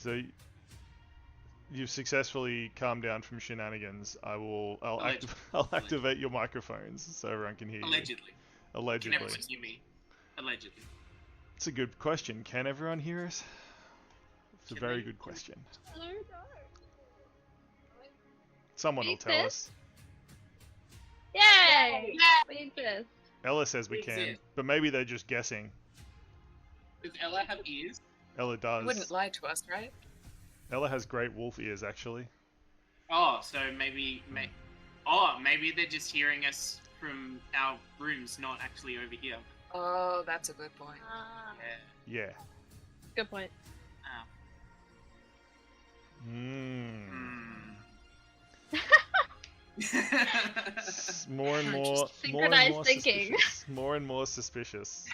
So you've successfully calmed down from shenanigans. I'll activate your microphones so everyone can hear you. Allegedly. Allegedly. Can everyone hear me? Allegedly. It's a good question. Can everyone hear us? It's a very good question. Someone will tell us. Yay! We exist. Ella says we can, but maybe they're just guessing. Does Ella have ears? Ella does. You wouldn't lie to us, right? Ella has great wolf ears, actually. Oh, so maybe they're just hearing us from our rooms, not actually over here. Oh, that's a good point. Yeah. Good point. More and more synchronized thinking. More and more suspicious.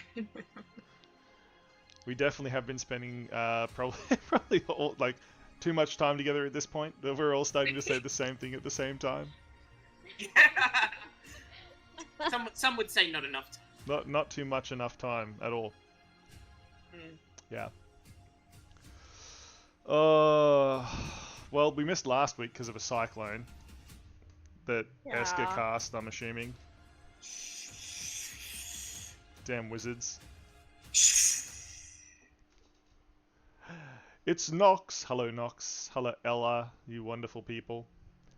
We definitely have been spending probably all, like too much time together at this point. We're all starting to say the same thing at the same time. Some would say not enough time. Not too much enough time at all. Yeah. Well, we missed last week because of a cyclone that Eska cast, I'm assuming. Damn wizards. It's Nox. Hello, Nox. Hello, Ella. You wonderful people.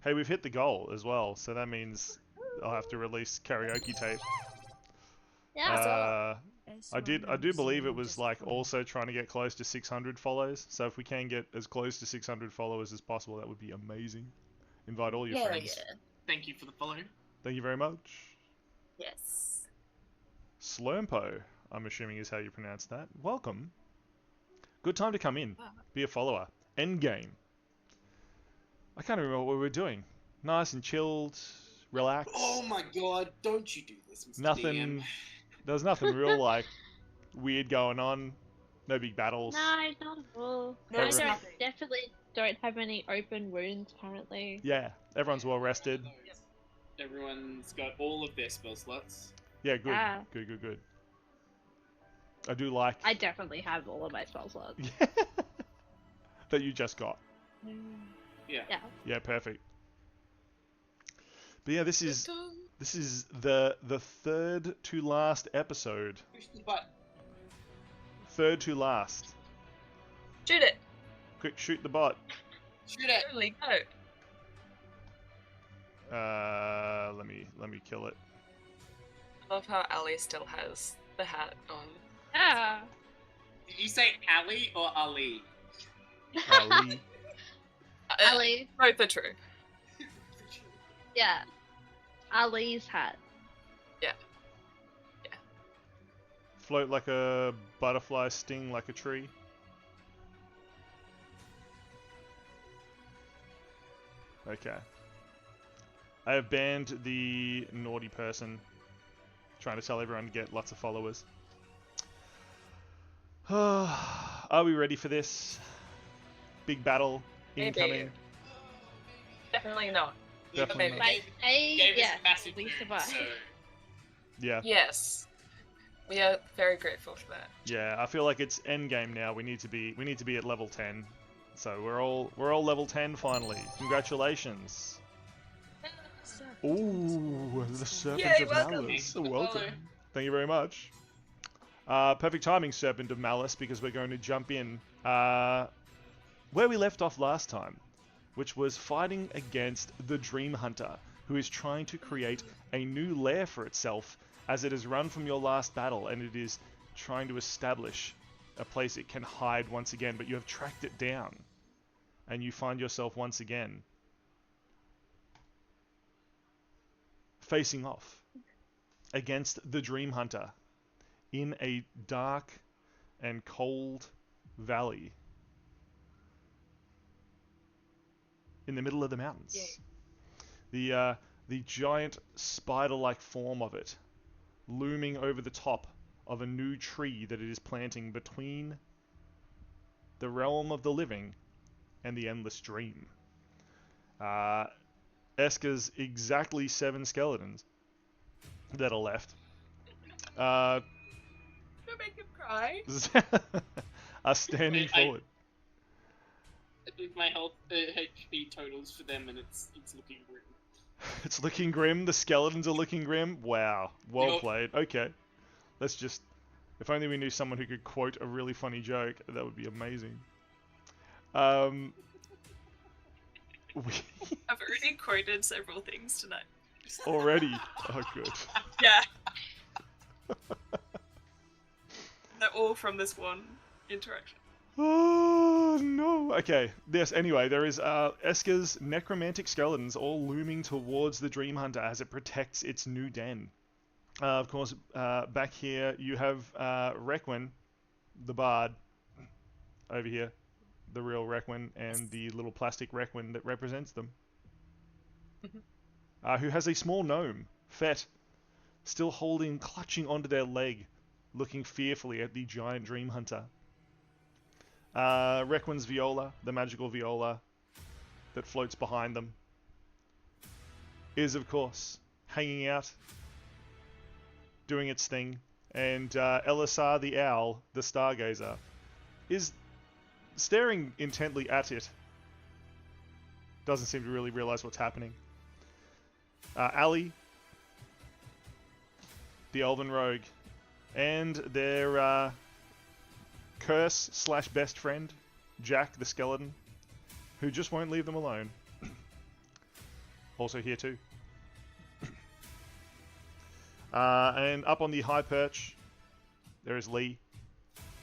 Hey, we've hit the goal as well, so that means I'll have to release karaoke tape. Yeah. I do believe it was like also trying to get close to 600 follows. So if we can get as close to 600 followers as possible, that would be amazing. Invite all your friends. Yeah. Thank you for the follow. Thank you very much. Yes. Slurmpo, I'm assuming is how you pronounce that. Welcome. Good time to come in. Be a follower. Endgame. I can't remember what we were doing. Nice and chilled, relaxed. Oh my god, don't you do this, Mr. Nothing. DM. There was nothing real like weird going on. No big battles. No, not at all. No, I definitely don't have any open wounds currently. Yeah, everyone's well rested. Everyone's got all of their spell slots. Yeah, good. Ah. Good. I do like I definitely have all of my spell slots. that you just got. Yeah. Yeah, perfect. But yeah, this is the third to last episode. Push the button. Third to last. Shoot it. Quick, shoot the bot. Shoot it. Totally go. Let me kill it. I love how Ali still has the hat on. Yeah. Did you say Ali or Ali? Ali. Ali. Both are true. Yeah. Ali's hat. Yeah. Float like a butterfly, sting like a tree. Okay. I have banned the naughty person trying to tell everyone to get lots of followers. Are we ready for this? Big battle incoming. Maybe. Definitely not. Definitely Maybe. not. Gave us a massive we boon, survived. so Yeah. Yes. We are very grateful for that. Yeah, I feel like it's end game now. We need to be at level 10. So we're all level 10 finally. Congratulations. Ooh, the Serpent Yay, of welcome. Malice. Thank you. Welcome. Thank you very much. Perfect timing, Serpent of Malice, because we're going to jump in where we left off last time, which was fighting against the Dreamhunter, who is trying to create a new lair for itself as it has run from your last battle, and it is trying to establish a place it can hide once again, but you have tracked it down, and you find yourself once again facing off against the Dreamhunter in a dark and cold valley in the middle of the mountains. The giant spider-like form of it looming over the top of a new tree that it is planting between the realm of the living and the endless dream. Eska's exactly 7 skeletons that are left Don't make him cry. are standing forward. my health HP totals for them, and it's looking grim. It's looking grim. The skeletons are looking grim. Wow. Well Yup. played. Okay. Let's just... If only we knew someone who could quote a really funny joke, that would be amazing. I've already quoted several things tonight. Already? Oh, good. Yeah. They're all from this one interaction. Oh, no. Okay. Yes, anyway, there is Esker's necromantic skeletons all looming towards the Dreamhunter as it protects its new den. Of course, back here you have Requin, the bard, over here. The real Requin and the little plastic Requin that represents them. Who has a small gnome, Fet, still clutching onto their leg, looking fearfully at the giant Dreamhunter. Requin's viola, the magical viola that floats behind them, is of course hanging out, doing its thing, and Elisar the owl, the stargazer, is staring intently at it. Doesn't seem to really realize what's happening. Ali, the elven rogue, and their curse/best friend, Jack the skeleton, who just won't leave them alone. Also here too. And up on the high perch, there is Lee,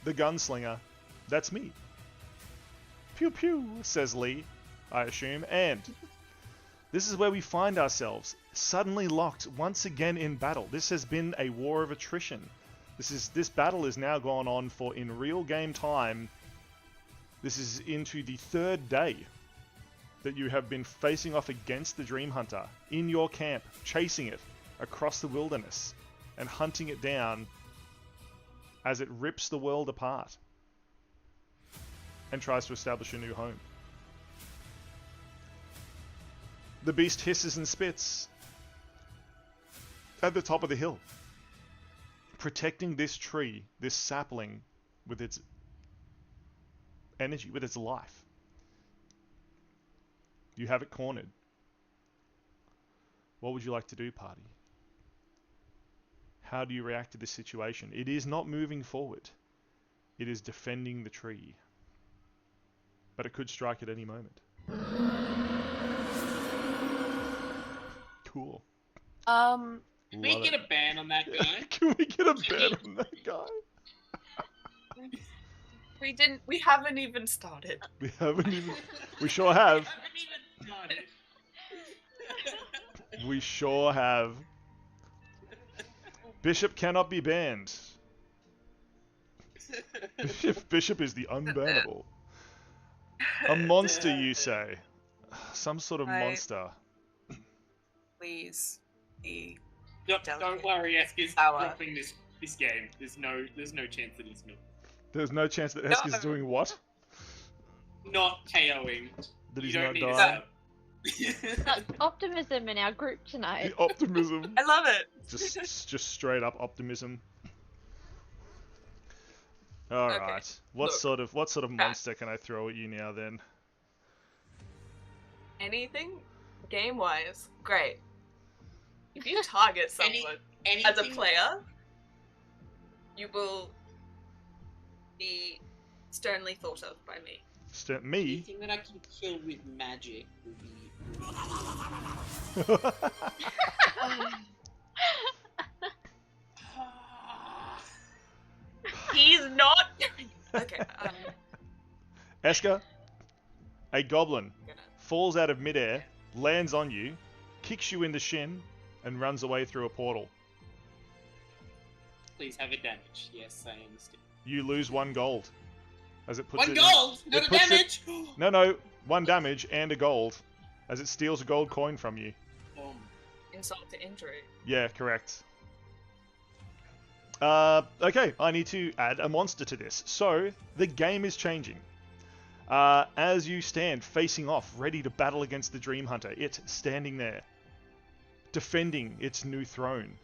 the gunslinger. That's me. Pew pew, says Lee, I assume, and this is where we find ourselves, suddenly locked once again in battle. This has been a war of attrition. This battle is now gone on for, in real game time, this is into the third day that you have been facing off against the Dreamhunter in your camp, chasing it across the wilderness and hunting it down as it rips the world apart and tries to establish a new home. The beast hisses and spits at the top of the hill, protecting this tree, this sapling, with its energy, with its life. You have it cornered. What would you like to do, party? How do you react to this situation? It is not moving forward. It is defending the tree. But it could strike at any moment. Cool. Can we Love get it. a ban on that guy? Can we get a ban on that guy? We haven't even started. We haven't even... We sure have. haven't even started. We sure have. Bishop cannot be banned. Bishop is the unbannable. A monster, you say? Some sort of monster. Please be Don't delicate. worry, Esker's Our- dropping this game. There's no chance that he's There's no chance that No. Esker's doing what? not KOing. That You he's don't not need to dying? That's optimism in our group tonight. The optimism. I love it. Just straight up optimism. All Okay, right. What look. sort of monster can I throw at you now then? Anything game-wise, great. If you target someone as a player, you will be sternly thought of by me. Me? Anything that I can kill with magic will be. He's not. Okay. Esker, a goblin Gonna... falls out of midair, lands on you, kicks you in the shin, and runs away through a portal. Please have advantage. Yes, I understand. You lose 1 gold. As it puts One it gold, it not a puts it- damage. No, 1 damage and a gold. As it steals a gold coin from you. Insult to injury. Yeah, correct. Okay, I need to add a monster to this. So, the game is changing. As you stand facing off, ready to battle against the Dreamhunter, it standing there, defending its new throne.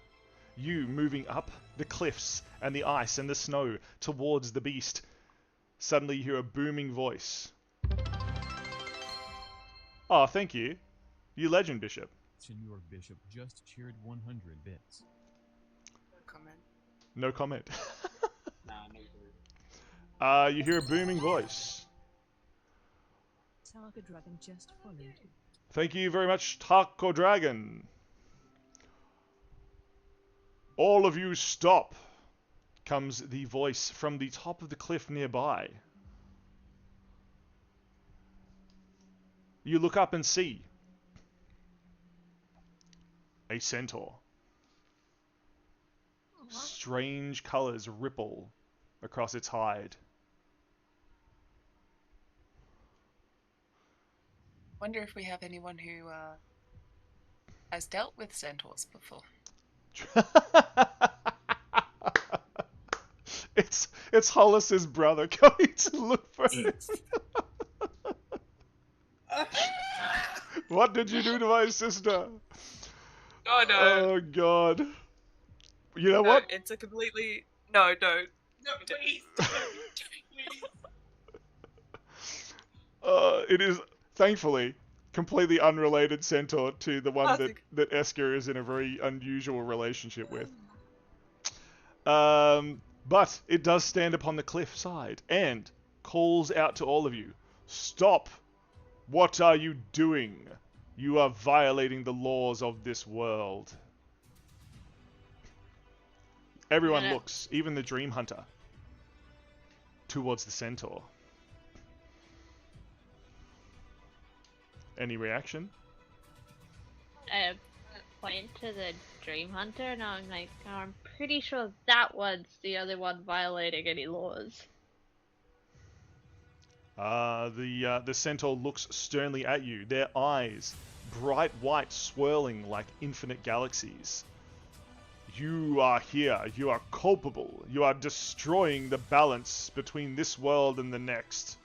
You moving up the cliffs and the ice and the snow towards the beast. Suddenly you hear a booming voice. Oh, thank you. You legend, Bishop. Senor Bishop just cheered 100 bits. No comment. No comment. Nah, no good. You hear a booming voice. Targa Dragon just followed. Thank you very much, Taco Dragon. All of you stop, comes the voice from the top of the cliff nearby. You look up and see a centaur. Strange colors ripple across its hide. Wonder if we have anyone who has dealt with centaurs before. It's Hollis's brother coming to look for it. What did you do to my sister? Oh no. Oh god. You know No, what? it's a completely... No, don't. No, please. It is, thankfully, completely unrelated centaur to the one Classic. that Esker is in a very unusual relationship with. But it does stand upon the cliff side and calls out to all of you. Stop! What are you doing? You are violating the laws of this world. Everyone looks, even the Dreamhunter, towards the centaur. Any reaction? I point to the Dreamhunter and I'm like, oh, I'm pretty sure that one's the only one violating any laws. The centaur looks sternly at you, their eyes bright white, swirling like infinite galaxies. You are here, you are culpable, you are destroying the balance between this world and the next.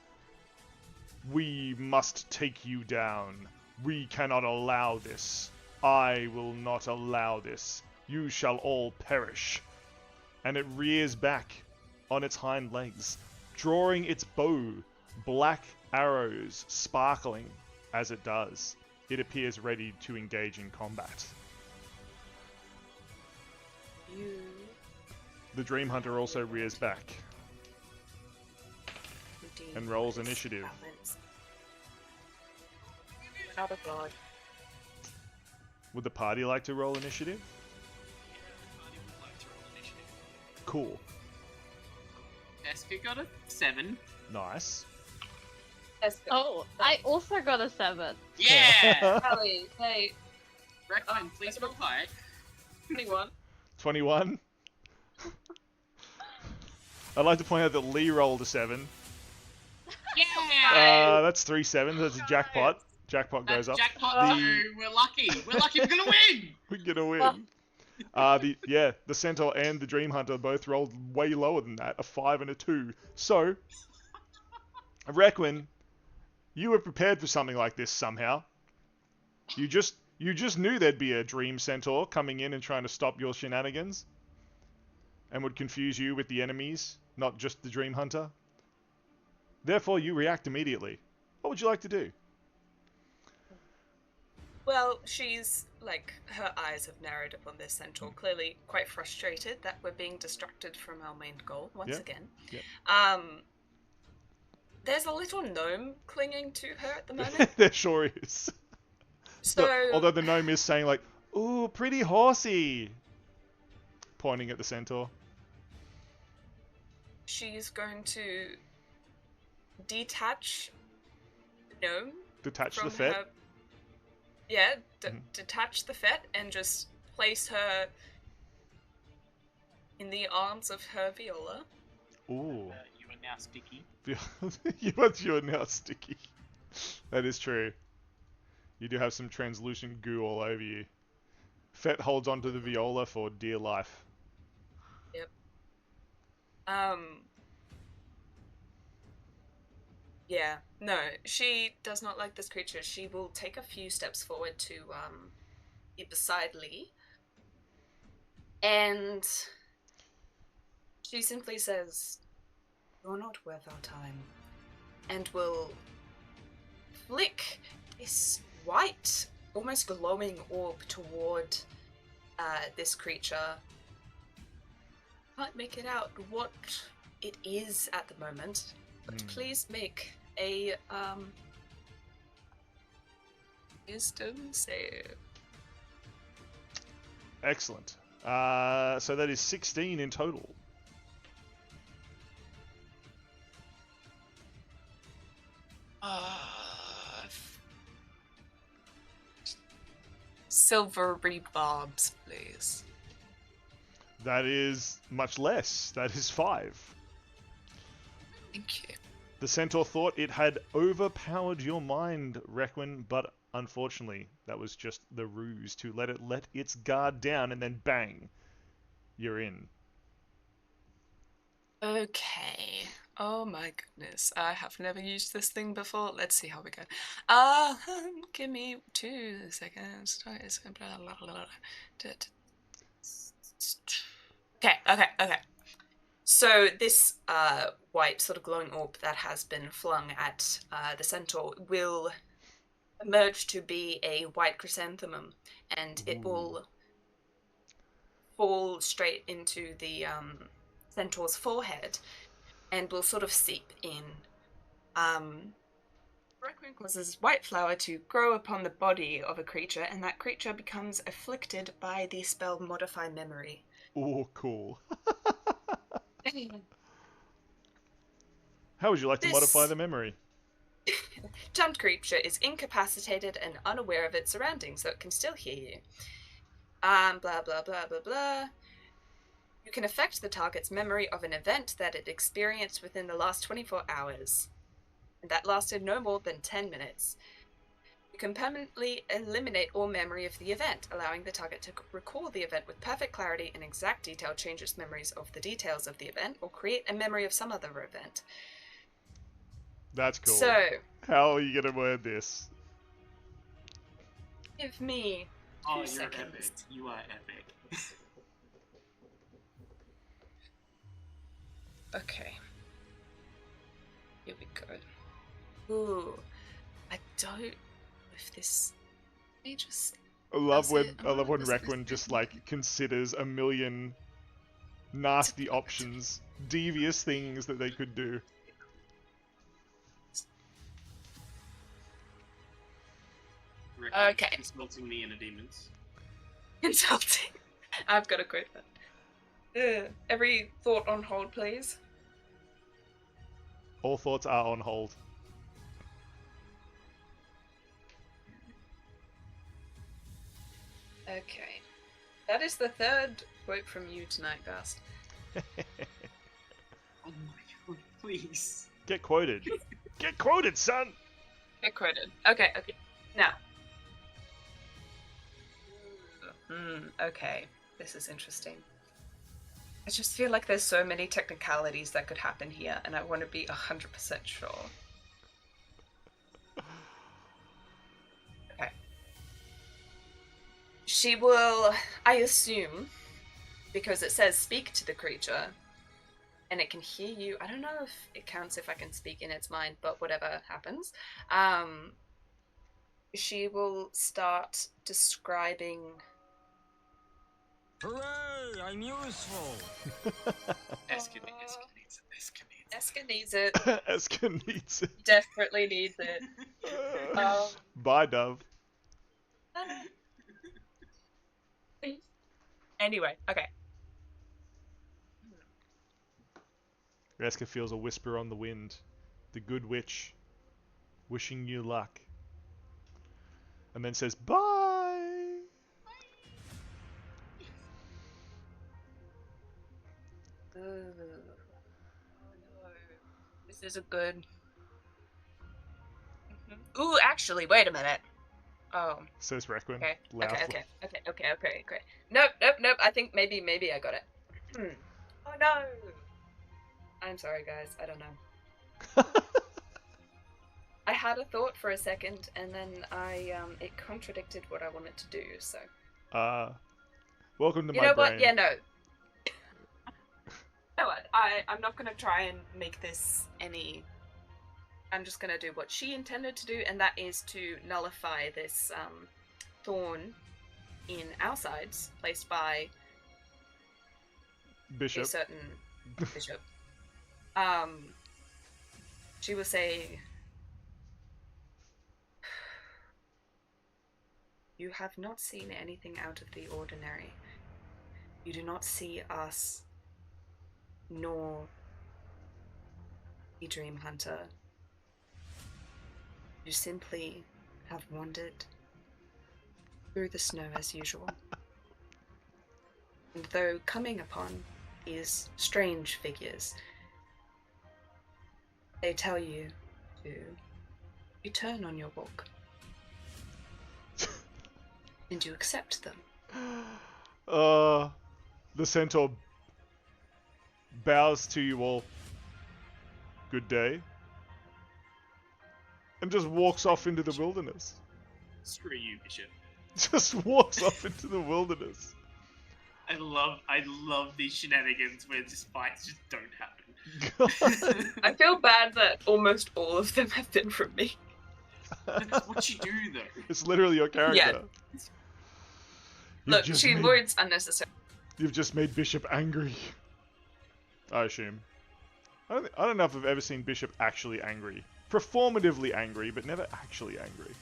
We must take you down. We cannot allow this. I will not allow this. You shall all perish. And it rears back on its hind legs, drawing its bow, black arrows sparkling as it does. It appears ready to engage in combat. You... The Dreamhunter also rears back redeem and rolls this initiative. balance. Not a god. Would the party like to roll initiative? Cool. Esker got a 7. Nice. Let's go. Oh, I also got a 7. Yeah! Hallie, hey, Recommend, please roll high. 21. 21. I'd like to point out that Lee rolled a 7. Yeah! That's 3 sevens. That's a jackpot. Jackpot goes That's up. jackpot The- 2. We're lucky. We're lucky. We're gonna win! We're gonna win. The Centaur and the Dreamhunter both rolled way lower than that, a 5 and a 2. So, Requin, you were prepared for something like this somehow. You just knew there'd be a Dream Centaur coming in and trying to stop your shenanigans, and would confuse you with the enemies, not just the Dreamhunter. Therefore, you react immediately. What would you like to do? Well, she's, like, her eyes have narrowed upon this centaur, clearly quite frustrated that we're being distracted from our main goal, once Yeah. again. Yeah. There's a little gnome clinging to her at the moment. There sure is. So, Although the gnome is saying like, "Ooh, pretty horsey," pointing at the centaur. she's going to detach the gnome Detach from the fet. her... Yeah, Mhm. detach the fet and just place her in the arms of her Viola. Ooh. You are now sticky. You are now sticky. That is true. You do have some translucent goo all over you. Fet holds onto the viola for dear life. Yeah, no, she does not like this creature. She will take a few steps forward to, be beside Lee. And she simply says, "You're not worth our time." And will flick this white, almost glowing orb toward this creature. Can't make it out what it is at the moment, but please make a wisdom save. Excellent. So that is 16 in total. Silvery barbs, please. That is much less. That is 5. Thank you. The centaur thought it had overpowered your mind, Requin, but unfortunately, that was just the ruse to let it let its guard down, and then bang, you're in. Okay. Oh my goodness. I have never used this thing before. Let's see how we go. Give me 2 seconds. Okay. So this white sort of glowing orb that has been flung at the centaur will emerge to be a white chrysanthemum, and it will fall straight into the centaur's forehead and will sort of seep in. Requiem causes white flower to grow upon the body of a creature, and that creature becomes afflicted by the spell Modify Memory. Oh, cool. How would you like to modify the memory? Charmed creature is incapacitated and unaware of its surroundings, so it can still hear you. Blah, blah, blah, blah, blah. You can affect the target's memory of an event that it experienced within the last 24 hours. And that lasted no more than 10 minutes. You can permanently eliminate all memory of the event, allowing the target to recall the event with perfect clarity and exact detail, change its memories of the details of the event, or create a memory of some other event. That's cool. So, how are you going to word this? Give me 2 seconds. Epic. You are epic. Okay. Here we go. Ooh. I don't know if this... Let me just... I love when Requin just like considers a million nasty options, devious things that they could do. Okay. Insulting the inner demons. Insulting. I've got to quote that. Every thought on hold, please. All thoughts are on hold. Okay. That is the 3rd quote from you tonight, Gast. Oh my god, please. Get quoted. Get quoted, son! Get quoted. Okay. Now. Okay. This is interesting. I just feel like there's so many technicalities that could happen here, and I want to be 100% sure. Okay. She will, I assume, because it says speak to the creature, and it can hear you. I don't know if it counts if I can speak in its mind, but whatever happens. She will start describing... Hooray! I'm useful! Eska needs it. Eska needs it. Eska needs it. Desperately needs it. Bye, Dove. Anyway, okay. Eska feels a whisper on the wind. The good witch, wishing you luck. And then says, bye! Oh no. This isn't good. Ooh, actually, wait a minute. Oh. Says Requin. Okay. Loudly. Okay. Nope. I think maybe I got it. Oh no. I'm sorry, guys. I don't know. I had a thought for a second, and then it contradicted what I wanted to do. So. Welcome to my brain. You know what? Yeah, no. You know what? I'm not gonna try and make this any I'm just going to do what she intended to do, and that is to nullify this thorn in our sides, placed by Bishop. a certain bishop. She will say, "You have not seen anything out of the ordinary. You do not see us, nor the Dreamhunter. You simply have wandered through the snow as usual. And though coming upon these strange figures, they tell you to return on your walk. And you accept them." The centaur bows to you all. Good day. And just walks off into the wilderness. Screw you, Bishop. Just walks off into the wilderness. I love these shenanigans where just fights just don't happen. God. I feel bad that almost all of them have been from me. That's what you do, though. It's literally your character. Yeah. Look, she made, avoids unnecessary. You've just made Bishop angry. I assume. I don't know if I've ever seen Bishop actually angry. Performatively angry, but never actually angry.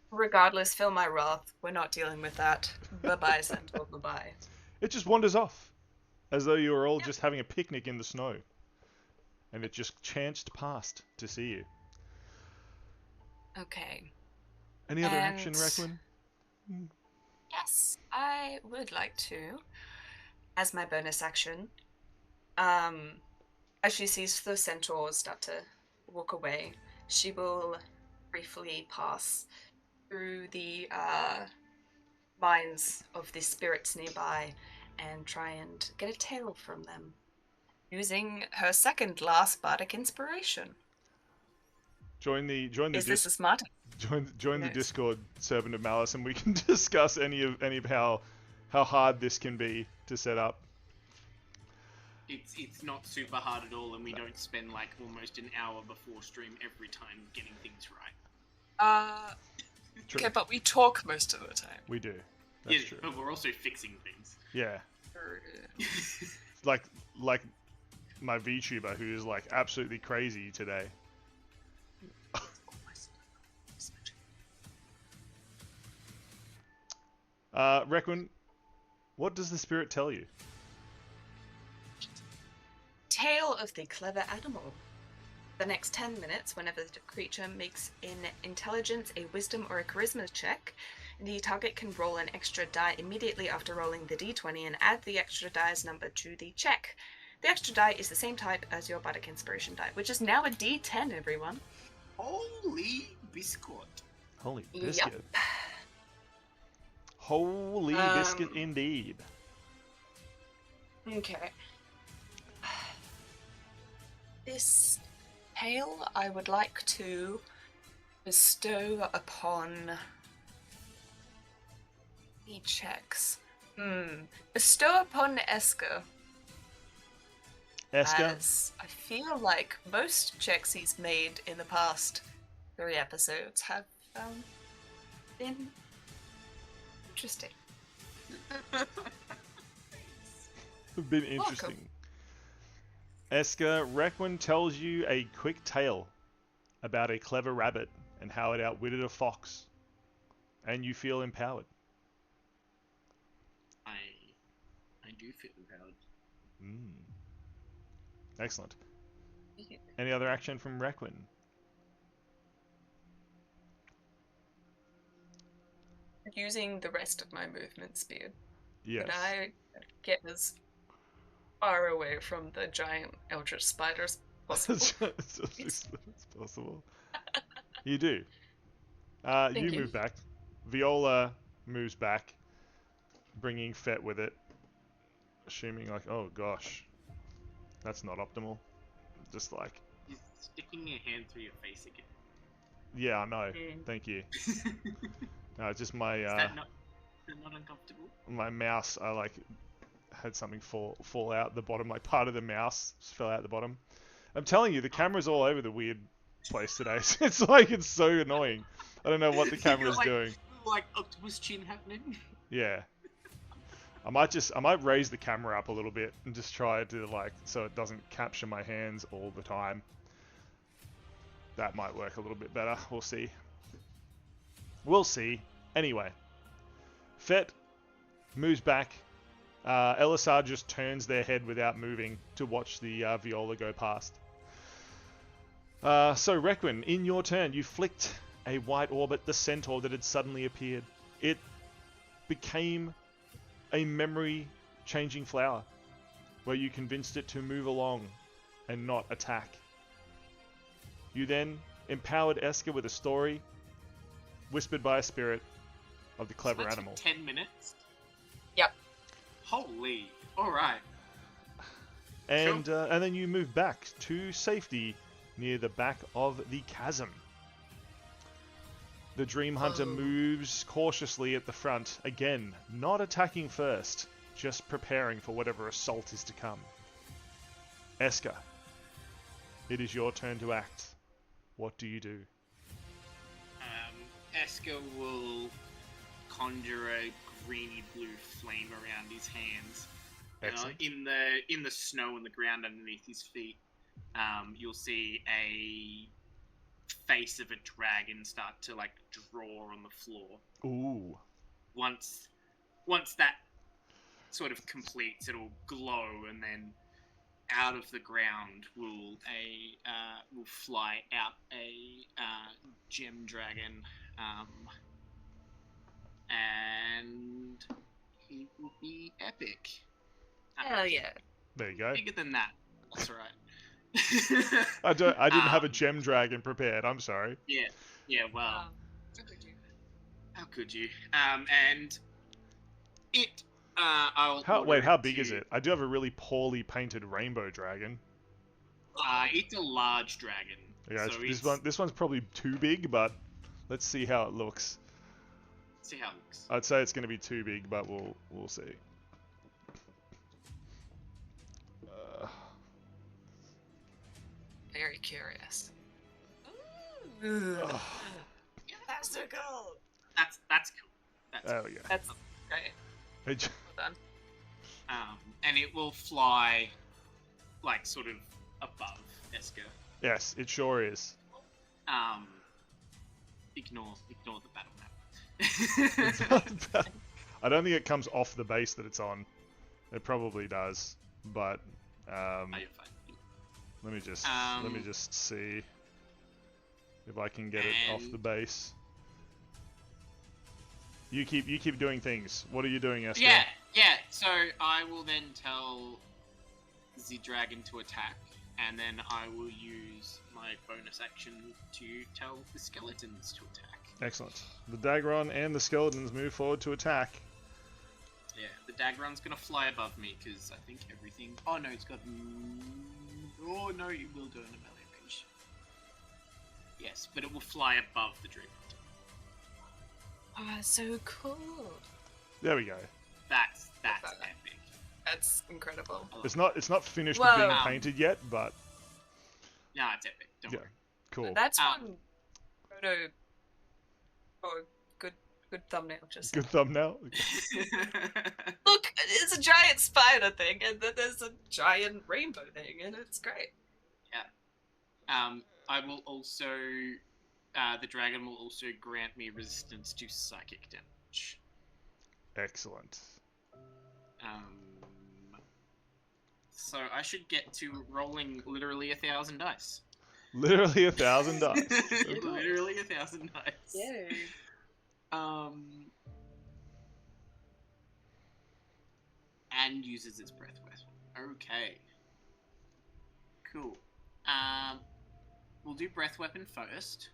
Regardless, feel my wrath. We're not dealing with that. Bye-bye, Centaur. Bye-bye. It just wanders off. As though you were all just having a picnic in the snow. And it just chanced past to see you. Okay. Any other action, Requin? Yes, I would like to. As my bonus action, as she sees the centaurs start to walk away, she will briefly pass through the minds of the spirits nearby and try and get a tale from them, Using her second last bardic inspiration. Join the Is this a smart? join the Discord Servant of Malice, and we can discuss any of how hard this can be to set up. It's not super hard at all, and we don't spend like almost an hour before stream every time getting things right. True. Okay, but we talk most of the time. We do. That's true. But we're also fixing things. Yeah. like my VTuber who is like absolutely crazy today. Requin, what does the spirit tell you? Tale of the clever animal. The next 10 minutes, whenever the creature makes an intelligence, a wisdom, or a charisma check, the target can roll an extra die immediately after rolling the d20 and add the extra die's number to the check. The extra die is the same type as your bardic inspiration die, which is now a d10, everyone. Holy biscuit. Holy biscuit. Yep. Holy biscuit indeed. Okay. This tale I would like to bestow upon the checks. Bestow upon Esker. Esker? As I feel like most checks he's made in the past 3 episodes have been interesting. Been interesting. Welcome. Esker, Requin tells you a quick tale about a clever rabbit and how it outwitted a fox. And you feel empowered. I do feel empowered. Excellent. Any other action from Requin? Using the rest of my movement speed. Yes. Could I get as far away from the giant eldritch spiders possible? It's possible. You do. You move back. Viola moves back, bringing Fet with it. Assuming like, oh gosh, that's not optimal. Just like... You're sticking your hand through your face again. Yeah, I know. Thank you. No, it's just my... Is that not uncomfortable? My mouse, I like... had something fall out the bottom, like part of the mouse just fell out the bottom. I'm telling you, the camera's all over the weird place today. It's like it's so annoying. I don't know what the camera's doing. Like octopus chin happening. Yeah. I might raise the camera up a little bit and just try to like so it doesn't capture my hands all the time. That might work a little bit better. We'll see. We'll see. Anyway, Fett moves back. Elisar just turns their head without moving to watch the Viola go past. So Requin, in your turn, you flicked a white orb at the centaur that had suddenly appeared. It became a memory-changing flower, where you convinced it to move along and not attack. You then empowered Eska with a story, whispered by a spirit, of the clever so animal. 10 minutes? Yep. Holy. Alright. And then you move back to safety near the back of the chasm. The Dreamhunter moves cautiously at the front, again, not attacking first, just preparing for whatever assault is to come. Eska, it is your turn to act. What do you do? Eska will conjure a greeny blue flame around his hands. Excellent. In the snow on the ground underneath his feet, you'll see a face of a dragon start to like draw on the floor. Ooh. Once that sort of completes, it'll glow, and then out of the ground will fly out a gem dragon, and he will be epic. Hell yeah. There you go. Bigger than that. That's right. I didn't have a gem dragon prepared. I'm sorry. Yeah. Well, how could you? And it. How big is it? I do have a really poorly painted rainbow dragon. It's a large dragon. Yeah, so this one's probably too big, but let's see how it looks. See how it looks. I'd say it's going to be too big, but we'll see. Very curious. Oh. That's so cool. That's cool. Oh yeah. That's great. Well done. And it will fly, like, sort of above Eska. Yes, it sure is. Ignore the battle map. It's not bad. I don't think it comes off the base that it's on. It probably does, but Oh, you're fine. let me just see if I can get it off the base. You keep doing things. What are you doing, Esther? Yeah. So I will then tell the dragon to attack, and then I will use my bonus action to tell the skeletons to attack. Excellent. The Dagron and the skeletons move forward to attack. Yeah, the Dagron's gonna fly above me because I think everything. Oh no, it's got. Oh no, it will do in a melee range. Yes, but it will fly above the Dreamhunter. Oh, so cool. There we go. That's epic. That's incredible. It's not finished with Whoa. being painted yet, but No, it's epic. Don't yeah, worry. cool. That's one photo. Oh, good thumbnail. Just Good thumbnail. look, it's a giant spider thing, and then there's a giant rainbow thing, and it's great. I will also. The dragon will also grant me resistance to psychic damage. Excellent. So I should get to rolling literally 1,000 dice. Literally 1,000 dice. Literally 1,000 dice. Yeah. And uses its breath weapon. Okay. Cool. We'll do breath weapon first.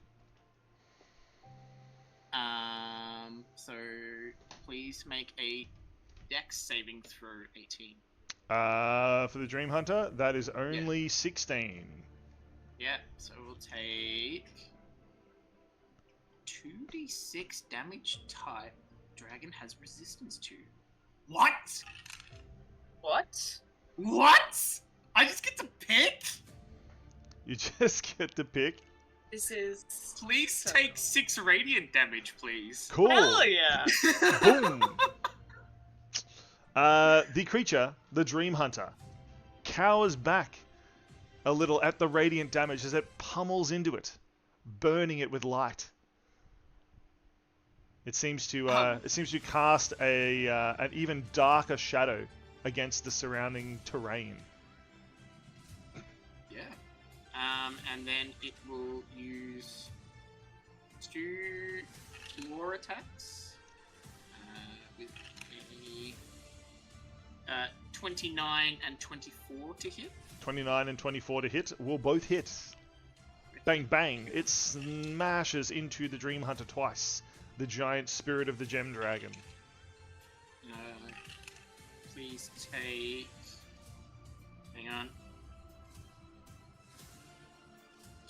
So please make a dex saving throw 18. For the Dreamhunter, that is only 16. Yeah, so we'll take 2d6 damage type dragon has resistance to. What? What? What? I just get to pick? You just get to pick. This is... Please take 6 radiant damage, please. Cool. Hell yeah! Boom. The creature, the Dreamhunter, cowers back a little at the radiant damage as it pummels into it, burning it with light. It seems to cast an even darker shadow against the surrounding terrain. Yeah. And then it will use 2 claw attacks with a 29 and 24 to hit. 29 and 24 to hit will both hit. Bang bang! It smashes into the Dreamhunter twice. The giant spirit of the gem dragon. Please take... Hang on.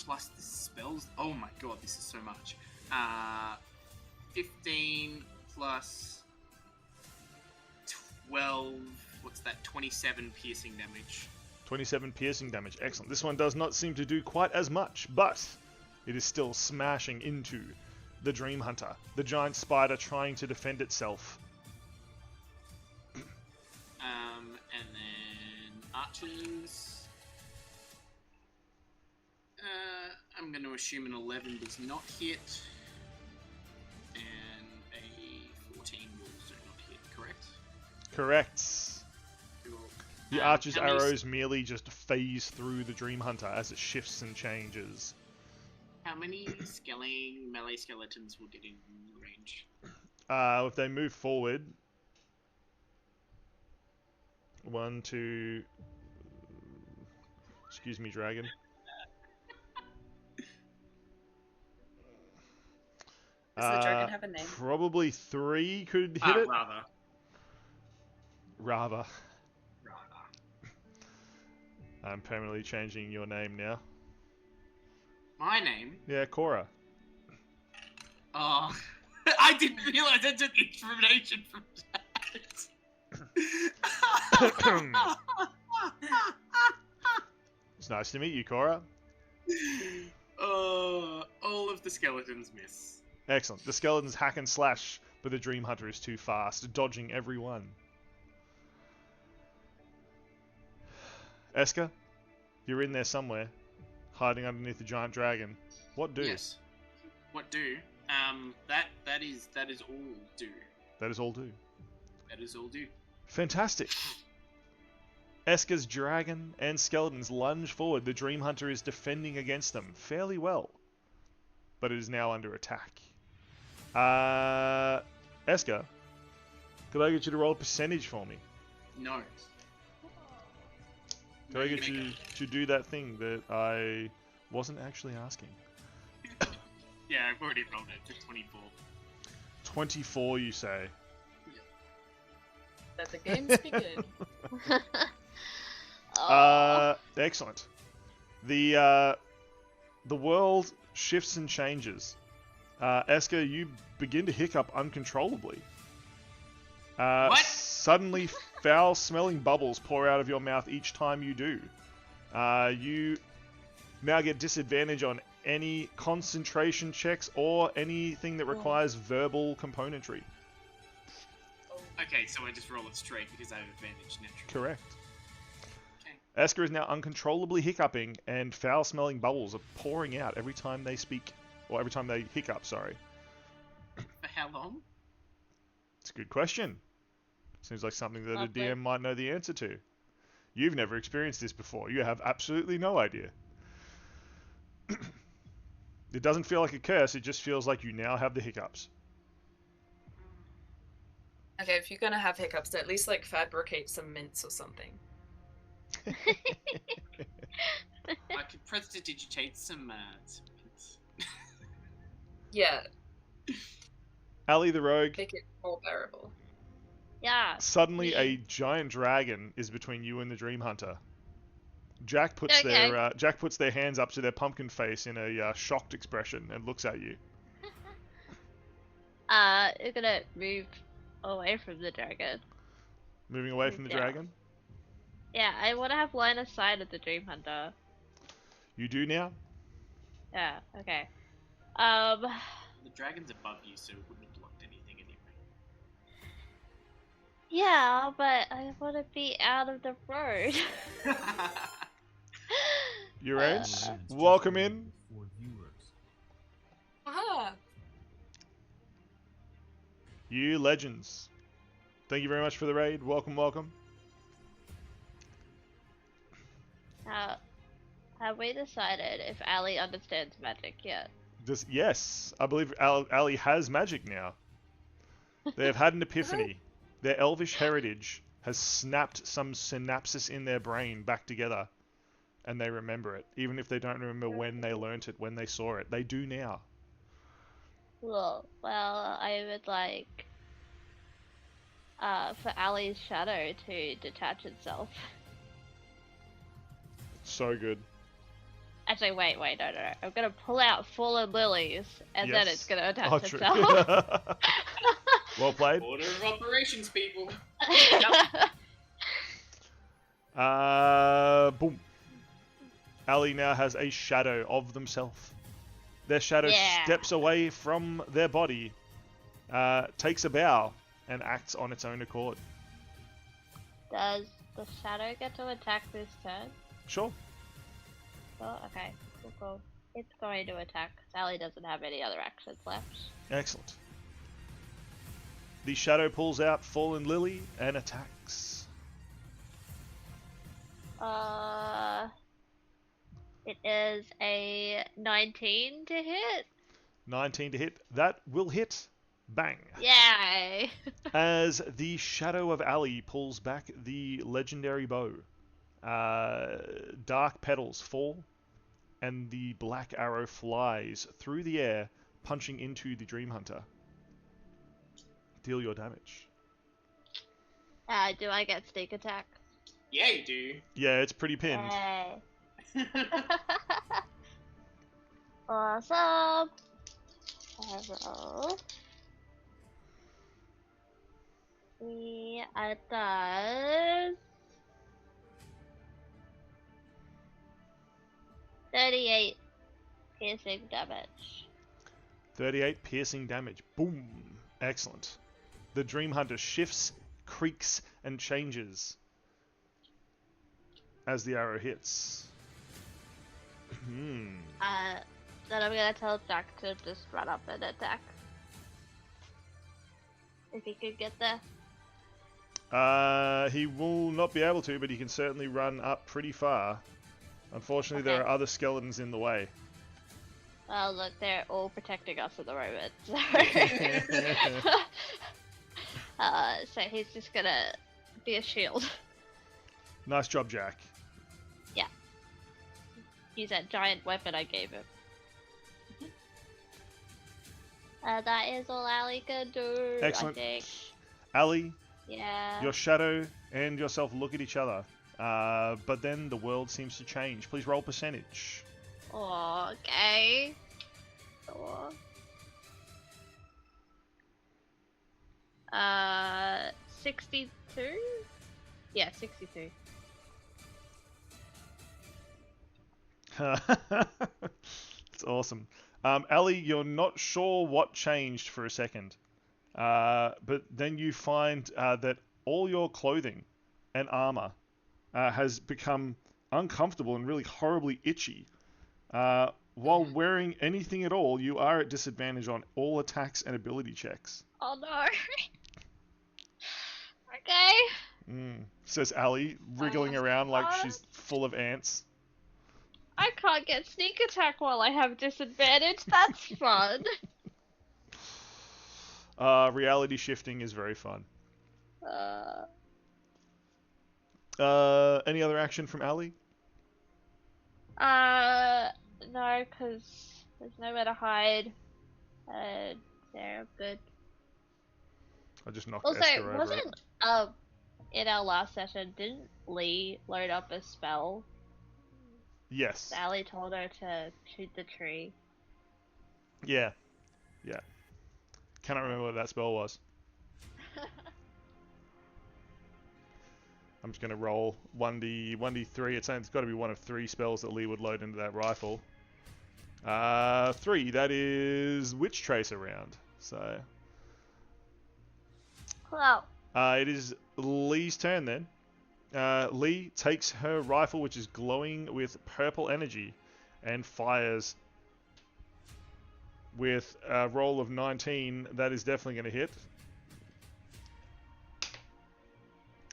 Plus the spells... Oh my god, this is so much. 15 plus 12... What's that? 27 piercing damage. 27 piercing damage. Excellent. This one does not seem to do quite as much, but it is still smashing into the Dreamhunter, the giant spider trying to defend itself. And then archers. I'm going to assume an 11 does not hit, and a 14 will also not hit. Correct? Correct. Cool. The archer's arrows merely just phase through the Dreamhunter as it shifts and changes. How many melee skeletons will get in range? If they move forward, 1, 2. Excuse me, dragon. Does the dragon have a name? Probably 3 could hit it. Rather. I'm permanently changing your name now. My name? Yeah, Cora. Oh, I didn't realise that's an information from that. It's nice to meet you, Cora. All of the skeletons miss. Excellent. The skeletons hack and slash, but the Dreamhunter is too fast, dodging every one. Eska, you're in there somewhere, hiding underneath the giant dragon. What do? Yes. What do? That is all do. That is all do. That is all do. Fantastic. Eska's dragon and skeletons lunge forward. The Dreamhunter is defending against them fairly well, but it is now under attack. Eska, could I get you to roll a percentage for me? No. Could I get you to do that thing that I wasn't actually asking? Yeah, I've already rolled it to 24. 24, you say? Let the games begin. Excellent. The world shifts and changes. Eska, you begin to hiccup uncontrollably. What? Suddenly, foul-smelling bubbles pour out of your mouth each time you do. You now get disadvantage on any concentration checks or anything that requires verbal componentry. Okay, so I just roll it straight because I have advantage naturally. Correct. Okay. Eska is now uncontrollably hiccuping, and foul-smelling bubbles are pouring out every time they speak. Or every time they hiccup, sorry. For how long? It's a good question. Seems like something that Lovely. a DM might know the answer to. You've never experienced this before. You have absolutely no idea. It doesn't feel like a curse, it just feels like you now have the hiccups. Okay, if you're gonna have hiccups, then at least like fabricate some mints or something. I could prestidigitate some mints. Yeah, Ali the Rogue, make it more bearable. Yeah. suddenly a giant dragon is between you and the Dreamhunter. Jack puts their hands up to their pumpkin face in a shocked expression and looks at you. You're gonna move away from the dragon. Moving away from the Yeah. dragon? Yeah, I want to have line of sight of the Dreamhunter. You do now? Yeah, okay. The dragon's above you, so it wouldn't have blocked anything anyway. Yeah, but I want to be out of the road. Your age? Just Welcome remember in. for viewers. Aha! You legends. Thank you very much for the raid. Welcome, welcome. Have we decided if Ali understands magic yet? Yes, I believe Ali has magic now. They have had an epiphany. Their elvish heritage has snapped some synapses in their brain back together, and they remember it, even if they don't remember when they learnt it, when they saw it. They do now. Cool. Well, I would like for Ali's shadow to detach itself. So good. Actually, wait, no. I'm gonna pull out fallen lilies, and then Yes. it's gonna attach Oh, true. itself. Well played. Order of operations, people. Boom. Ali now has a shadow of themselves. Their shadow Yeah. steps away from their body, takes a bow, and acts on its own accord. Does the shadow get to attack this turn? Sure. Oh, okay. Cool. It's going to attack. Sally doesn't have any other actions left. Excellent. The shadow pulls out Fallen Lily and attacks. It is a 19 to hit. 19 to hit. That will hit. Bang. Yay! As the shadow of Ali pulls back the legendary bow, dark petals fall, and the black arrow flies through the air, punching into the Dreamhunter. Deal your damage. Do I get sneak attack? Yeah, you do. Yeah, it's pretty pinned. Yay. Awesome! Hello. It does 38 piercing damage. 38 piercing damage. Boom. Excellent. The Dreamhunter shifts, creaks, and changes as the arrow hits. Then I'm gonna tell Jack to just run up and attack. If he could get there. He will not be able to, but he can certainly run up pretty far. Unfortunately, there Okay. are other skeletons in the way. Well, look, they're all protecting us at the moment. So he's just gonna be a shield. Nice job, Jack. Use that giant weapon I gave him. That is all Ali can do, Excellent. I think. Ali, Yeah. your shadow and yourself look at each other. But then the world seems to change. Please roll percentage. Oh, okay. Sure. 62? Yeah, 62. It's awesome. Ali, you're not sure what changed for a second. But then you find that all your clothing and armor has become uncomfortable and really horribly itchy. While wearing anything at all, you are at disadvantage on all attacks and ability checks. Oh no. Okay. Says Ali, wriggling around like she's full of ants. I can't get sneak attack while I have disadvantage. That's fun. Reality shifting is very fun. Any other action from Ali? No, because there's nowhere to hide. They're good. I just knocked Also, Esther over. wasn't in our last session, didn't Lee load up a spell? Yes. Sally told her to shoot the tree. Yeah. Cannot remember what that spell was. I'm just going to roll 1d3. It's got to be one of 3 spells that Lee would load into that rifle. 3. That is Witch Tracer round. So Wow. it is Lee's turn then. Lee takes her rifle, which is glowing with purple energy, and fires with a roll of 19. That is definitely going to hit.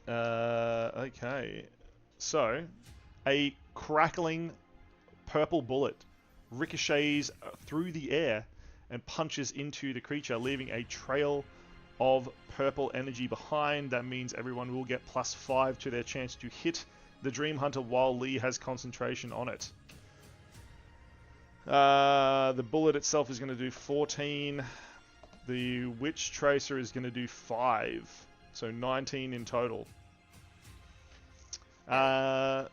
Okay. So, a crackling purple bullet ricochets through the air and punches into the creature, leaving a trail of purple energy behind. That means everyone will get +5 to their chance to hit the Dreamhunter while Lee has concentration on it. The bullet itself is going to do 14. The Witch Tracer is going to do 5. So 19 in total.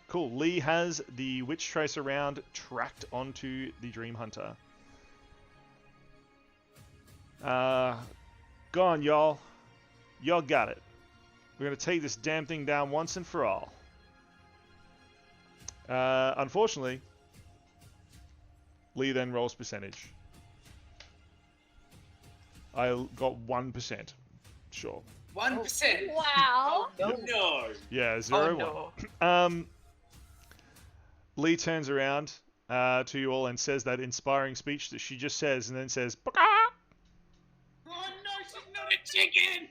Cool. Lee has the Witch Tracer round tracked onto the Dreamhunter. Go on, y'all. Y'all got it. We're going to take this damn thing down once and for all. Unfortunately, Lee then rolls percentage. I got 1%. Sure. 1%. Wow. Oh, no. Yeah, 0, Oh, 1. Lee turns around to you all and says that inspiring speech that she just says, and then says, "Baka!" Oh no, she's not a chicken.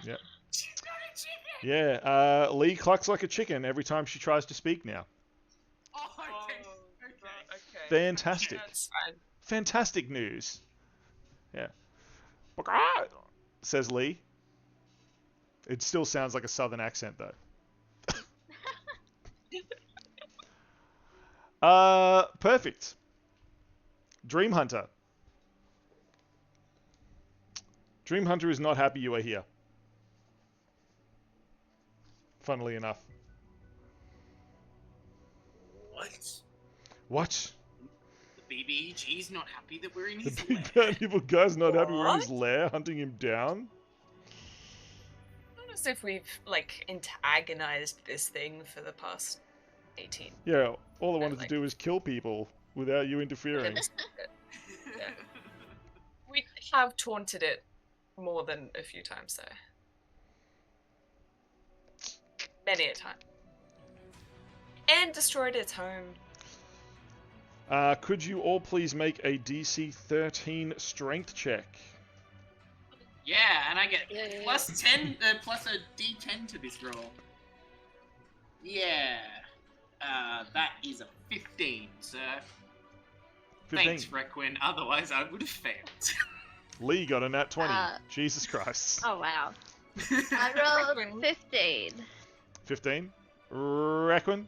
Yeah. She's not a chicken. Yeah, Lee clucks like a chicken every time she tries to speak now. Oh, okay. okay. Fantastic. That's fine. Fantastic news. Yeah. "Baka!" says Lee. It still sounds like a southern accent, though. Perfect. Dreamhunter. Dreamhunter is not happy you are here. Funnily enough. What? What? The BBEG's not happy that we're in The his big lair. bad evil guy's not happy we're in his What? lair, hunting him down? Not as if we've, like, antagonized this thing for the past 18. Yeah, all I wanted like- to do was kill people without you interfering. Yeah. We have taunted it more than a few times, though. Many a time. And destroyed its home. Could you all please make a DC 13 strength check? Yeah, and I get Yeah. plus 10, plus a D10 to this roll. Yeah. That is a 15, sir. 15. Thanks, Requin. Otherwise, I would have failed. Lee got a nat 20. Jesus Christ. Oh wow. I rolled 15. 15. Requin?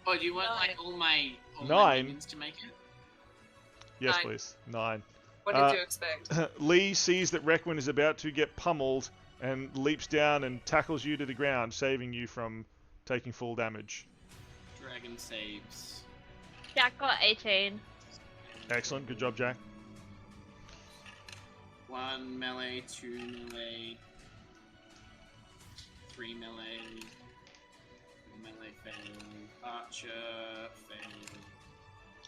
Oh, do you want like all my 9. minions to make it? Yes, 9. please. 9. What did you expect? Lee sees that Requin is about to get pummeled and leaps down and tackles you to the ground, saving you from taking full damage. Dragon saves. Jack got 18. Excellent. Good job, Jack. 1 melee, 2 melee, 3 melee, 4 melee fail, archer fail,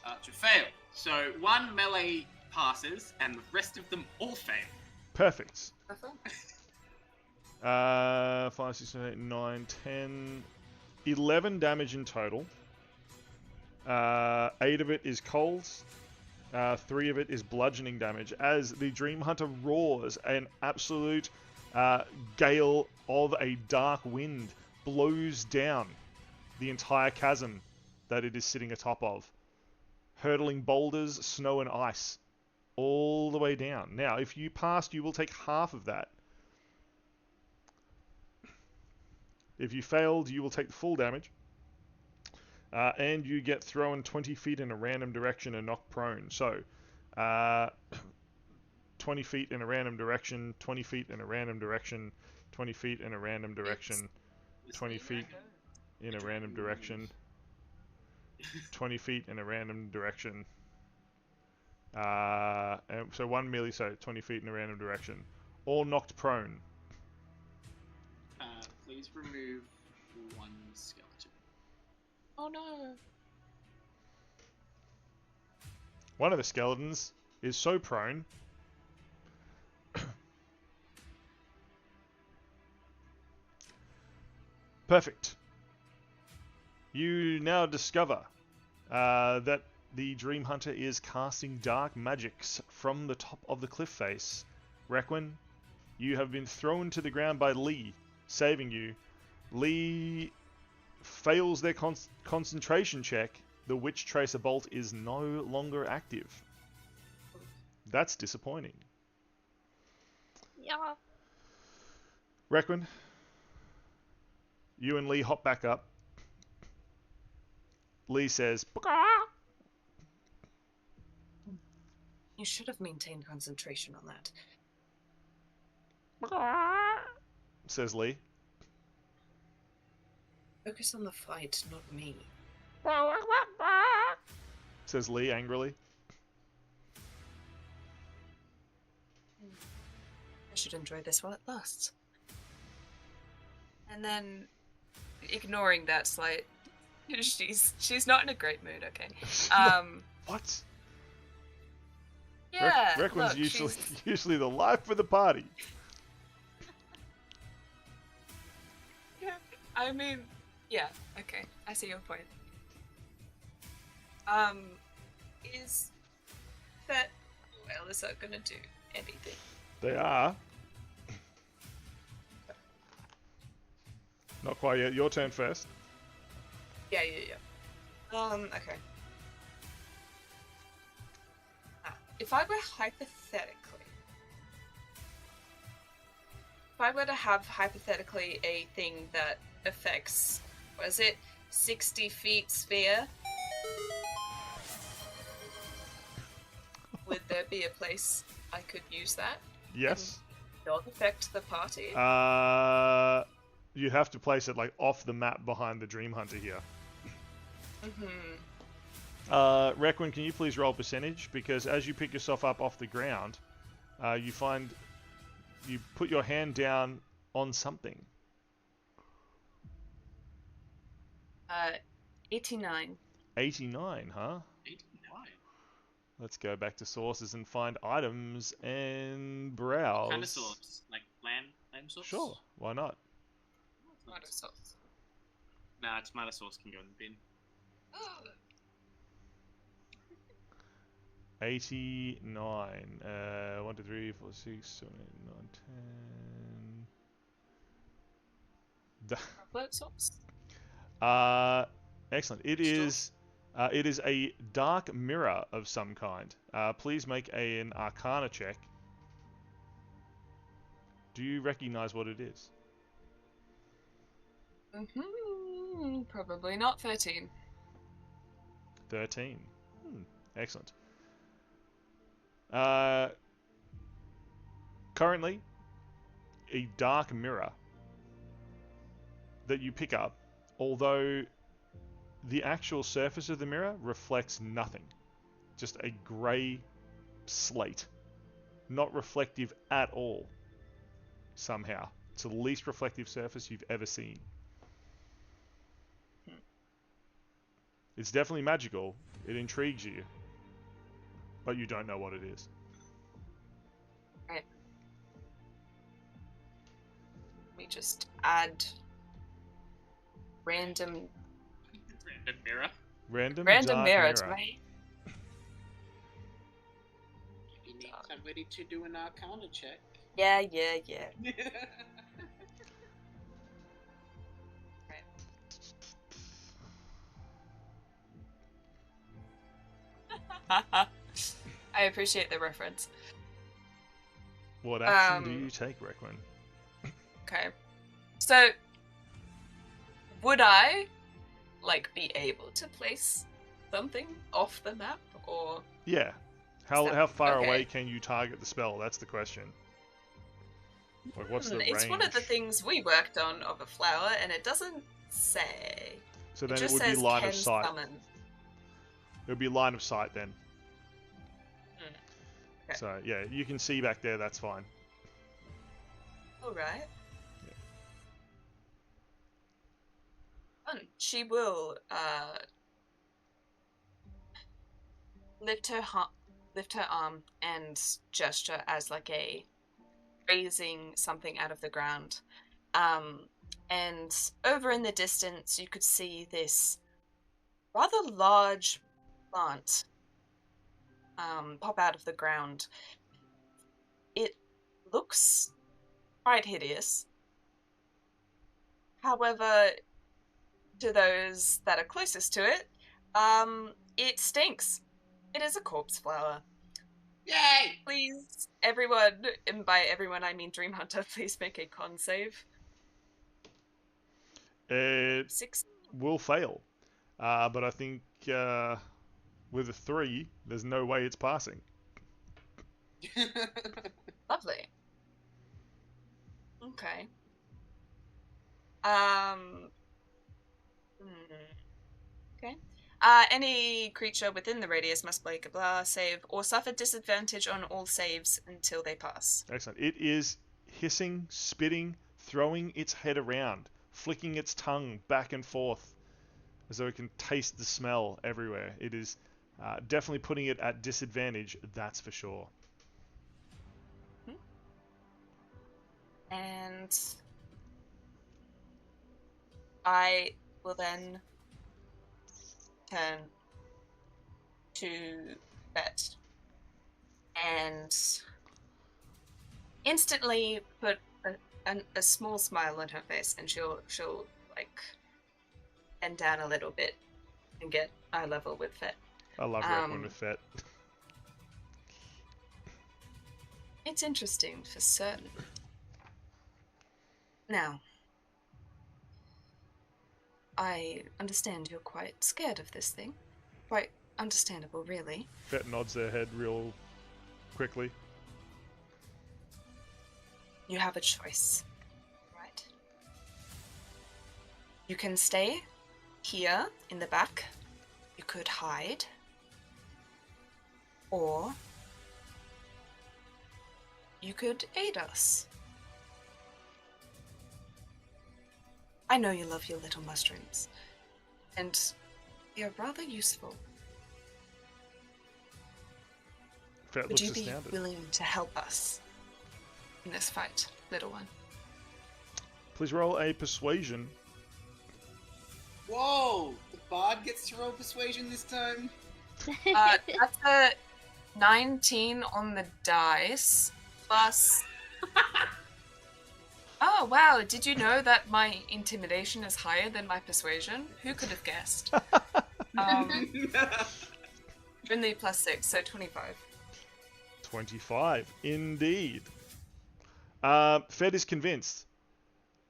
archer fail. So 1 melee passes, and the rest of them all fail. Perfect. 5, 6, 7, 8, 9, 10, 11 damage in total. 8 of it is cold. 3 of it is bludgeoning damage as the Dreamhunter roars. An absolute gale of a dark wind blows down the entire chasm that it is sitting atop of, hurtling boulders, snow and ice all the way down. Now, if you passed, you will take half of that. If you failed, you will take the full damage. And you get thrown 20 feet in a random direction and knocked prone. So, 20 feet in a random direction, 20 feet in a random direction, 20 feet in a random direction, 20 feet in a random direction, 20 feet in a random direction. And so 1 melee, so 20 feet in a random direction. All knocked prone. Please remove one skeleton. Oh no. One of the skeletons is so prone. Perfect. You now discover that the Dreamhunter is casting dark magics from the top of the cliff face. Requin, you have been thrown to the ground by Lee, saving you. Lee fails their concentration check. The Witch Tracer Bolt is no longer active. That's disappointing. Yeah. Requin, you and Lee hop back up. Lee says, You should have maintained concentration on that. says Lee. Focus on the fight, not me. Says Lee angrily. I should enjoy this while it lasts. And then, ignoring that slight, she's not in a great mood. Okay. What? Yeah. Requin's look, usually the life of the party. Yeah. I mean, yeah. Okay. I see your point. Is that well? Is that gonna do anything? They are. Not quite yet. Your turn first. Yeah. Okay. If I were to have hypothetically a thing that affects, was it 60 feet sphere? Would there be a place I could use that? Yes. Not affect the party? You have to place it like off the map behind the Dreamhunter here. Requin, can you please roll percentage? Because as you pick yourself up off the ground, you find you put your hand down on something. 89. 89, huh? 89. Let's go back to sources and find items and browse. What kind of sauce? Like lamb sauce? Sure, why not? Tomato sauce. Nah, tomato sauce can go in the bin. 89. 1, 2, 3, 4, 6, 7, 8, 9, 10. Chocolate sauce? Excellent. It is a dark mirror of some kind. Please make an Arcana check. Do you recognize what it is? Probably not. 13. 13. Excellent. Currently, a dark mirror that you pick up, although the actual surface of the mirror reflects nothing. Just a grey slate. Not reflective at all, somehow. It's the least reflective surface you've ever seen. It's definitely magical. It intrigues you. But you don't know what it is. Right. Let me just add random mirror. Random mirror, mirror. to my... You need somebody to do an Arcana check. Yeah. I appreciate the reference. What action do you take, Requin? Okay. So, would I, be able to place something off the map, or... Yeah. How far okay. away can you target the spell? That's the question. Like, what's the range? It's one of the things we worked on of a flower, and it doesn't say. So then it it just would says be line can of sight. Summon. It would be line of sight then. Okay. So, yeah, you can see back there, that's fine. Alright. She will lift her arm and gesture as like a raising something out of the ground. And over in the distance, you could see this rather large plant pop out of the ground. It looks quite hideous. However, to those that are closest to it, it stinks. It is a corpse flower. Yay! Please, everyone, and by everyone I mean Dreamhunter, please make a con save. It 6. will fail. But I think with a 3, there's no way it's passing. Lovely. Okay. Okay. Any creature within the radius must make a blah save or suffer disadvantage on all saves until they pass. Excellent. It is hissing, spitting, throwing its head around, flicking its tongue back and forth as though it can taste the smell everywhere. It is definitely putting it at disadvantage, that's for sure. And I will then turn to Bet and instantly put a small smile on her face, and she'll like bend down a little bit and get eye level with Fet. I love Requiem with Fet. It's interesting for certain. Now, I understand you're quite scared of this thing. Quite understandable, really. Fet nods their head real quickly. You have a choice, right? You can stay here in the back. You could hide. Or you could aid us. I know you love your little mushrooms, and they're rather useful. Fet Would looks you be astounded. willing to help us in this fight, little one? Please roll a persuasion. Whoa! The bard gets to roll persuasion this time? That's a 19 on the dice, plus... Oh, wow, did you know that my intimidation is higher than my persuasion? Who could have guessed? Only plus 6, so 25. 25, indeed. Fed is convinced.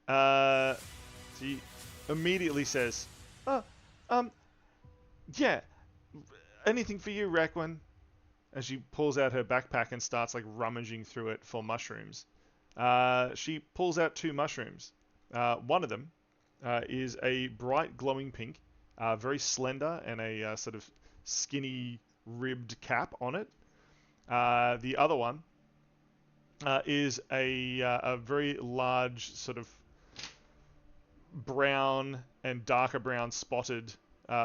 He immediately says, yeah, anything for you, Requiem. As she pulls out her backpack and starts like rummaging through it for mushrooms. She pulls out 2 mushrooms. One of them is a bright glowing pink, very slender and a sort of skinny ribbed cap on it. The other one is a very large sort of brown and darker brown spotted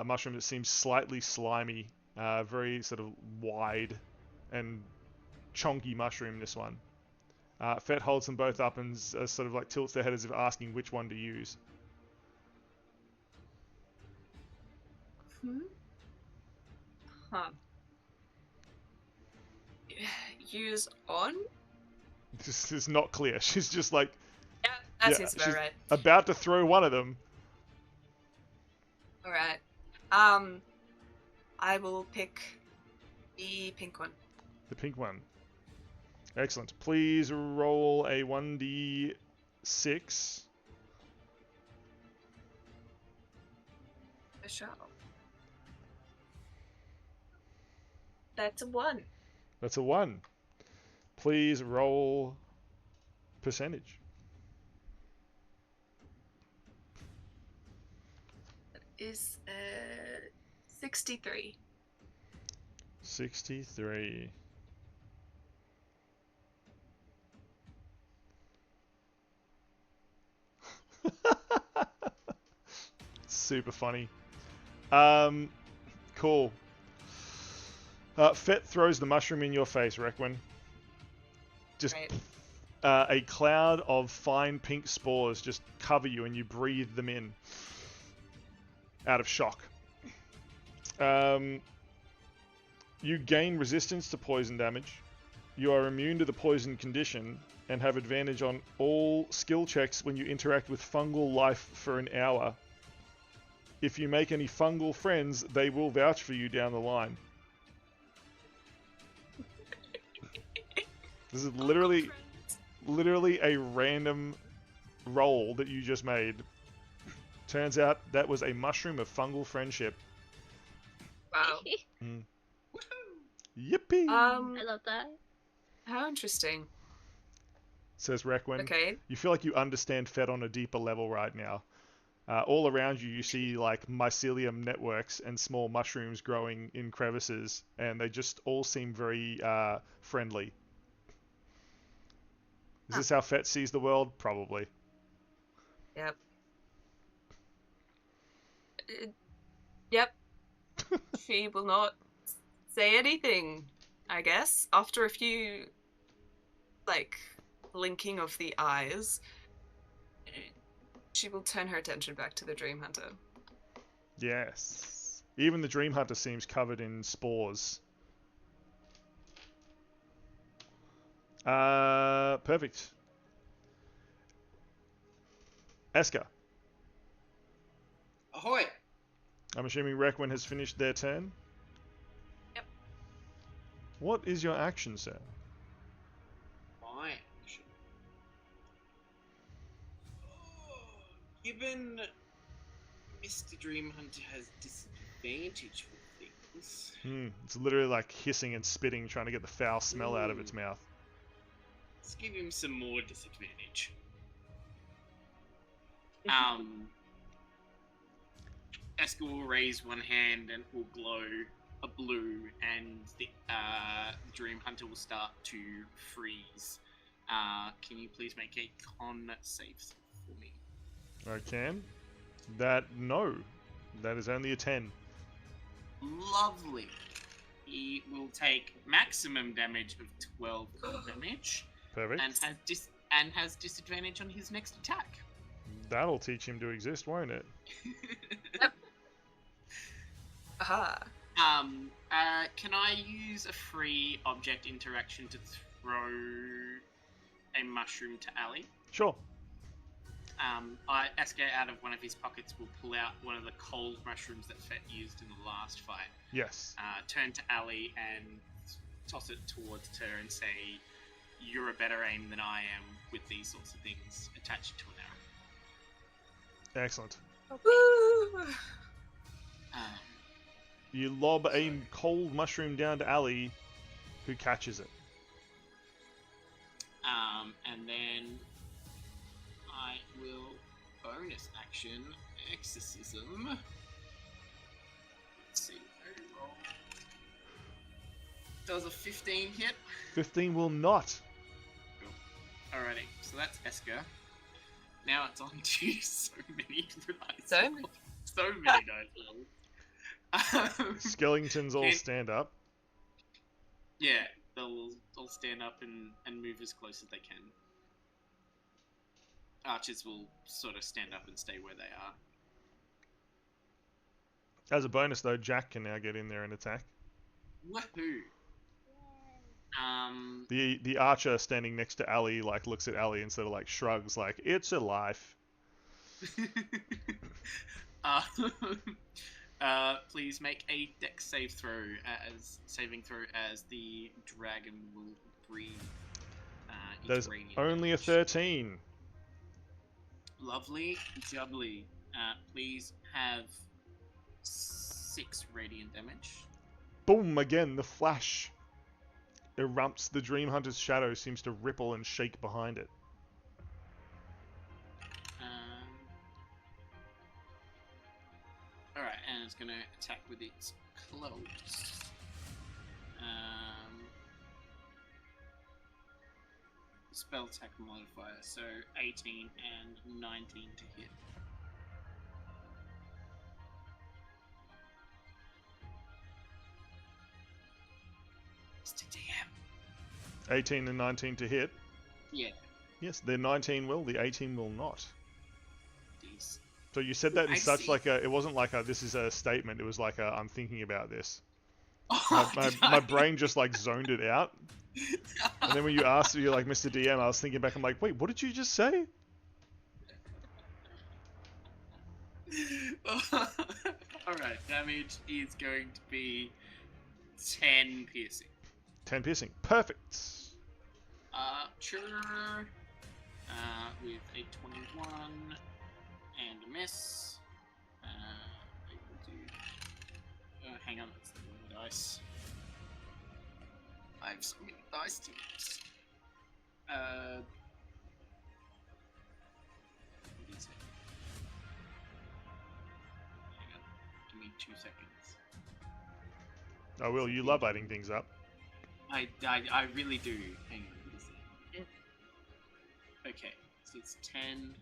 mushroom that seems slightly slimy, very sort of wide and chonky mushroom, this one. Fet holds them both up and sort of like tilts their head as if asking which one to use. Huh. Use on? This is not clear. She's just like... Yeah, that yeah, seems about she's right. about to throw one of them. Alright. I will pick the pink one. The pink one. Excellent. Please roll a 1d6. For sure. That's a 1. That's a 1. Please roll percentage. That is 63. 63. super funny. Cool. Fet throws the mushroom in your face, Requin. Just Right. a cloud of fine pink spores just cover you, and you breathe them in out of shock. You gain resistance to poison damage. You are immune to the poison condition and have advantage on all skill checks when you interact with fungal life for an hour. If you make any fungal friends, they will vouch for you down the line. This is literally a random roll that you just made. Turns out that was a mushroom of fungal friendship. Wow. Yippee! I love that. How interesting. Says Requin. Okay. You feel like you understand Fet on a deeper level right now. All around you, you see like mycelium networks and small mushrooms growing in crevices, and they just all seem very friendly. Is this how Fet sees the world? Probably. Yep. Yep. She will not say anything, I guess. After a few, like, blinking of the eyes, she will turn her attention back to the Dreamhunter. Yes. Even the Dreamhunter seems covered in spores. Perfect. Eska. Ahoy! I'm assuming Requin has finished their turn? Yep. What is your action, sir? My action. Given Mr. Dreamhunter has disadvantage with things. It's literally like hissing and spitting, trying to get the foul smell out of its mouth. Let's give him some more disadvantage. Eska will raise one hand and will glow a blue, and the Dreamhunter will start to freeze. Can you please make a con save for me? I can. No. That is only a 10. Lovely. He will take maximum damage of 12 cold damage. Perfect. And has disadvantage on his next attack. That'll teach him to exist, won't it? Yep. Aha. Can I use a free object interaction to throw a mushroom to Ali? Sure. Eska, out of one of his pockets, will pull out one of the cold mushrooms that Fet used in the last fight. Yes. Turn to Ali and toss it towards her and say, "You're a better aim than I am with these sorts of things. Attach it to an arrow." Excellent. Woo! You lob a cold mushroom down to Ali, who catches it. And then I will bonus action exorcism. Let's see. Roll. Does a 15 hit? 15 will not. Cool. Alrighty, so that's Eska. Now it's on to so many dice. So many dice rolls. Skeletons all stand up. Yeah, they'll stand up and move as close as they can. Archers will sort of stand up and stay where they are. As a bonus, though, Jack can now get in there and attack. Woohoo! The archer standing next to Ali like looks at Ali and sort of like shrugs like it's a life. Please make a dex saving throw as the dragon will breathe. That is only a 13. Lovely, jubbly. Please have 6 radiant damage. Boom! Again, the flash erupts. The Dreamhunter's shadow seems to ripple and shake behind it. Alright, and it's going to attack with its claws. Spell attack modifier, so 18 and 19 to hit. Mr. DM. 18 and 19 to hit. Yeah. Yes, the 19 will, the 18 will not. These. So you said that in I such see. like a, it wasn't like a, this is a statement, it was like a, I'm thinking about this. Oh, My brain just like zoned it out. And then when you asked, you're like, Mr. DM, I was thinking back, I'm like, wait, what did you just say? Alright, damage is going to be 10 piercing. 10 piercing. Perfect. Sure. With a 21 and a miss. I will do. Hang on, that's the wrong dice. I have so many dice to use. What is it? Hang on, give me 2 seconds. Oh, Will, you love adding things up. I really do. Hang on, what is it? Okay, so it's 10,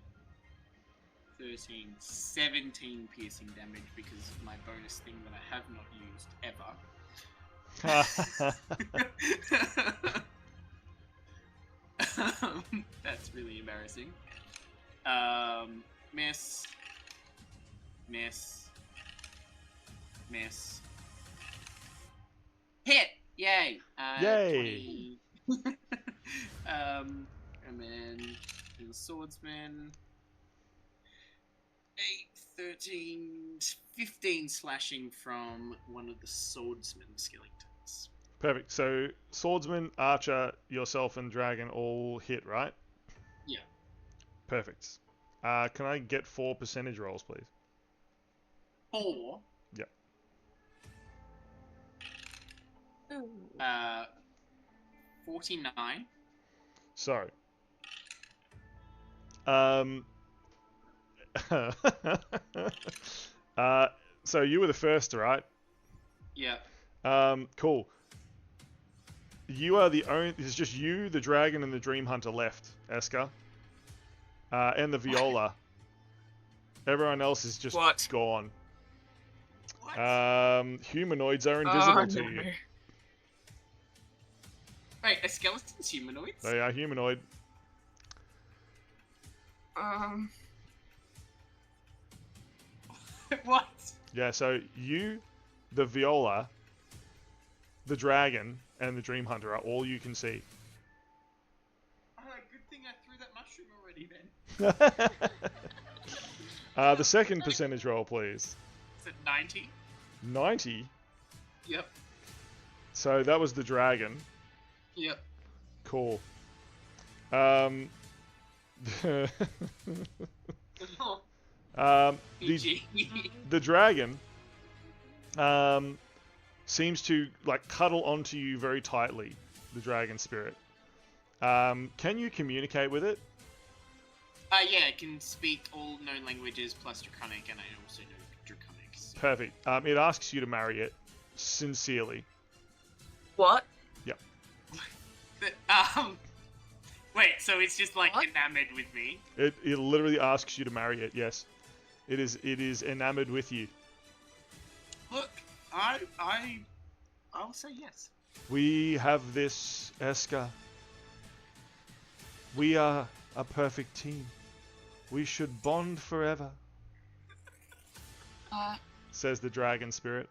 13, 17 piercing damage because of my bonus thing that I have not used ever. That's really embarrassing. Miss. Miss. Miss. Hit! Yay! Yay! 20. And then the swordsman. 8, 13, 15 slashing from one of the swordsman skeletons. Perfect. So, swordsman, archer, yourself, and dragon all hit, right? Yeah. Perfect. Can I get 4 percentage rolls, please? 4. Yep. 49. So, so you were the first, right? Yeah. Cool. You are the only. It's just you, the dragon, and the Dreamhunter left, Eska. And the Viola. Everyone else is just gone. What? Humanoids are invisible to you. Wait, are skeletons humanoids? They are humanoid. What? Yeah, so you, the Viola, the dragon, and the Dreamhunter are all you can see. Oh, good thing I threw that mushroom already then. The second percentage roll, please. Is it 90? 90? Yep. So that was the dragon. Yep. Cool. The dragon seems to like cuddle onto you very tightly, the dragon spirit. Can you communicate with it? Yeah, I can speak all known languages plus Draconic, and I also know Draconic. So. Perfect. It asks you to marry it, sincerely. What? Yep. Wait, so it's just like enamored with me? It literally asks you to marry it. Yes, it is enamored with you. Look, I'll say yes. We have this, Eska. We are a perfect team. We should bond forever. Says the dragon spirit.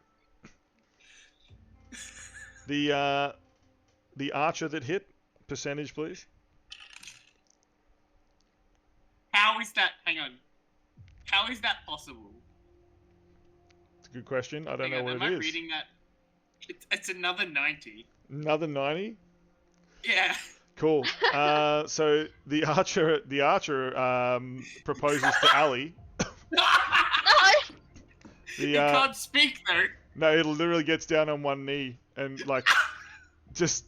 The archer that hit, percentage, please. How is that? Hang on. How is that possible? It's a good question. I don't know what it is. Am I reading that? It's another 90. Another 90? Yeah. Cool. So the archer proposes to Ali. You can't speak though. No, it literally gets down on one knee and like just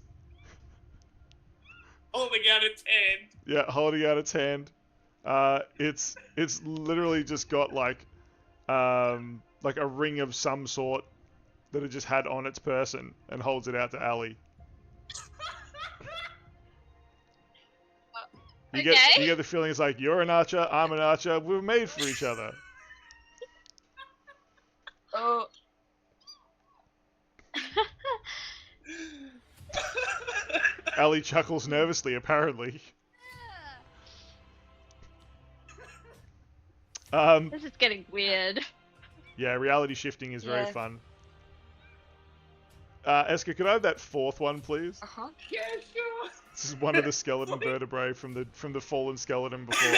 holding out its hand. Yeah, holding out its hand. It's literally just got like a ring of some sort that it just had on its person and holds it out to Ali. You get the feeling it's like, you're an archer, I'm an archer, we're made for each other. Oh. Ali chuckles nervously, apparently. This is getting weird. Yeah, reality shifting is very Yeah. fun. Eska, could I have that fourth one, please? Uh-huh. Yeah, sure. This is one of the skeleton vertebrae from the fallen skeleton before.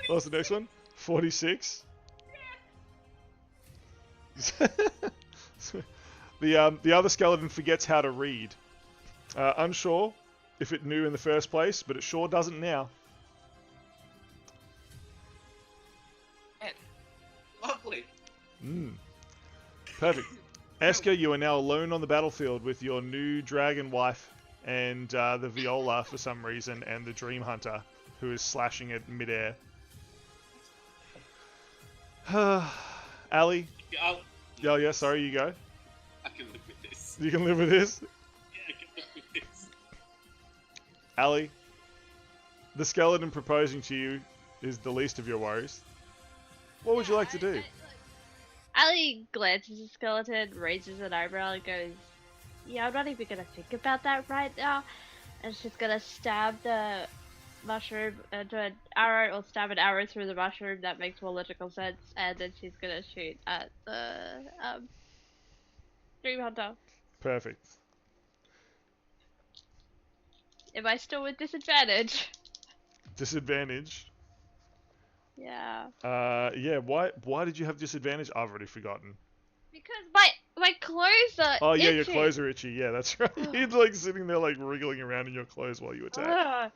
What was the next one? 46. The other skeleton forgets how to read. Unsure if it knew in the first place, but it sure doesn't now. Lovely. Perfect. Eska, you are now alone on the battlefield with your new dragon wife and the Viola for some reason, and the Dreamhunter, who is slashing it midair. Ali? Oh, yeah, sorry, you go. I can live with this. You can live with this? Yeah, I can live with this. Ali, the skeleton proposing to you is the least of your worries. What would you like to do? Ali glances at the skeleton, raises an eyebrow, and goes, "Yeah, I'm not even gonna think about that right now." And she's gonna stab the mushroom into an arrow, or stab an arrow through the mushroom. That makes more logical sense. And then she's gonna shoot at the Dreamhunter. Perfect. Am I still with disadvantage? Disadvantage? Yeah. Yeah, why did you have disadvantage? I've already forgotten. Because my clothes are Oh, yeah, your itchy. clothes are itchy. Yeah, that's right. You're like sitting there like wriggling around in your clothes while you attack.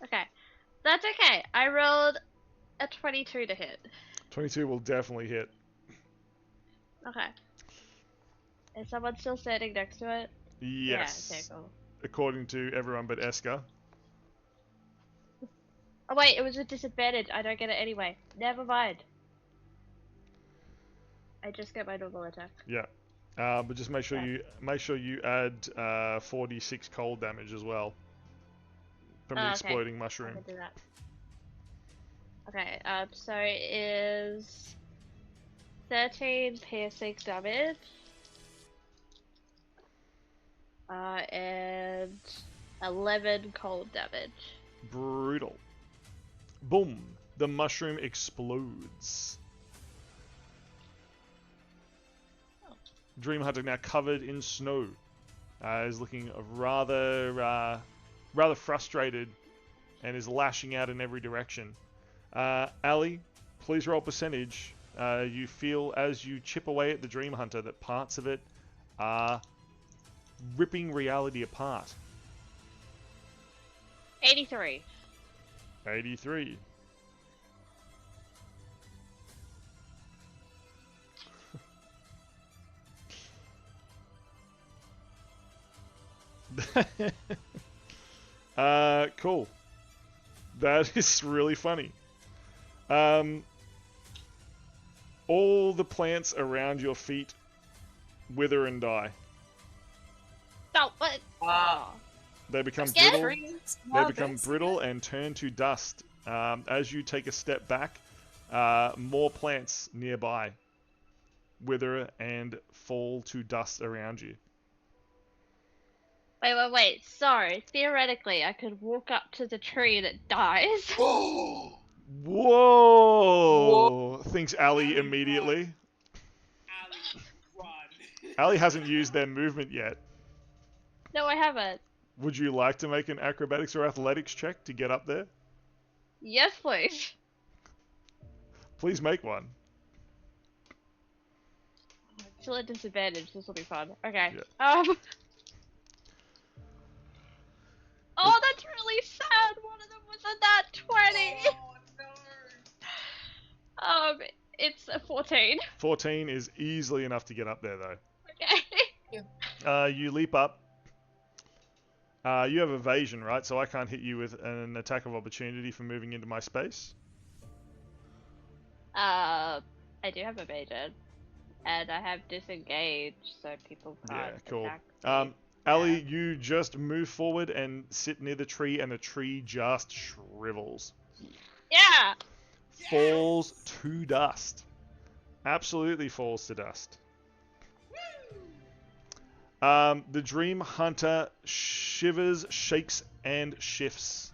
Okay. That's okay. I rolled a 22 to hit. 22 will definitely hit. Okay. Is someone still standing next to it? Yes. Yeah, okay, cool. According to everyone but Eska. Oh wait, it was a disadvantage. I don't get it anyway. Never mind. I just get my normal attack. Yeah. But just make sure you add 46 cold damage as well from the exploding I mushroom. can do that. Okay, so it is 13 piercing damage. And 11 cold damage. Brutal. Boom. The mushroom explodes. Dreamhunter, now covered in snow, is looking rather frustrated and is lashing out in every direction. Ali, please roll percentage. You feel as you chip away at the Dreamhunter that parts of it are ripping reality apart. 83. 83. Cool. That is really funny. All the plants around your feet wither and die. Oh, what? Wow. They become Again? brittle. They become brittle and turn to dust. As you take a step back, more plants nearby wither and fall to dust around you. Wait. So, theoretically, I could walk up to the tree and it dies. Whoa! Thinks Ali immediately. Ali, run. Ali hasn't used their movement yet. No, I haven't. Would you like to make an acrobatics or athletics check to get up there? Yes, please. Please make one. Still at disadvantage. This will be fun. Okay. Yeah. Oh, that's really sad. One of them was a nat 20. Oh no. It's a 14. 14 is easily enough to get up there, though. Okay. You leap up. You have evasion, right? So I can't hit you with an attack of opportunity for moving into my space. I do have evasion. And I have disengage, so people can't attack me. Ali, you just move forward and sit near the tree, and the tree just shrivels. Yeah! Falls to dust. Absolutely falls to dust. The Dream Hunter shivers, shakes, and shifts.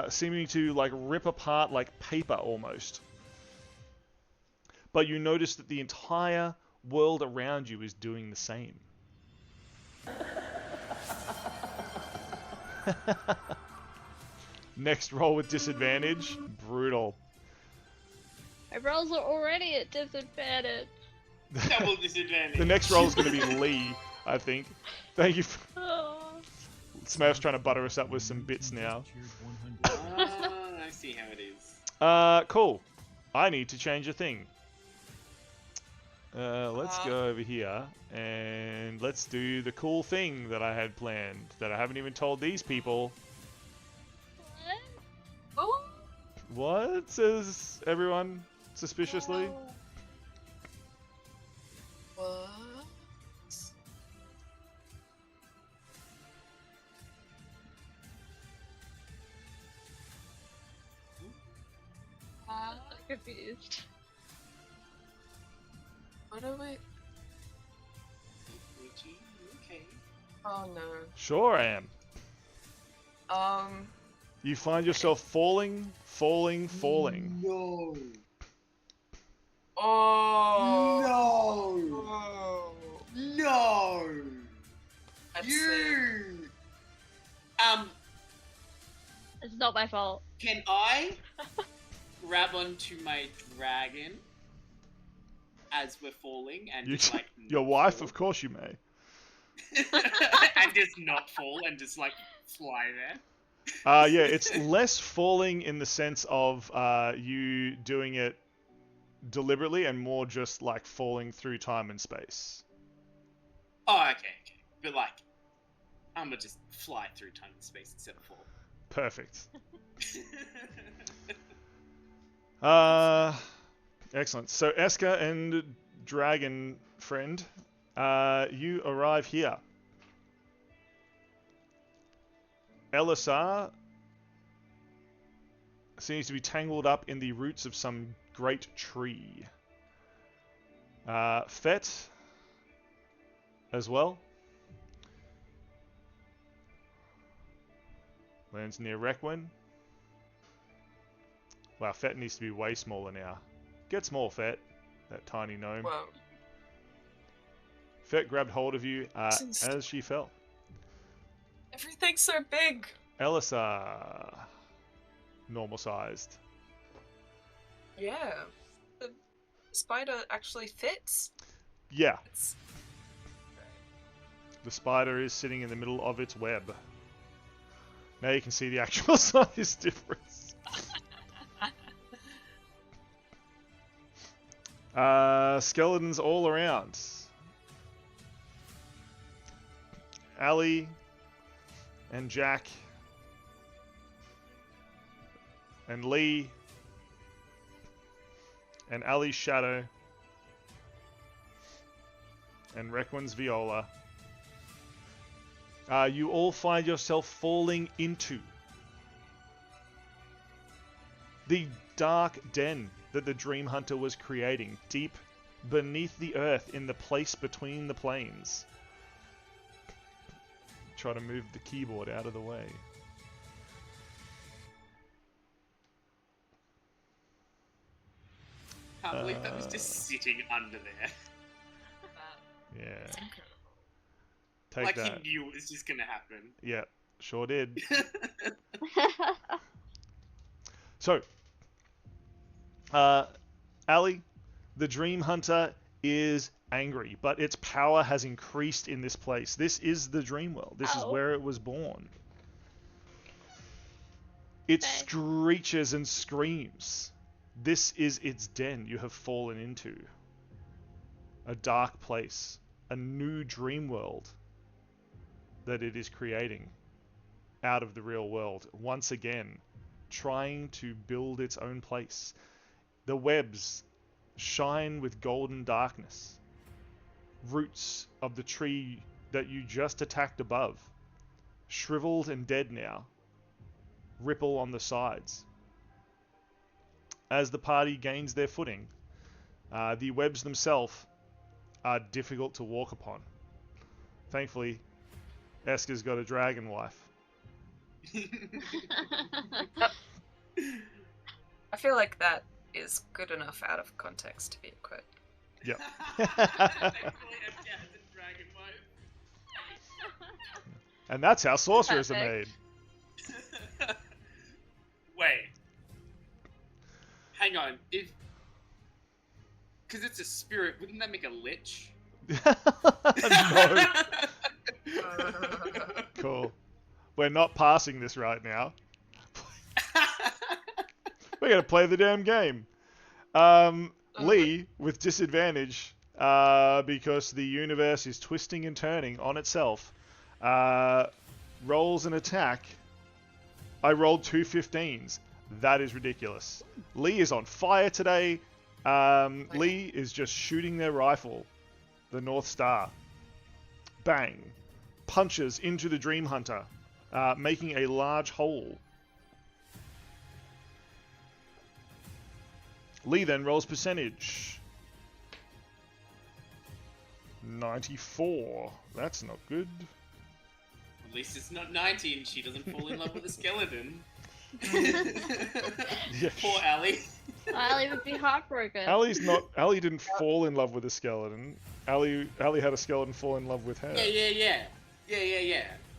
Seeming to like rip apart like paper almost. But you notice that the entire world around you is doing the same. Next roll with disadvantage. Brutal. My rolls are already at disadvantage. Double disadvantage. The next roll is going to be Lee, I think. Thank you. Oh. Smurf's trying to butter us up with some bits now. I see how it is. Cool. I need to change a thing. Let's go over here and let's do the cool thing that I had planned that I haven't even told these people. Oh, What? Says everyone suspiciously. what? I'm confused. What are we? Okay. Oh no. Sure I am. Um. You find yourself falling. No. Oh. No. Oh. No. That's You. It's not my fault. Can I grab onto my dragon as we're falling and You, just like your not wife, fall? of course you may. And just not fall and just like fly there. Yeah, it's less falling in the sense of you doing it deliberately and more just like falling through time and space. Oh, okay. But like, I'm gonna just fly through time and space instead of fall. Perfect. Excellent. So Eska and Dragon Friend, you arrive here. Elisar seems to be tangled up in the roots of some great tree. Fet as well. Lands near Requin. Wow, Fet needs to be way smaller now. Get small, Fet. That tiny gnome. Whoa. Fet grabbed hold of you as she fell. Everything's so big. Elisar. Normal sized. Yeah. The spider actually fits. Yeah, It's... the spider is sitting in the middle of its web. Now you can see the actual size difference. Skeletons all around. Ali and Jack and Lee and Ali's shadow and Requin's viola. You all find yourself falling into the dark den that the Dream Hunter was creating, deep beneath the earth in the place between the planes. Try to move the keyboard out of the way. Can't believe that was just sitting under there. Yeah. It's incredible. Take Like that. he knew it was just gonna happen. Yeah, sure did. So, Ali, the Dream Hunter is angry, but its power has increased in this place. This is the Dream World. This is where it was born. It screeches and screams. This is its den you have fallen into. A dark place. A new dream world that it is creating out of the real world. Once again, trying to build its own place. The webs shine with golden darkness. Roots of the tree that you just attacked above, shriveled and dead now, ripple on the sides. As the party gains their footing, the webs themselves are difficult to walk upon. Thankfully, Esker's got a dragon wife. I feel like that is good enough out of context to be a quote. Yep. And that's how sorcerers are made. Wait. Hang on. Because it's a spirit, wouldn't that make a lich? No. Cool. We're not passing this right now. We're going to play the damn game. Lee, with disadvantage, because the universe is twisting and turning on itself, rolls an attack. I rolled 2 15s. That is ridiculous. Lee is on fire today. Lee is just shooting their rifle, the North Star. Bang. Punches into the Dreamhunter, making a large hole. Lee then rolls percentage. 94. That's not good. At least it's not 90 and she doesn't fall in love with a skeleton. Yeah. Poor Allie. Allie would be heartbroken. Allie didn't fall in love with a skeleton. Allie had a skeleton fall in love with her. Yeah.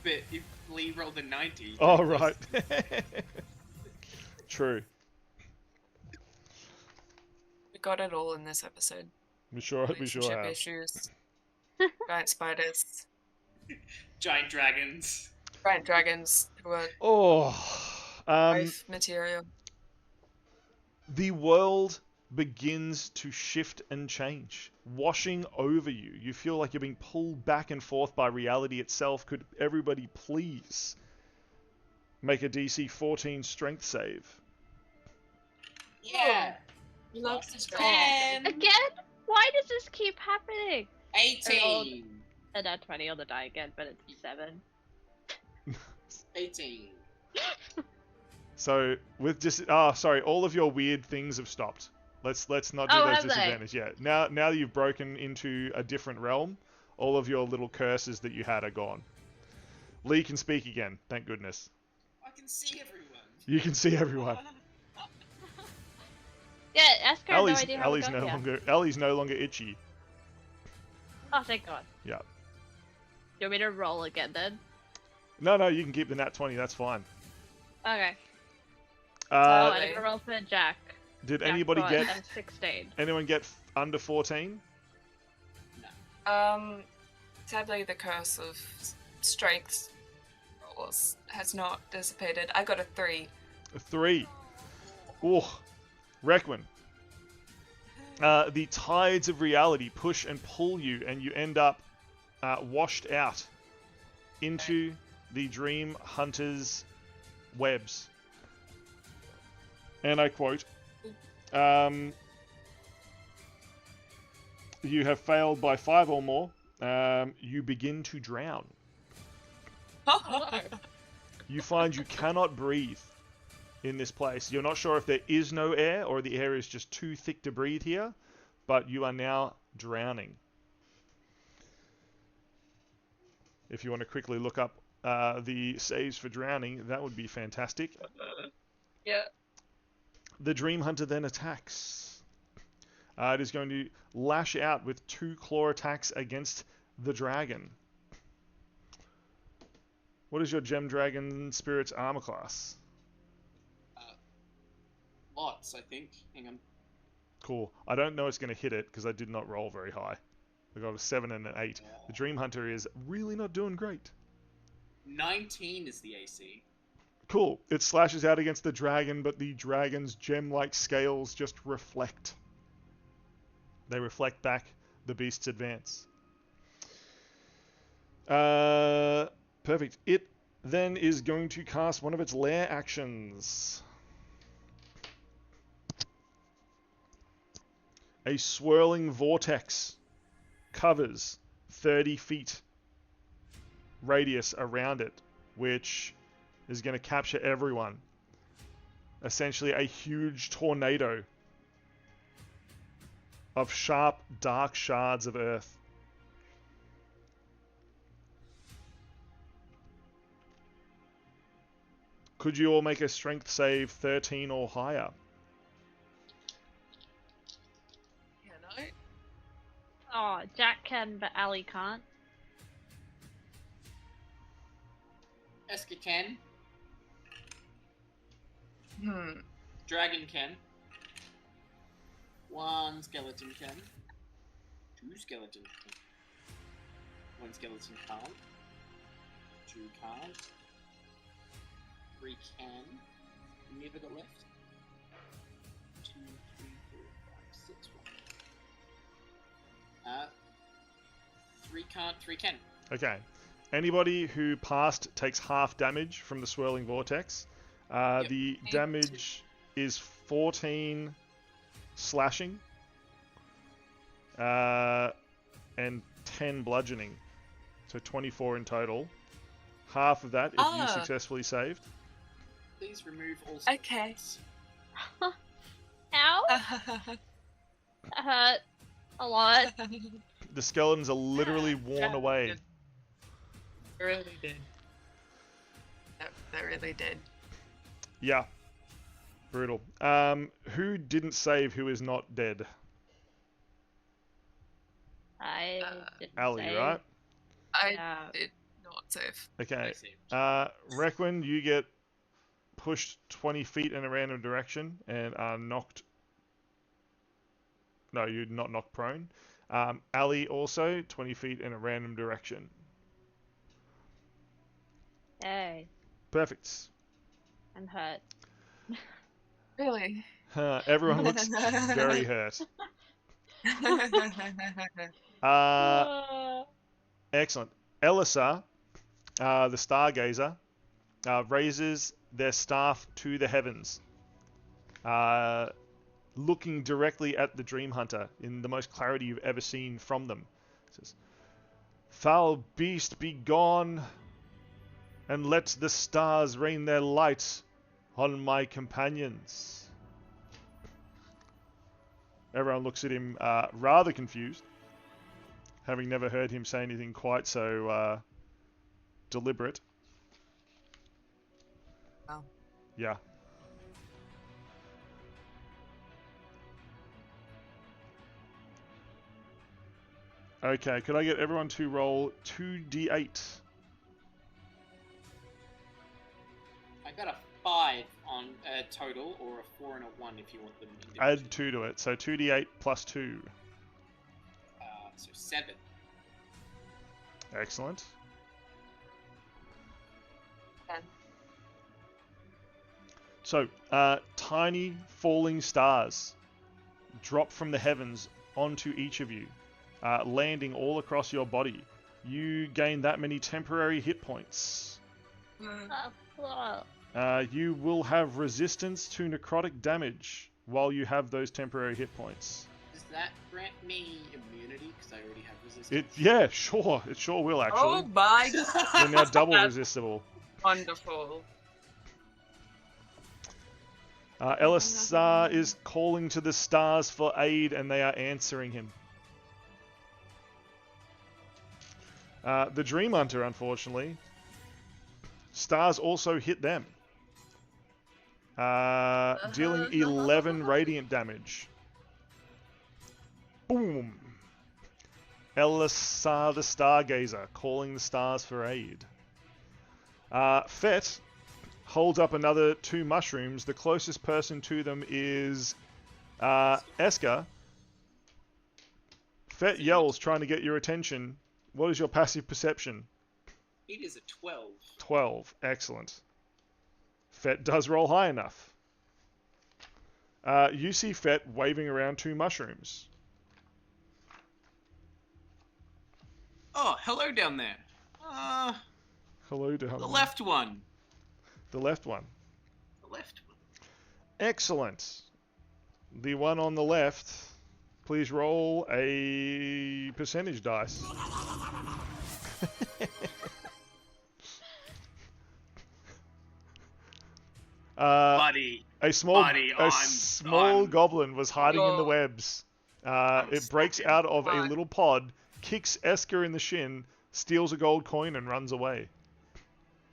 But if Lee rolled a 90... Oh, right. True. We got it all in this episode. We sure Relationship have. issues. Giant spiders. Giant dragons. Giant dragons who are life material. The world begins to shift and change, washing over you. You feel like you're being pulled back and forth by reality itself. Could everybody please make a DC 14 strength save? Yeah. Loves this 10. Again? Why does this keep happening? 18. And not 20 on the die again, but it's 7. 18. So with all of your weird things have stopped. Let's not do those disadvantages yet. Now that you've broken into a different realm, all of your little curses that you had are gone. Lee can speak again, thank goodness. I can see everyone. You can see everyone. Yeah, Esker has no idea how Ellie's no longer itchy. Oh, thank God. Yeah. You want me to roll again then? No, you can keep the nat 20, that's fine. Okay. I'm Uh, gonna roll for Jack. did Jack anybody got get a 16. anyone get under 14? Sadly, the curse of strength has not dissipated. I got a 3. A 3. Oh, Requin. The tides of reality push and pull you, and you end up washed out into the Dream Hunter's webs. And I quote, you have failed by 5 or more. You begin to drown. You find you cannot breathe in this place. You're not sure if there is no air or the air is just too thick to breathe here, but you are now drowning. If you want to quickly look up the saves for drowning, that would be fantastic. Yeah. The Dream Hunter then attacks. It is going to lash out with 2 claw attacks against the dragon. What is your Gem Dragon Spirit's armor class? Lots, I think. Hang on. Cool. I don't know it's going to hit it because I did not roll very high. I got a 7 and an 8. The Dream Hunter is really not doing great. 19 is the AC. Cool. It slashes out against the dragon, but the dragon's gem-like scales just reflect. They reflect back the beast's advance. Perfect. It then is going to cast one of its lair actions. A swirling vortex covers 30 feet radius around it, which is going to capture everyone. Essentially a huge tornado of sharp, dark shards of earth. Could you all make a strength save 13 or higher? Can I? Oh, Jack can, but Ali can't. Eska can. Hmm. Dragon can. One skeleton can. Two skeletons can. One skeleton can't. Two can't. Three can. How many have I got left? 2, 3, 4, 5, 6, 1. Three can't, three can. Okay. Anybody who passed takes half damage from the swirling vortex. Yep. The damage is 14 slashing and 10 bludgeoning. So 24 in total. Half of that if you successfully saved. Please remove all Okay. spells. Ow! That hurt a lot. The skeletons are literally worn away. It really did. That really did. Yeah. Brutal. Who didn't save who is not dead? I didn't Ali, save. right? I did not save. Okay. I saved. Requin, you get pushed 20 feet in a random direction and are knocked... No, you're not knocked prone. Ali also, 20 feet in a random direction. Hey, Perfect. I'm hurt. Really? Everyone looks very hurt. Excellent. Elissa, the Stargazer, raises their staff to the heavens, looking directly at the Dreamhunter in the most clarity you've ever seen from them. It says, "Foul beast, be gone, and let the stars rain their light on my companions." Everyone looks at him rather confused, having never heard him say anything quite so deliberate. Wow. Yeah. Okay, could I get everyone to roll 2d8? I got a 5 on total, or a 4 and a 1 if you want them individually. Add 2 to it, so 2d8 plus 2. So 7. Excellent. 10. So, tiny falling stars drop from the heavens onto each of you, landing all across your body. You gain that many temporary hit points. You will have resistance to necrotic damage while you have those temporary hit points. Does that grant me immunity? Because I already have resistance. Yeah, sure. It sure will, actually. Oh my You're now double That's resistible. wonderful. Elisar is calling to the stars for aid, and they are answering him. The Dreamhunter, unfortunately, stars also hit them, dealing 11 radiant damage. Boom! Elisar the Stargazer, calling the stars for aid. Fet holds up another 2 mushrooms. The closest person to them is Eska. Fet yells, trying to get your attention. What is your passive perception? It is a 12. 12. Excellent. Fet does roll high enough. You see Fet waving around 2 mushrooms. Oh, hello down there. Hello to The left one. The left one. The left one. Excellent. The one on the left, please roll a percentage dice. Buddy. A small Buddy, goblin was hiding in the You're- webs It breaks out of a little pod, kicks Esker in the shin, steals a gold coin, and runs away.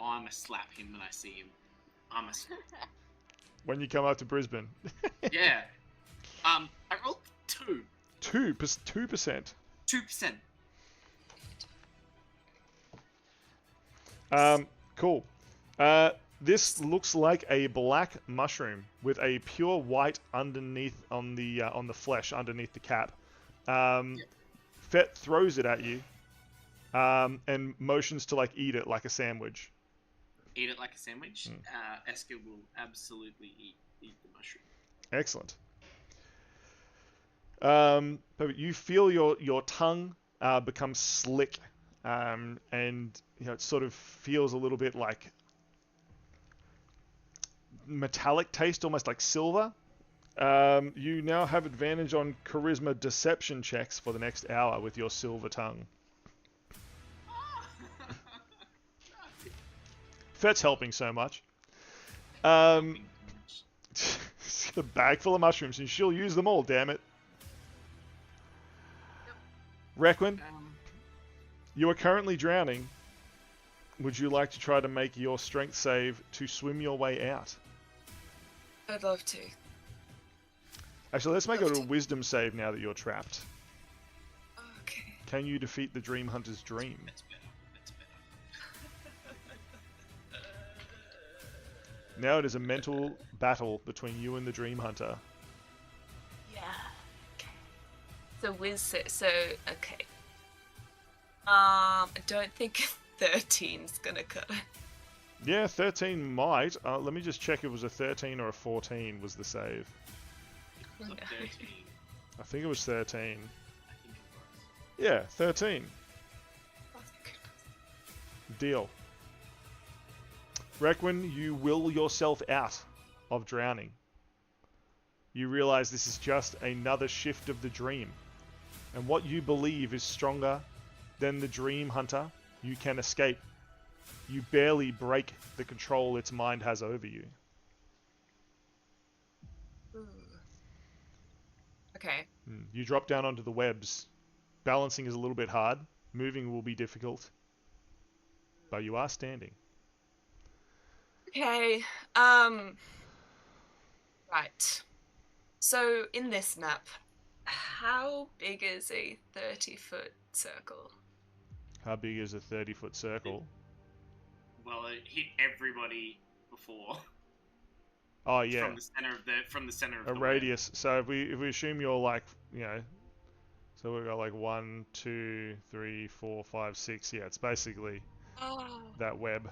I'm a slap him when I see him. I'm a slap. When you come up to Brisbane. Yeah. I rolled 2. 2%. 2%. Cool. This looks like a black mushroom with a pure white underneath on the flesh underneath the cap. Fet throws it at you, and motions to like eat it like a sandwich. Eat it like a sandwich. Esker will absolutely eat the mushroom. Excellent. But you feel your tongue become slick, and it sort of feels a little bit like metallic taste, almost like silver. You now have advantage on charisma deception checks for the next hour with your silver tongue. Fet's helping so much. She's got a bag full of mushrooms and she'll use them all, damn it. Requin, you are currently drowning. Would you like to try to make your strength save to swim your way out? I'd love to. Actually, let's make it a wisdom save now that you're trapped. Okay. Can you defeat the Dreamhunter's dream? That's better. Now it is a mental battle between you and the Dreamhunter. Yeah. Okay. So okay. I don't think 13's gonna cut it. Yeah, 13 might. Let me just check if it was a 13 or a 14 was the save. So 13. I think it was 13. I think it was. Yeah, 13. Deal. Requin, you will yourself out of drowning. You realize this is just another shift of the dream. And what you believe is stronger than the dream hunter, you can escape. You barely break the control its mind has over you. Ooh. Okay. You drop down onto the webs. Balancing is a little bit hard. Moving will be difficult. But you are standing. Okay. Right. So in this map, how big is a 30-foot circle? How big is a 30-foot circle? Well, it hit everybody before. Oh yeah. From the center of the radius. So if we assume you're like, so we've got like 1, 2, 3, 4, 5, 6. Yeah, it's basically that web.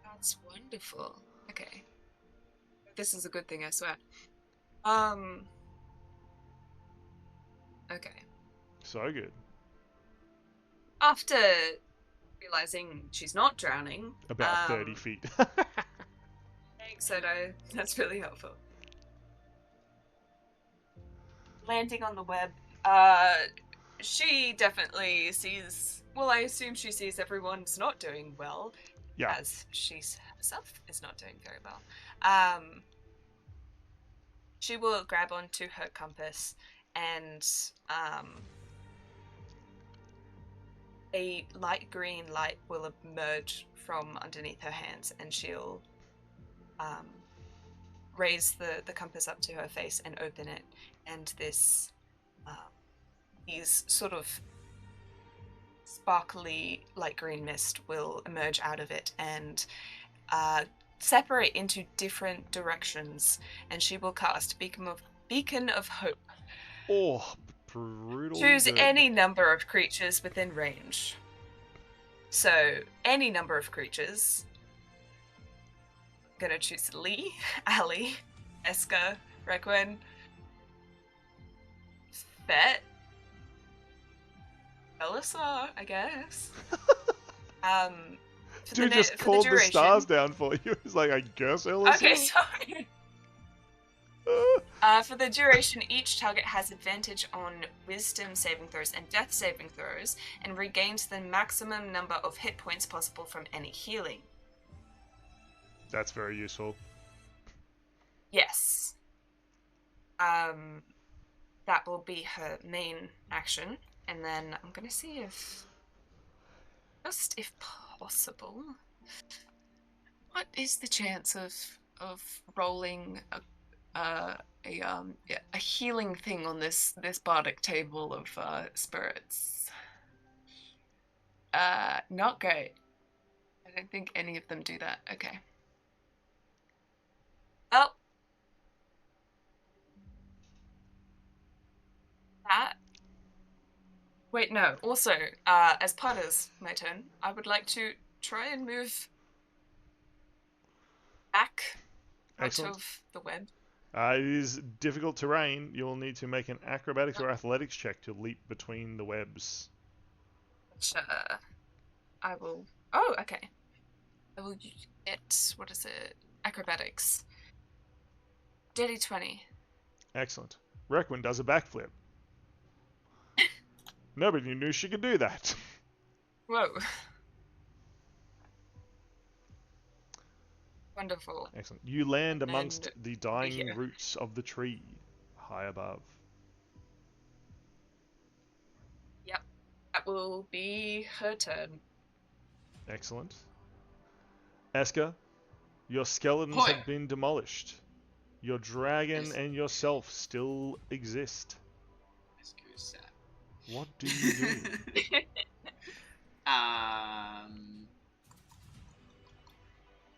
That's wonderful. Okay. This is a good thing, I swear. Okay. So good. After realizing she's not drowning... About 30 feet. Thanks, Odo. That's really helpful. Landing on the web, she definitely sees... Well, I assume she sees everyone's not doing well. Yeah. As she herself is not doing very well. She will grab onto her compass and a light green light will emerge from underneath her hands, and she'll raise the compass up to her face and open it, and these sort of sparkly light green mist will emerge out of it and separate into different directions, and she will cast Beacon of Hope. Oh, brutal. Choose good. any number of creatures within range. So, any number of creatures. I'm gonna choose Lee, Ali, Esker, Requin, Bet, Belisar, I guess. Dude just called the stars down for you. He's like, I guess Elisa. Okay, sorry. For the duration, each target has advantage on wisdom saving throws and death saving throws, and regains the maximum number of hit points possible from any healing. That's very useful. Yes. that will be her main action, and then I'm gonna see if, just if possible, what is the chance of rolling a healing thing on this bardic table of spirits? Not great. I don't think any of them do that. Okay. Oh. That. Wait, no. Also, as part of my turn, I would like to try and move back out Excellent. of the web. It is difficult terrain. You'll need to make an acrobatics or athletics check to leap between the webs. Which, I will... Oh, okay. I will get... What is it? Acrobatics. Dirty 20. Excellent. Requin does a backflip. Nobody knew she could do that. Whoa. Wonderful. Excellent. You land amongst And the dying here. roots of the tree, high above. Yep. That will be her turn. Excellent. Eska, your skeletons Hoy. have been demolished. Your dragon Yes. and yourself still exist. Let's go sad. What do you do?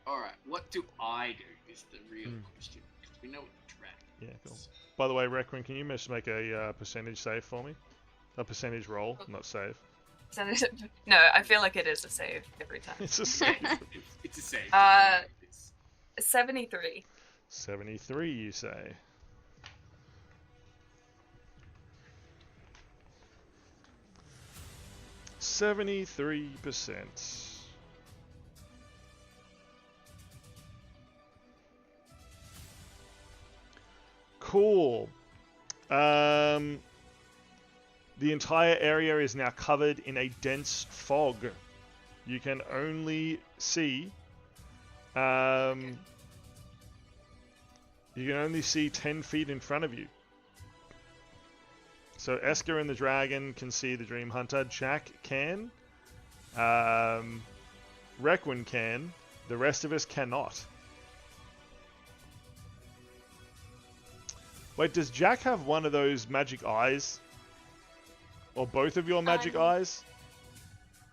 Alright, what do I do is the real question. Because we know what the dragon Yeah, cool. is. By the way, Requin, can you just make a percentage save for me? A percentage roll, not save. No, I feel like it is a save every time. It's a save. It's a save. 73. 73, you say. %. Cool. The entire area is now covered in a dense fog. You can only see. You can only see 10 feet in front of you. So Eska and the dragon can see the Dreamhunter. Jack can. Requin can. The rest of us cannot. Wait, does Jack have one of those magic eyes? Or both of your magic eyes?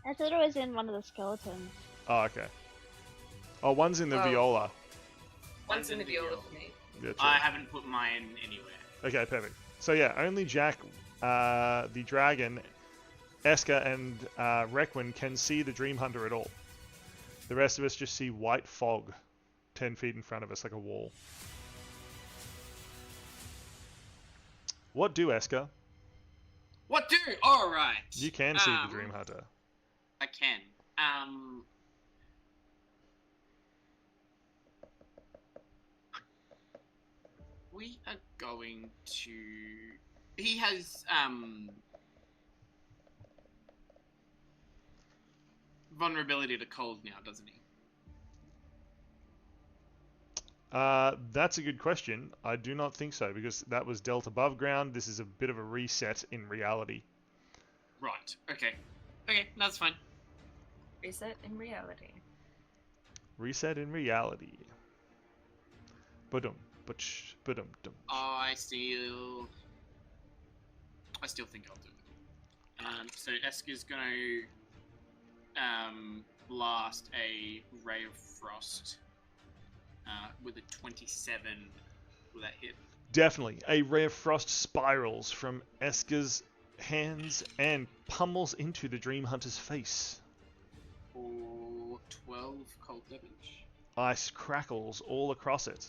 I thought it was in one of the skeletons. Oh, okay. Oh, one's in the viola. One's in the viola for me. Yeah, true. I haven't put mine anywhere. Okay, perfect. So yeah, only Jack, the dragon, Eska, and Requin can see the Dreamhunter at all. The rest of us just see white fog 10 feet in front of us like a wall. What do, Eska? What do? Alright. You can see the Dreamhunter. I can. We are going to... He has, vulnerability to cold now, doesn't he? That's a good question. I do not think so, because that was dealt above ground. This is a bit of a reset in reality. Right. Okay. Okay, that's fine. Reset in reality. Reset in reality. Ba-dum, ba-ch, ba-dum, dum. I still think I'll do it. So Eska's gonna blast a ray of frost with a 27. Will that hit? Definitely. A ray of frost spirals from Eska's hands and pummels into the Dreamhunter's face. For 12 cold damage. Ice crackles all across it.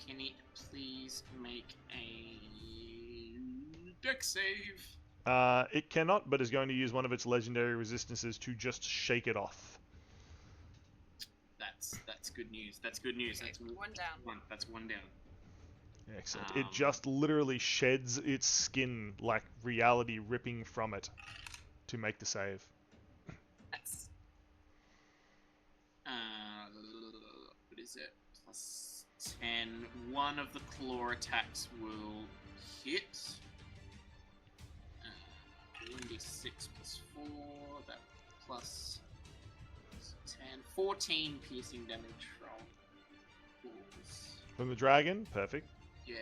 Can it please make a dex save? It cannot, but is going to use one of its legendary resistances to just shake it off. That's good news. That's good news. Okay, That's one down. That's one down. Excellent. It just literally sheds its skin like reality ripping from it to make the save. That's What is it? Plus 10. One of the claw attacks will hit. 1d6 plus 4, that plus 10. 14 piercing damage from claws. From the dragon? Perfect. Yeah.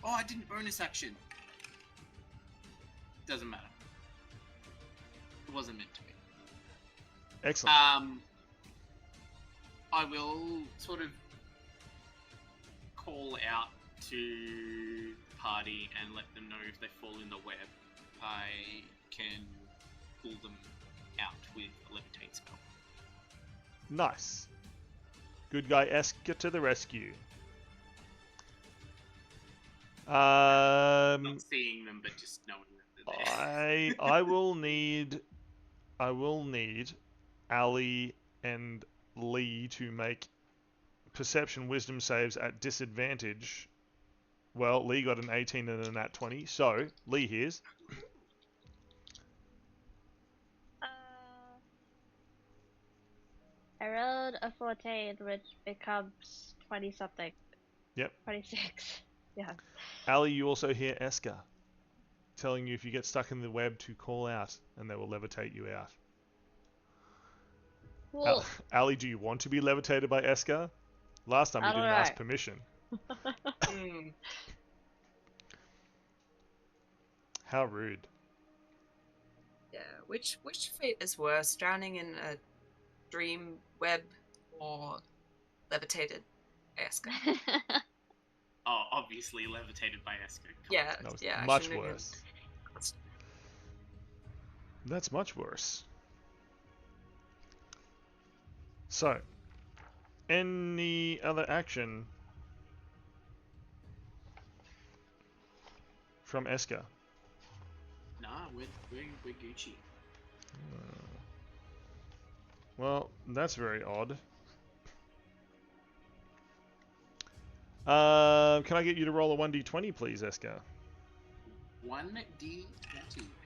Oh, I didn't bonus action. Doesn't matter. It wasn't meant to be. Excellent. I will sort of call out to the party and let them know if they fall in the web. I can pull them out with a levitate spell. Nice. Good guy Esker to the rescue. Not seeing them, but just knowing that they're there. I will need Ali and Lee to make perception wisdom saves at disadvantage. Well, Lee got an 18 and a nat 20, so Lee hears. I rolled a 14, which becomes 20 something. Yep. 26. Yeah. Ali, you also hear Esker telling you if you get stuck in the web to call out, and they will levitate you out. Cool. Ali, do you want to be levitated by Esker? Last time you didn't ask permission. How rude. Yeah, which fate is worse, drowning in a dream web or levitated by Esker? Oh, obviously levitated by Esker. Yeah, No, it's yeah. much worse. That's much worse. So, any other action from Esker? Nah, we're Gucci. Well, that's very odd. Can I get you to roll a 1d20, please, Esker? 1d20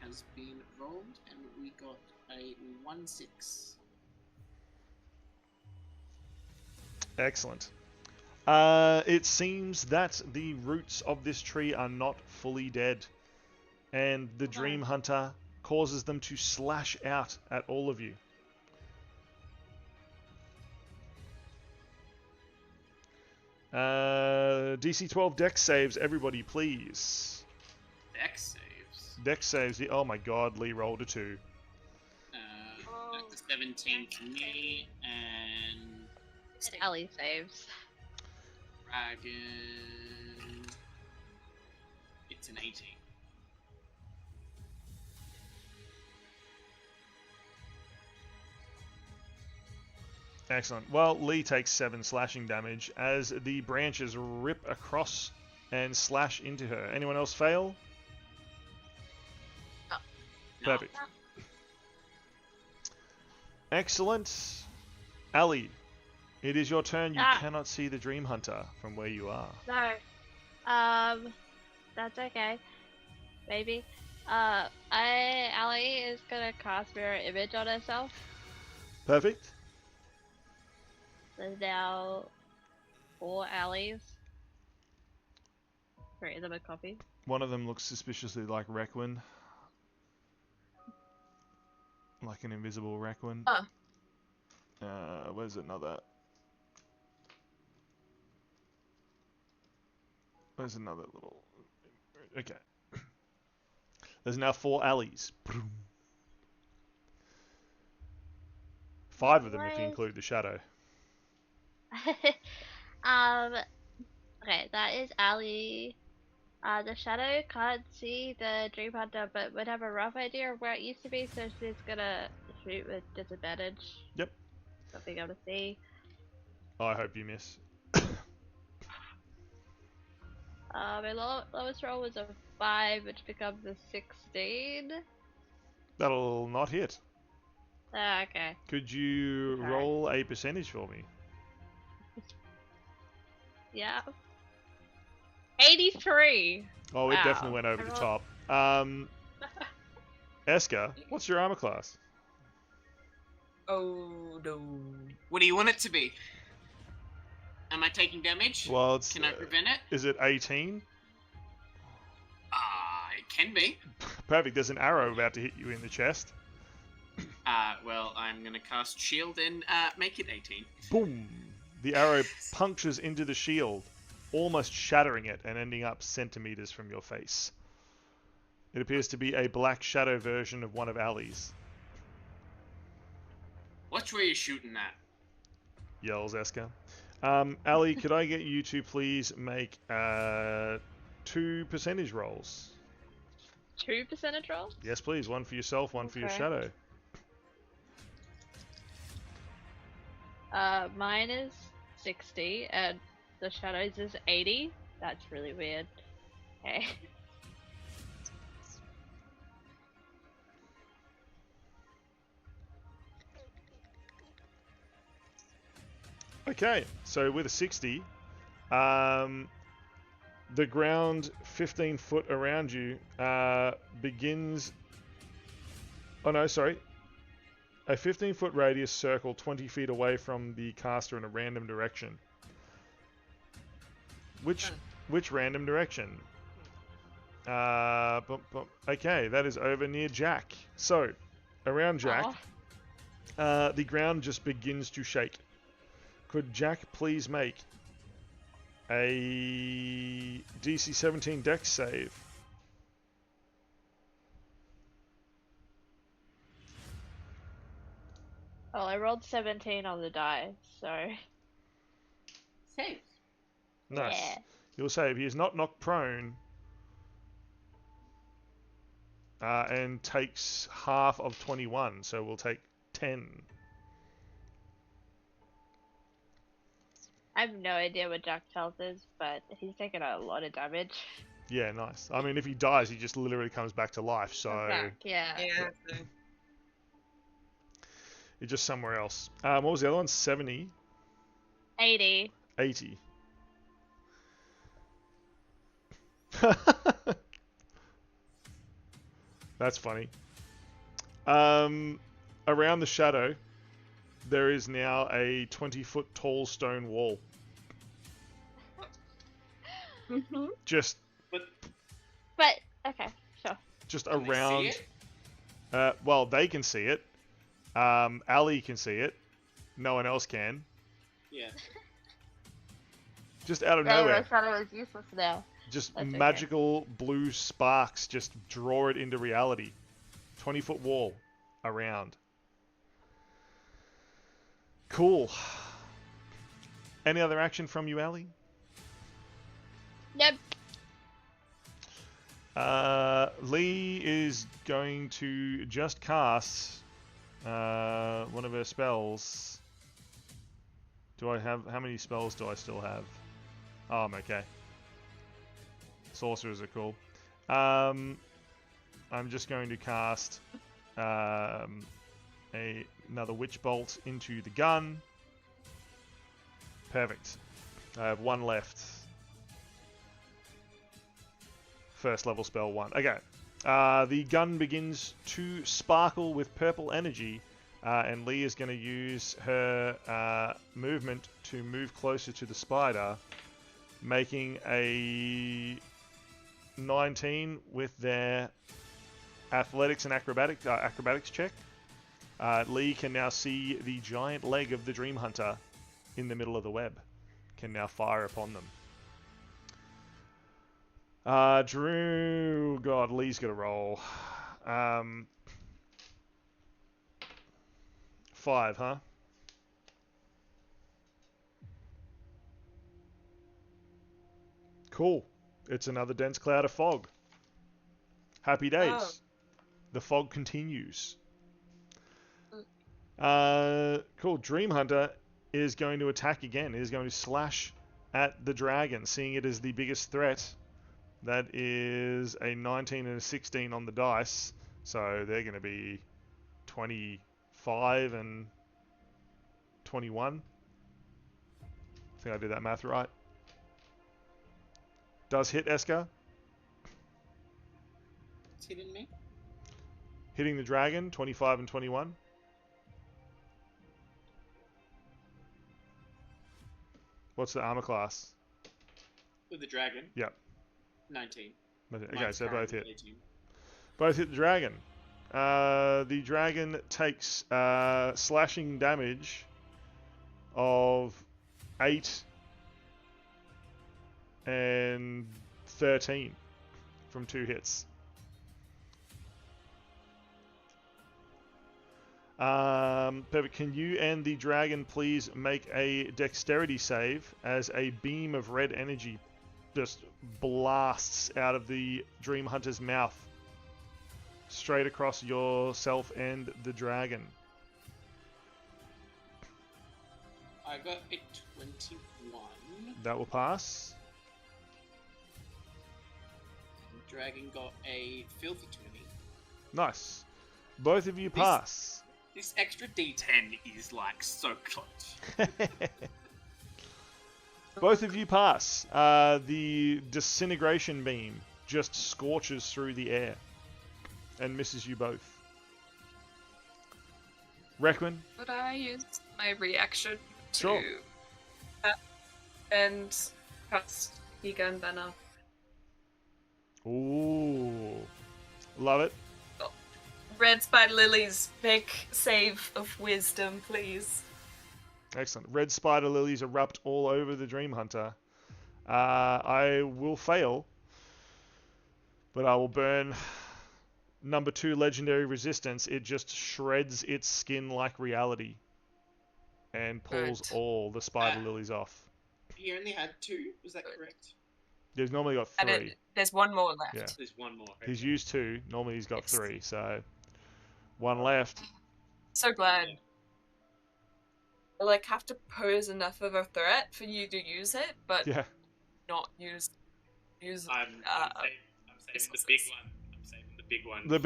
has been rolled, and we got a 1-6. Excellent. It seems that the roots of this tree are not fully dead, and the Dreamhunter causes them to slash out at all of you. DC 12 Dex saves, everybody, please. Dex saves? Dex saves. Oh my god, Lee rolled a 2. That's a 17 for me, and Ali saves. Dragon. It's an 18. Excellent. Well, Lee takes 7 slashing damage as the branches rip across and slash into her. Anyone else fail? No. Perfect. Excellent. Ali, it is your turn. You cannot see the Dreamhunter from where you are. No. That's okay. Maybe. Ali is gonna cast Mirror Image on herself. Perfect. There's now 4 Allies. 3 of them are copy. One of them looks suspiciously like Requin. Like an invisible Requin. Oh. Where's another? Where's another little... Okay. There's now 4 alleys. 5 of them if you include the shadow. Okay, that is Ali. The shadow can't see the Dreamhunter, but would have a rough idea of where it used to be, so she's gonna shoot with disadvantage. Yep. Not being able to see. I hope you miss. My lowest roll was a 5, which becomes a 16. That'll not hit. Okay. Could you roll a percentage for me? Yeah. 83! Oh, it definitely went over the top. Esker, what's your armor class? Oh no. What do you want it to be? Am I taking damage? Well, it's... Can I prevent it? Is it 18? It can be. Perfect. There's an arrow about to hit you in the chest. Well, I'm gonna cast shield and make it 18. Boom! The arrow punctures into the shield, almost shattering it and ending up centimeters from your face. It appears to be a black shadow version of one of Ali's. Watch where you're shooting at. Yells Eska. Ali, could I get you to please make 2 percentage rolls? 2 percentage rolls? Yes, please. One for yourself, one for your Okay. shadow. Mine is 60, and the shadows is 80. That's really weird. Okay. Okay, so with a 60, the ground 15 foot around you begins... Oh no, sorry. A 15-foot radius circle 20 feet away from the caster in a random direction. Which random direction? Okay, that is over near Jack. So, around Jack, the ground just begins to shake. Could Jack please make a DC 17 Dex save? Well, I rolled 17 on the die, so... Save. Nice. Yeah. You'll save. He is not knocked prone. And takes half of 21, so we'll take 10. I have no idea what Jack's health is, but he's taken a lot of damage. Yeah, nice. I mean, if he dies, he just literally comes back to life, so... Back, yeah. Yeah. It's just somewhere else. What was the other one? 70? 80. 80. That's funny. Around the shadow, there is now a 20-foot tall stone wall. Mm-hmm. Just But, okay, sure. just Can they see around. it? Well, they can see it. Ali can see it. No one else can. Yeah. Just out of No, nowhere. my shadow is useless now. Just That's okay. magical blue sparks just draw it into reality. 20-foot wall around. Cool. Any other action from you, Ali? Nope. Lee is going to just cast one of her spells. Do I have... How many spells do I still have? Oh, I'm okay. Sorcerers are cool. I'm just going to cast another Witch Bolt into the gun. Perfect. I have one left. First level spell 1. Okay. The gun begins to sparkle with purple energy, and Lee is going to use her movement to move closer to the spider, making a 19 with their athletics and acrobatics check. Lee can now see the giant leg of the Dreamhunter in the middle of the web. Can now fire upon them. Drew... God, Lee's got to roll. 5, huh? Cool. It's another dense cloud of fog. Happy days. Oh. The fog continues. Cool. Dreamhunter is going to attack again. It is going to slash at the dragon, seeing it as the biggest threat. That is a 19 and a 16 on the dice. So they're going to be 25 and 21. I think I did that math right. Does hit Eska. It's hitting me. Hitting the dragon, 25 and 21. What's the armor class? With the dragon. Yep. 19. Okay, Mine's so both hit. currently 18. Both hit the dragon. The dragon takes slashing damage of 8 and 13 from 2 hits. Perfect. Can you and the dragon please make a dexterity save as a beam of red energy just blasts out of the Dream Hunter's mouth straight across yourself and the dragon? I got a 21. That will pass. The dragon got a filthy 20. Nice. Both of you pass. This extra D10 is like so close. Both of you pass. The disintegration beam just scorches through the air and misses you both. Requin? Would I use my reaction to Sure. and cast Egon Banner? Ooh. Love it. Red Spider Lilies, make save of wisdom, please. Excellent. Red spider lilies erupt all over the Dream Hunter. I will fail, but I will burn number 2 legendary resistance. It just shreds its skin like reality and pulls Good. all the spider lilies off. He only had 2, was that correct? He's normally got 3. And there's one more left. Yeah. There's one more. He's used 2. Normally he's got 3, so 1 left. So glad. I like have to pose enough of a threat for you to use it, but Yeah. not use. I'm saving the big one. I'm saving the big one. The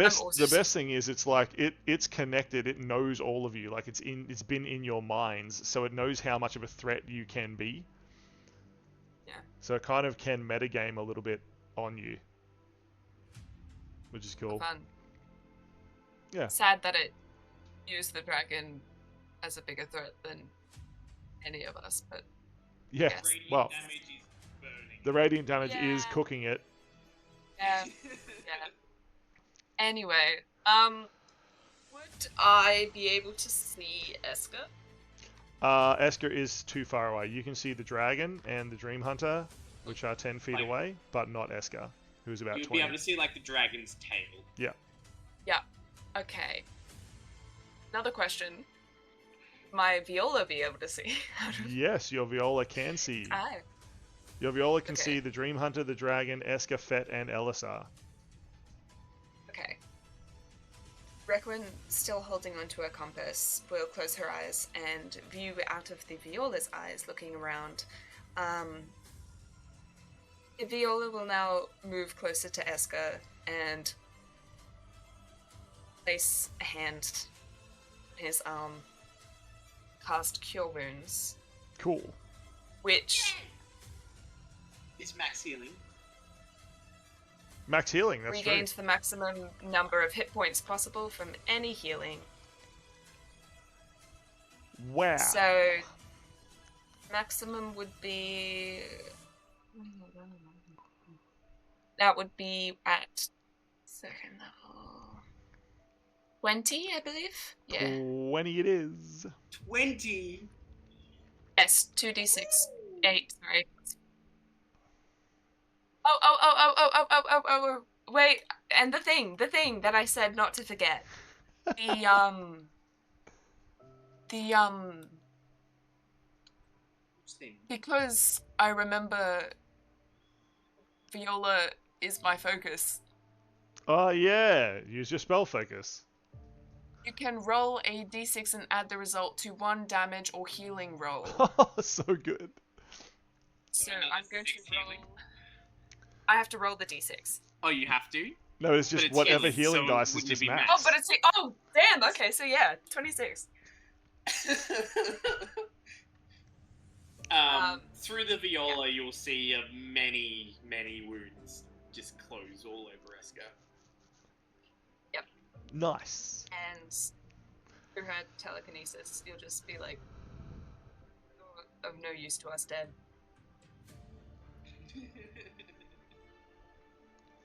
best thing is it's like it's connected. It knows all of you. Like it's been in your minds, so it knows how much of a threat you can be. Yeah. So it kind of can metagame a little bit on you, which is cool. Fun. Yeah. Sad that it used the dragon as a bigger threat than any of us, but Yeah. Yes. Radiant Well, damage is burning. the radiant damage Yeah. is cooking it. yeah. Yeah. Anyway, would I be able to see Eska? Esker is too far away. You can see the dragon and the Dream Hunter, which are 10 feet Like- away, but not Esker, who's about You'd 20. be able to see like the dragon's tail. Yeah. Okay. Another question. My Viola be able to see? Yes, your Viola can see. Ah, Your Viola can Okay. see the Dream Hunter, the dragon, Esker, Fet, and Elisar. okay. Requin, still holding onto her compass, will close her eyes and view out of the Viola's eyes, looking around. The Viola will now move closer to Eska and place a hand on his arm, cast Cure Wounds, Cool. which Is max healing. Max healing, that's regains the maximum number of hit points possible from any healing. true. Wow. So, maximum would be. That would be at second level 20, I believe. Yeah. 20 it is. 20. Yes, 2d6. 8, sorry. Oh, wait, and the thing that I said not to forget. Because I remember Viola is my focus, Oh, yeah. Use your spell focus. you can roll a d6 and add the result to one damage or healing roll. So good. So another I'm going to 6 roll. healing. I have to roll the d6. Oh, you have to? No, it's But just it's whatever healing, healing so dice is wouldn't it just be max. Oh, but it's damn. Okay, so yeah, 26. Through the Viola, you'll see many, many wounds just close all over Eska. Nice. And through her telekinesis, you'll just be like, "Oh, of no use to us dead."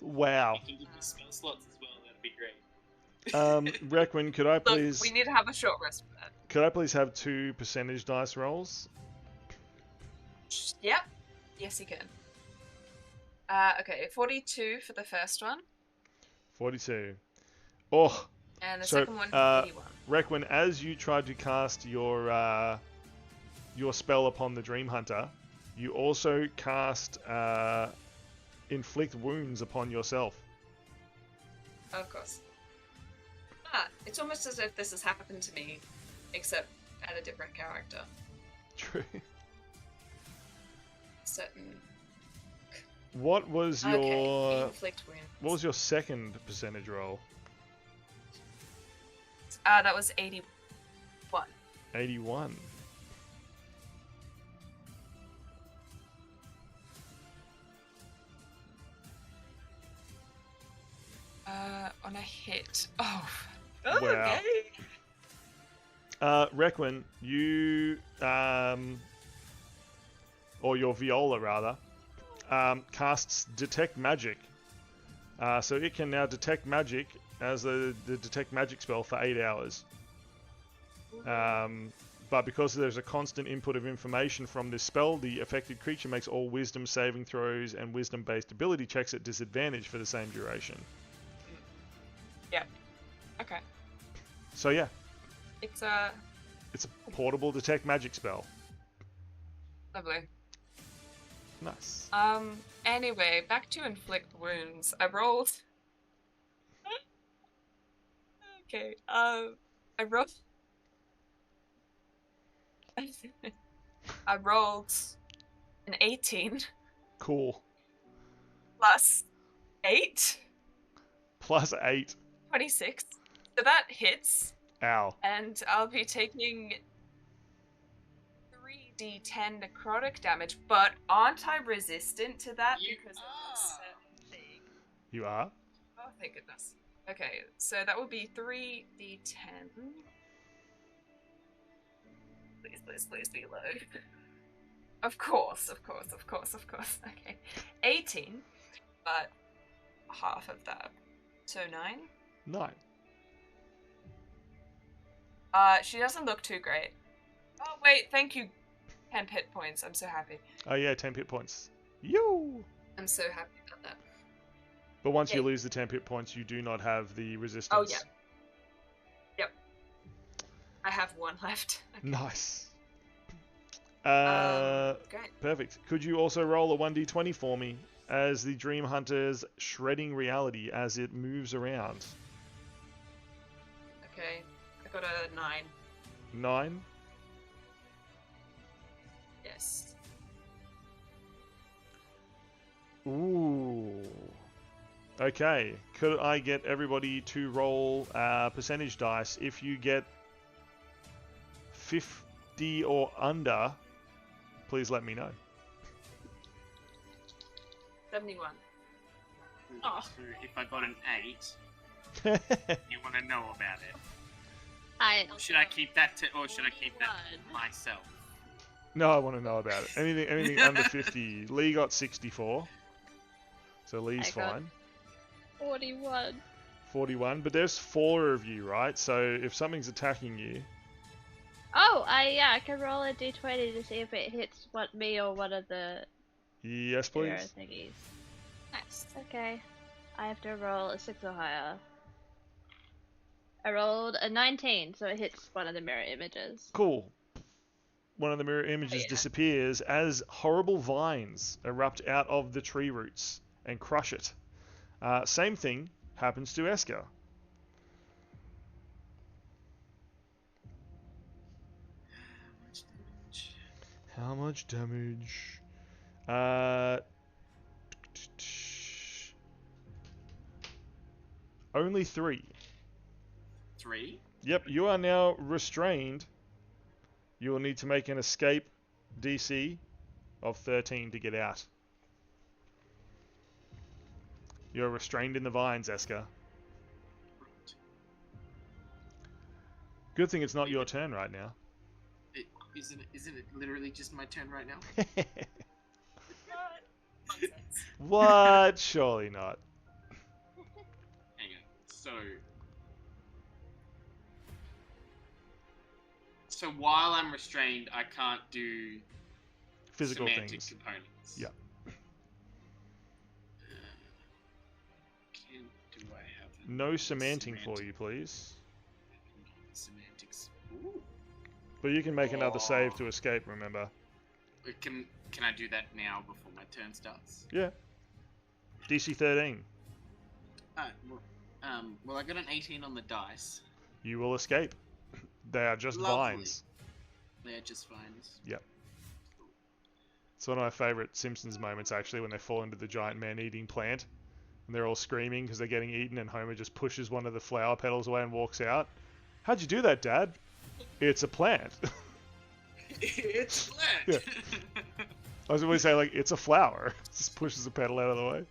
Wow. You can give me spell slots as well. That'd be great. Requin, could I Look, please? we need to have a short rest for that. Could I please have 2 percentage dice rolls? Yep. Yes, you can. Okay, 42 for the first one. 42. Oh. And the So, second one, 81. Requin, as you tried to cast your spell upon the Dreamhunter, you also cast inflict wounds upon yourself. Of course. It's almost as if this has happened to me, except at a different character. True. Certain. What was your Okay, inflict wounds. What was your second percentage roll? That was 81. 81. On a hit. Oh. Wow. Okay. Requin, you or your Viola rather, casts detect magic. So it can now detect magic as the detect magic spell for 8 hours. But because there's a constant input of information from this spell, the affected creature makes all wisdom saving throws and wisdom-based ability checks at disadvantage for the same duration. Yep. Okay. So yeah, It's a portable detect magic spell. lovely. Nice. Anyway, back to inflict wounds. I rolled. Okay. I rolled. I rolled an 18 Cool. plus 8, Plus 8. 26. So that hits, Ow. and I'll be taking 3d10 necrotic damage. But aren't I resistant to that because of a certain thing? You are? Oh, thank goodness. Okay, so that would be 3d10. Please be low. Of course. Okay. 18, but half of that. So 9? 9. She doesn't look too great. Oh, wait, thank you. 10 hit points. I'm so happy. Oh yeah, 10 hit points. Yo! I'm so happy about that. But once you Yay. lose the 10 hit points, you do not have the resistance. Oh, yeah. Yep. I have 1 left. Okay. Nice. Great. Perfect. Could you also roll a 1d20 for me as the Dreamhunter's shredding reality as it moves around? Okay. I got a 9. 9. Yes. Ooh. Okay. Could I get everybody to roll percentage dice? If you get 50 or under, please let me know. 71. Oh. So if I got an 8, you want to know about it? Should I keep that or should I keep that to myself? No, I want to know about it. Anything under 50. Lee got 64. So Lee's I got- fine. 41. 41, but there's 4 of you, right? So if something's attacking you, Oh, I can roll a d20 to see if it hits me or one of the yes, hero please. thingies. Nice. Okay. I have to roll a 6 or higher. I rolled a 19, so it hits one of the mirror images. Cool. One of the mirror images disappears as horrible vines erupt out of the tree roots and crush it. Same thing happens to Esker. How much damage? Only 3. 3? Yep, you are now restrained. You will need to make an escape DC of 13 to get out. You're restrained in the vines, Esker. Good thing it's not your turn right now. Isn't it literally just my turn right now? nonsense. What? Surely not. Hang on. So while I'm restrained, I can't do Physical semantic things. components. Yeah. Do I have No semanting for you, please. semantics? Ooh. But you can make another save to escape, remember? Can I do that now before my turn starts? Yeah. DC 13. Well, I got an 18 on the dice. You will escape. They are just Lovely. vines. They're just vines. Yep. It's one of my favourite Simpsons moments, actually, when they fall into the giant man-eating plant. And they're all screaming because they're getting eaten, and Homer just pushes one of the flower petals away and walks out. How'd you do that, Dad? It's a plant. It's flat. Yeah. I was going to say, like, it's a flower. Just pushes the petal out of the way.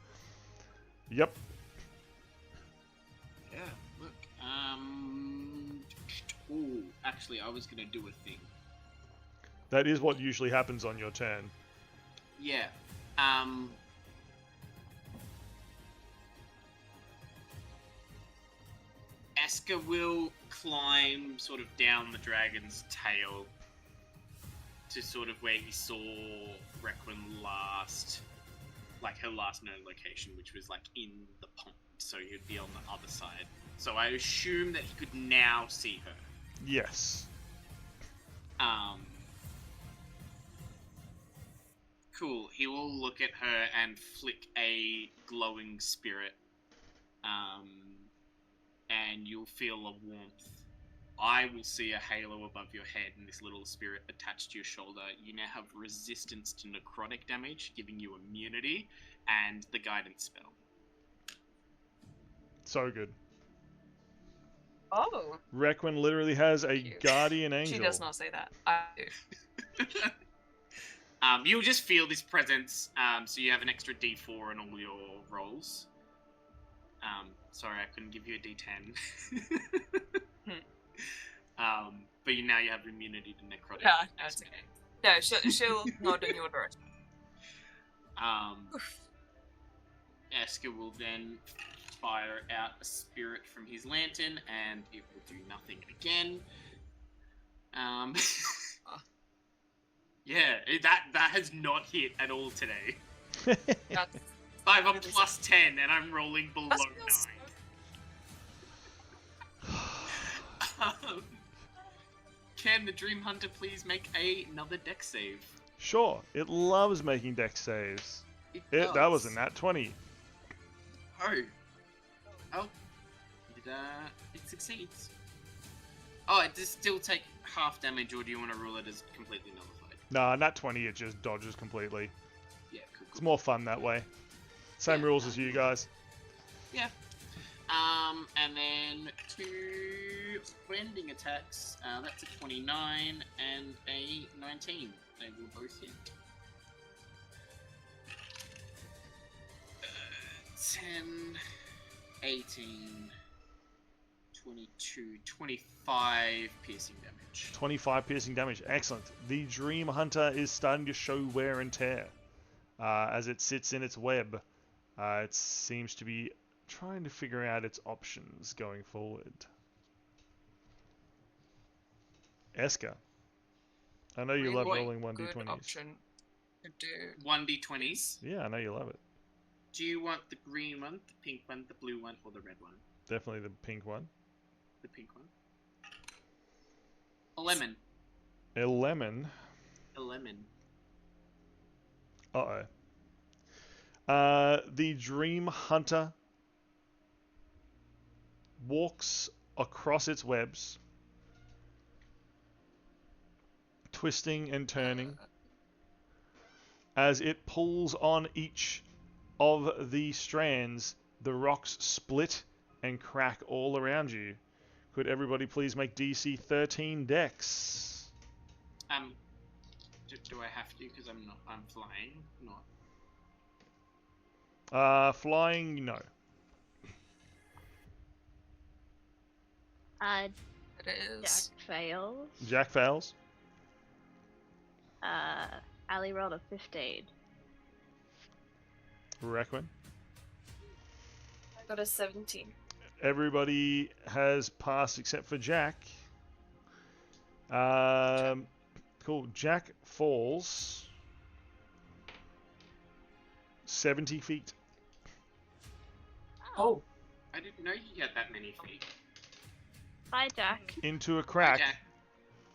Yep. Yeah, look. Ooh, actually, I was going to do a thing. That is what usually happens on your turn. Yeah. Eska will climb sort of down the dragon's tail to sort of where he saw Requin last, like her last known location, which was like in the pond, so he'd be on the other side. So I assume that he could now see her. Yes. Cool. He will look at her and flick a glowing spirit. And you'll feel a warmth. I will see a halo above your head and this little spirit attached to your shoulder. You now have resistance to necrotic damage, giving you immunity, and the guidance spell. So good. Oh. Requin literally has a Cute. guardian angel. She does not say that. I do. You'll just feel this presence, so you have an extra d4 in all your rolls. Sorry, I couldn't give you a d10. But now you have immunity to necrotic. Yeah, no, it's okay. No, she'll nod in your direction. Eska will then fire out a spirit from his lantern, and it will do nothing again. Yeah, that has not hit at all today. That's, I have a plus 10, and I'm rolling below 9. Can the Dreamhunter please make another dex save? Sure, it loves making dex saves. It That was does. a nat 20. Oh. It succeeds. Oh, it does still take half damage, or do you want to rule it as completely nullified? Nah, nat 20, it just dodges completely. Yeah, cool. It's more fun that way. Same Yeah. rules as you guys. Yeah. And then 2 bending attacks. That's a 29 and a 19. They will both hit. 10, 18, 22, 25 piercing damage. 25 piercing damage. Excellent. The Dreamhunter is starting to show wear and tear. As it sits in its web. It seems to be trying to figure out its options going forward. Eska. I know you love really rolling good 1d20s. option to do. 1d20s. Yeah, I know you love it. Do you want the green one, the pink one, the blue one, or the red one? Definitely the pink one. The pink one. A lemon. A lemon. A lemon. Uh-oh. The Dreamhunter walks across its webs, twisting and turning, as it pulls on each of the strands. The rocks split and crack all around you. Could everybody please make DC 13 dex? Do I have to? Because I'm flying, not. Flying, no. It Jack is. fails. Jack fails. Ali rolled a 15. Requin. I got a 17. Everybody has passed except for Jack. Cool. Jack falls 70 feet. Oh. I didn't know you had that many feet. Bye, Jack. Into a crack Jack.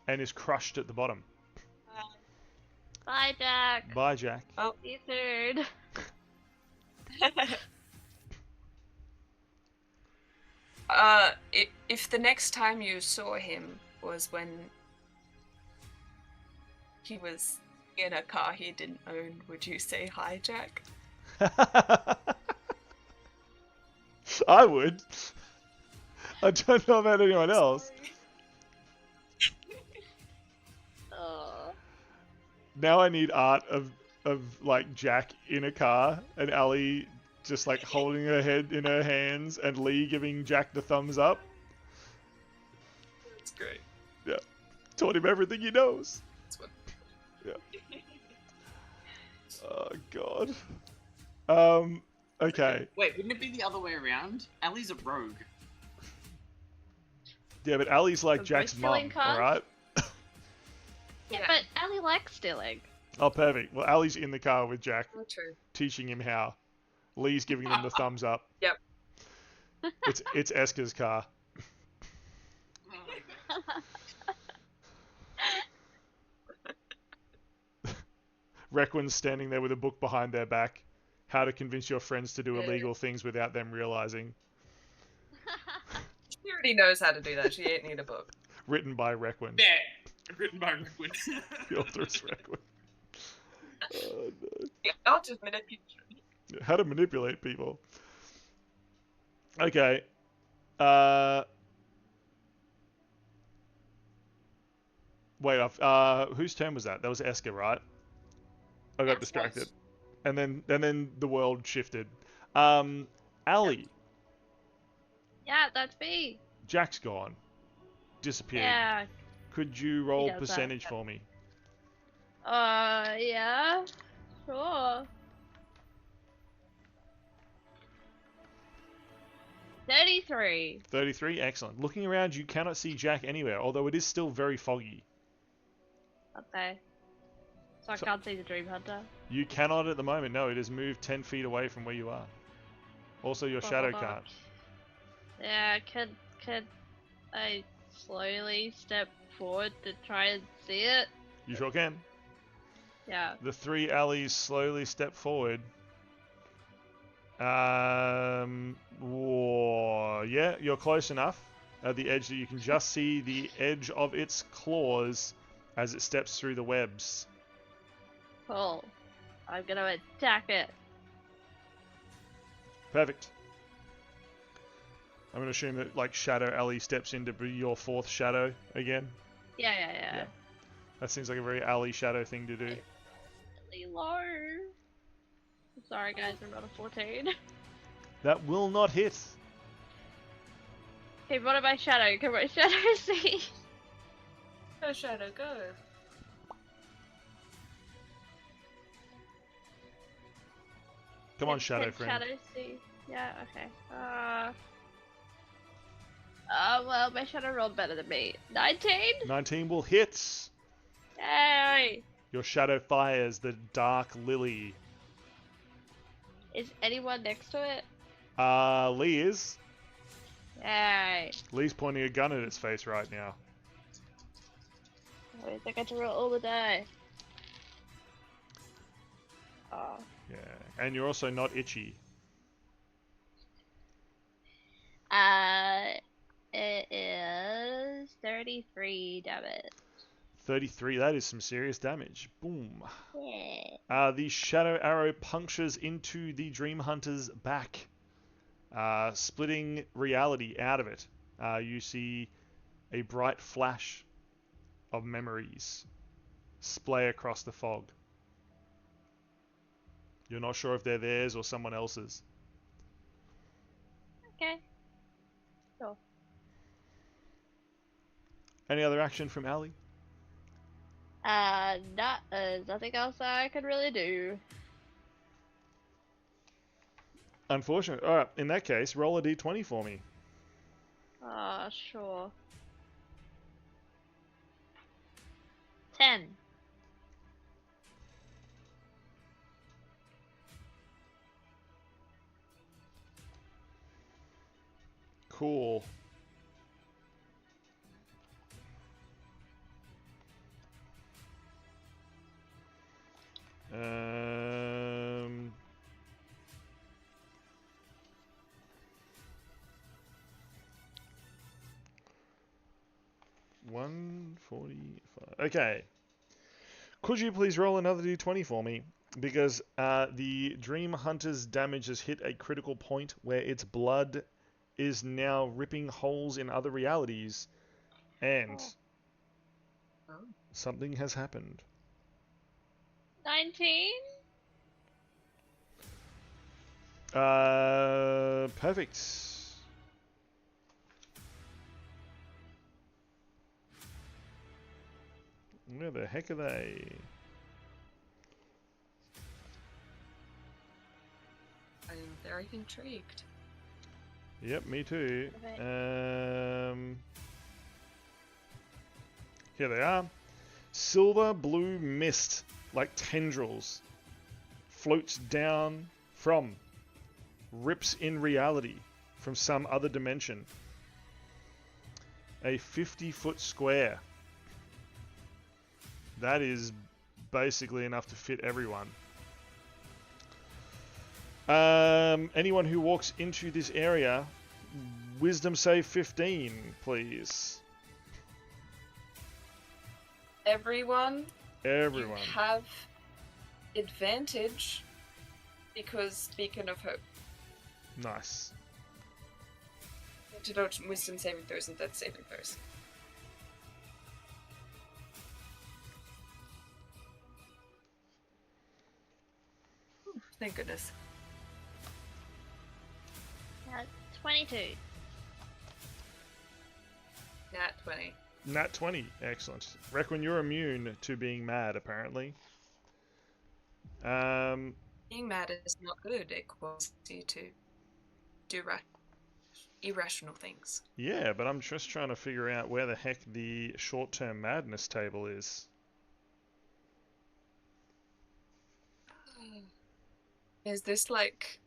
and is crushed at the bottom. Bye, Jack. Bye, Jack. Oh. See you soon. If the next time you saw him was when he was in a car he didn't own, would you say hi, Jack? I would. I don't know about anyone else. Now I need art of like Jack in a car and Allie just like holding her head in her hands and Lee giving Jack the thumbs up. That's great. Yeah. Taught him everything he knows. That's what... Yeah. Oh god. Okay. Wait, wouldn't it be the other way around? Allie's a rogue. Yeah, but Allie's like From Jack's mum, stealing cars? alright? Yeah, but Allie likes stealing. Oh, perfect. Well, Allie's in the car with Jack, Oh, true. teaching him how. Lee's giving them the thumbs up. Yep. It's Eska's car. Requin's standing there with a book behind their back. How to convince your friends to do illegal things without them realizing. She already knows how to do that. She ain't need a book. Written by Requin. Yeah, written by Requin. The author is Requin. Oh, no. Yeah, I'll just manipulate. How to manipulate people. Okay. Wait, whose turn was that? That was Eska, right? I got Yes, distracted. was. And then the world shifted. Allie, Yeah, that's me. Jack's gone. Disappeared. Yeah. Could you roll does that. percentage for me? Yeah. Sure. 33. 33, excellent. Looking around, you cannot see Jack anywhere, although it is still very foggy. Okay. So I can't see the Dreamhunter. You cannot at the moment, no, it has moved 10 feet away from where you are. Also, your shadow can't. Yeah, can I slowly step forward to try and see it? You sure can. Yeah. The three alleys slowly step forward. Whoa, yeah, you're close enough at the edge that you can just see the edge of its claws as it steps through the webs. Cool. I'm gonna attack it. Perfect. I'm going to assume that, like, Shadow Alley steps in to be your fourth shadow again. Yeah. That seems like a very Alley Shadow thing to do. Really low. I'm sorry, guys, I'm not a 14. That will not hit. Okay, what about Shadow? Can my Shadow see? Go, Shadow, go. Come on, Shadow Can friend. Shadow see? Yeah, okay. Well, my Shadow rolled better than me. 19? 19 will hit. Yay! Your shadow fires the Dark Lily. Is anyone next to it? Lee is. Yay! Lee's pointing a gun at its face right now. I think I get to roll all the die. Oh. Yeah, and you're also not itchy. It is 33 damage. 33, that is some serious damage. Boom. Yeah. The shadow arrow punctures into the Dreamhunter's back, splitting reality out of it. You see a bright flash of memories splay across the fog. You're not sure if they're theirs or someone else's. Okay. Cool. Any other action from Allie? Nothing else I could really do. Unfortunate. Alright, in that case, roll a d20 for me. Sure. 10. Cool. Um... 145. Okay. Could you please roll another d20 for me? Because the Dreamhunter's damage has hit a critical point where its blood is now ripping holes in other realities, and something has happened. 19? Perfect. Where the heck are they? I'm very intrigued. Yep, me too. Okay. Here they are. Silver blue mist, like tendrils, floats down from, rips in reality from some other dimension. A 50-foot square. That is basically enough to fit everyone. Anyone who walks into this area, wisdom save 15, please. Everyone. Everyone. You have advantage because beacon of hope. Nice. To dodge wisdom saving throws and death saving throws. Thank goodness. 22. Nat 20. Nat 20. Excellent. Reckon you're immune to being mad, apparently. Being mad is not good. It causes you to do irrational things. Yeah, but I'm just trying to figure out where the heck the short-term madness table is. Is this like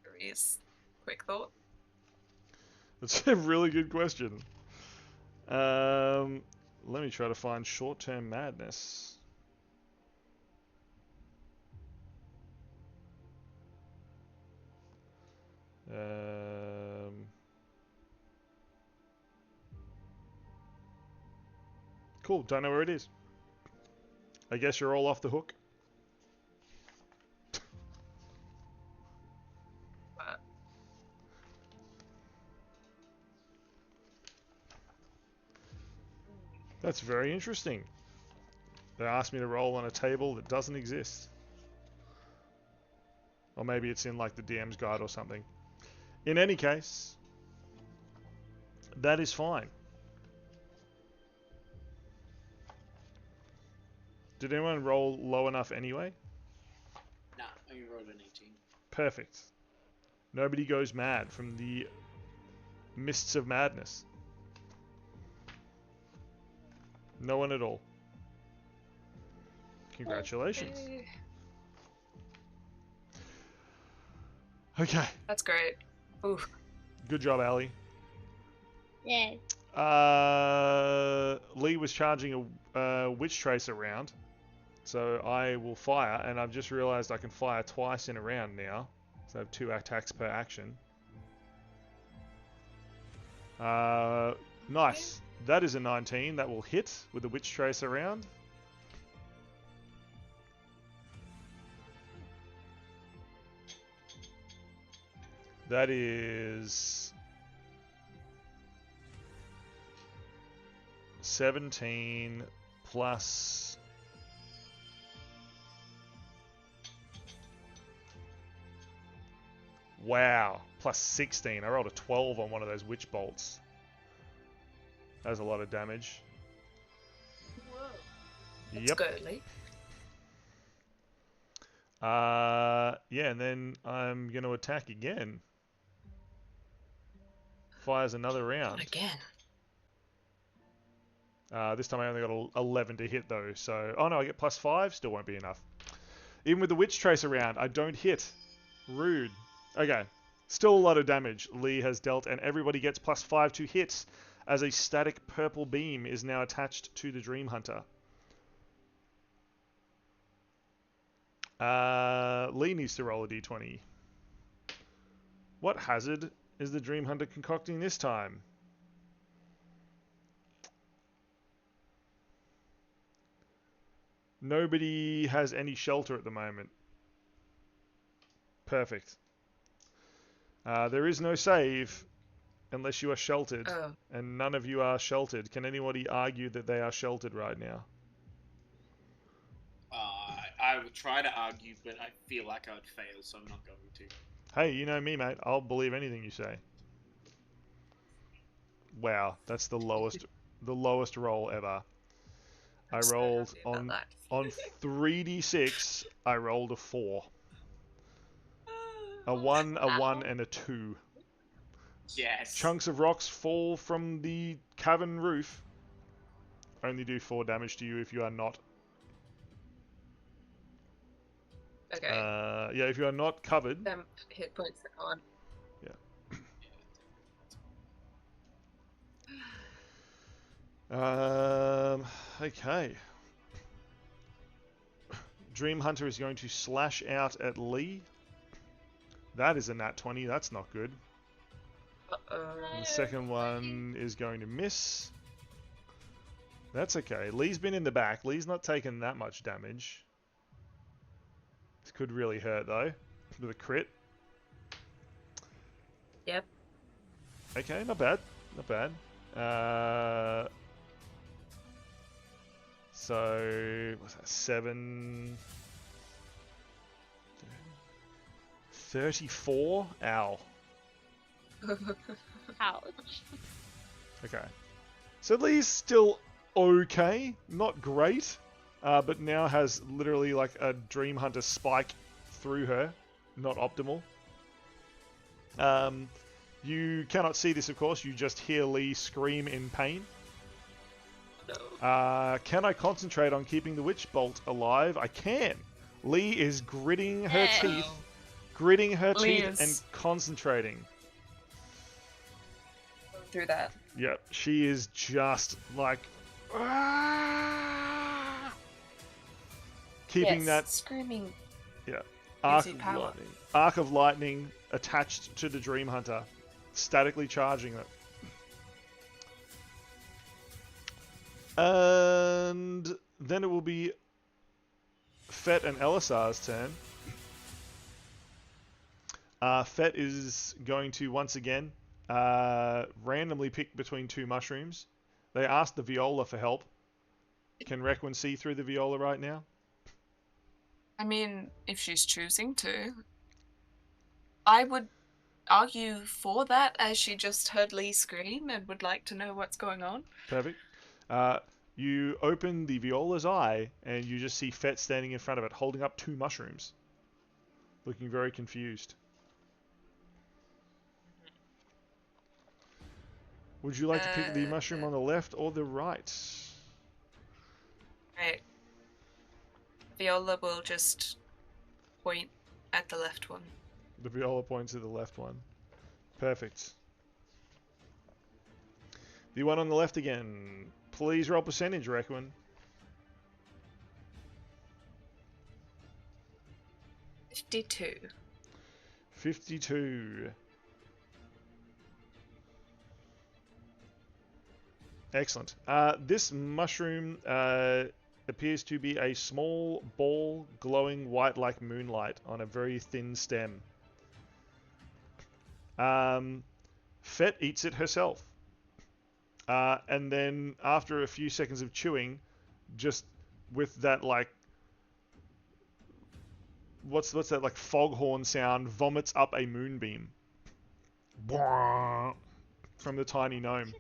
Maria's quick thought? That's a really good question. Let me try to find short-term madness. Cool, don't know where it is. I guess you're all off the hook. That's very interesting. They asked me to roll on a table that doesn't exist. Or maybe it's in like the DM's guide or something. In any case, that is fine. Did anyone roll low enough anyway? Nah, I rolled an 18. Perfect. Nobody goes mad from the mists of madness. No one at all. Congratulations. Okay. That's great. Ooh. Good job, Ali. Yay. Lee was charging a witch trace around, so I will fire, and I've just realized I can fire twice in a round now, so I have 2 attacks per action. Nice. That is a 19. That will hit with the witch trace around. That is 17 plus wow, plus 16. I rolled a 12 on one of those witch bolts. That was a lot of damage. Whoa. That's good, Lee. Yeah, and then I'm going to attack again. Fires another round. Not again. This time I only got 11 to hit though, so... Oh no, I get +5, still won't be enough. Even with the Witch Trace around, I don't hit. Rude. Okay, still a lot of damage Lee has dealt, and everybody gets +5 to hit, as a static purple beam is now attached to the Dreamhunter. Lee needs to roll a d20. What hazard is the Dreamhunter concocting this time? Nobody has any shelter at the moment. Perfect. There is no save unless you are sheltered, and none of you are sheltered. Can anybody argue that they are sheltered right now? I would try to argue, but I feel like I would fail, so I'm not going to. Hey, you know me, mate. I'll believe anything you say. Wow, that's the lowest roll ever. I rolled on 3d6. I rolled a 4, a 1, a 1, and a 2. Yes. Chunks of rocks fall from the cavern roof. Only do 4 damage to you if you are not. Okay. Yeah, if you are not covered. Hit points are on. Yeah. Okay. Dreamhunter is going to slash out at Lee. That is a nat 20. That's not good. And the second one is going to miss. That's okay. Lee's been in the back. Lee's not taken that much damage. This could really hurt though, with a crit. Yep. Okay, not bad. Not bad. So, what's that? 7... 34? Ow. Ouch. Okay. So Lee's still okay. Not great. But now has literally like a Dreamhunter spike through her. Not optimal. You cannot see this, of course. You just hear Lee scream in pain. Can I concentrate on keeping the Witch Bolt alive? I can. Lee is gritting her teeth. Gritting her teeth and concentrating. Through that. Yep. She is just like... keeping that screaming. Yeah. Arc of lightning attached to the Dreamhunter, statically charging it. And then it will be Fet and Elisar's turn. Fet is going to once again randomly pick between 2 mushrooms. They asked the Viola for help. Can Requin see through the Viola right now? I mean, if she's choosing to. I would argue for that, as she just heard Lee scream and would like to know what's going on. Perfect. You open the Viola's eye, and you just see Fet standing in front of it, holding up 2 mushrooms. Looking very confused. Would you like to pick the mushroom on the left or the right? Right. Viola will just point at the left one. The Viola points to the left one. Perfect. The one on the left again. Please roll percentage, Requin. 52. 52. Excellent. This mushroom appears to be a small ball glowing white like moonlight on a very thin stem. Fet eats it herself. And then after a few seconds of chewing, just with that like... What's that like foghorn sound, vomits up a moonbeam. From the tiny gnome.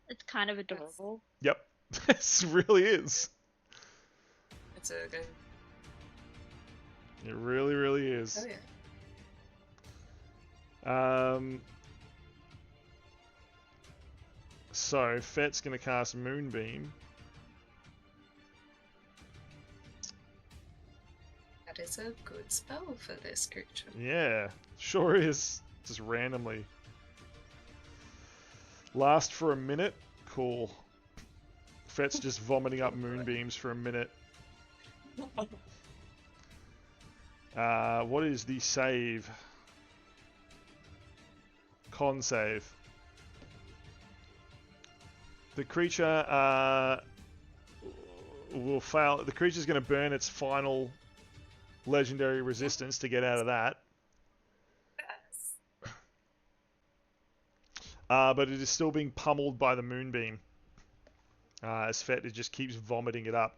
It's kind of adorable. Yep. This really is. It's a good. It really, really is. Oh yeah. So Fet's gonna cast Moonbeam. That is a good spell for this creature. Yeah, sure is. Just randomly. Last for a minute. Cool. Fet's just vomiting up moonbeams for a minute. What is the save? Con save. The creature will fail. The creature's going to burn its final legendary resistance to get out of that. But it is still being pummeled by the moonbeam. As Fet it just keeps vomiting it up.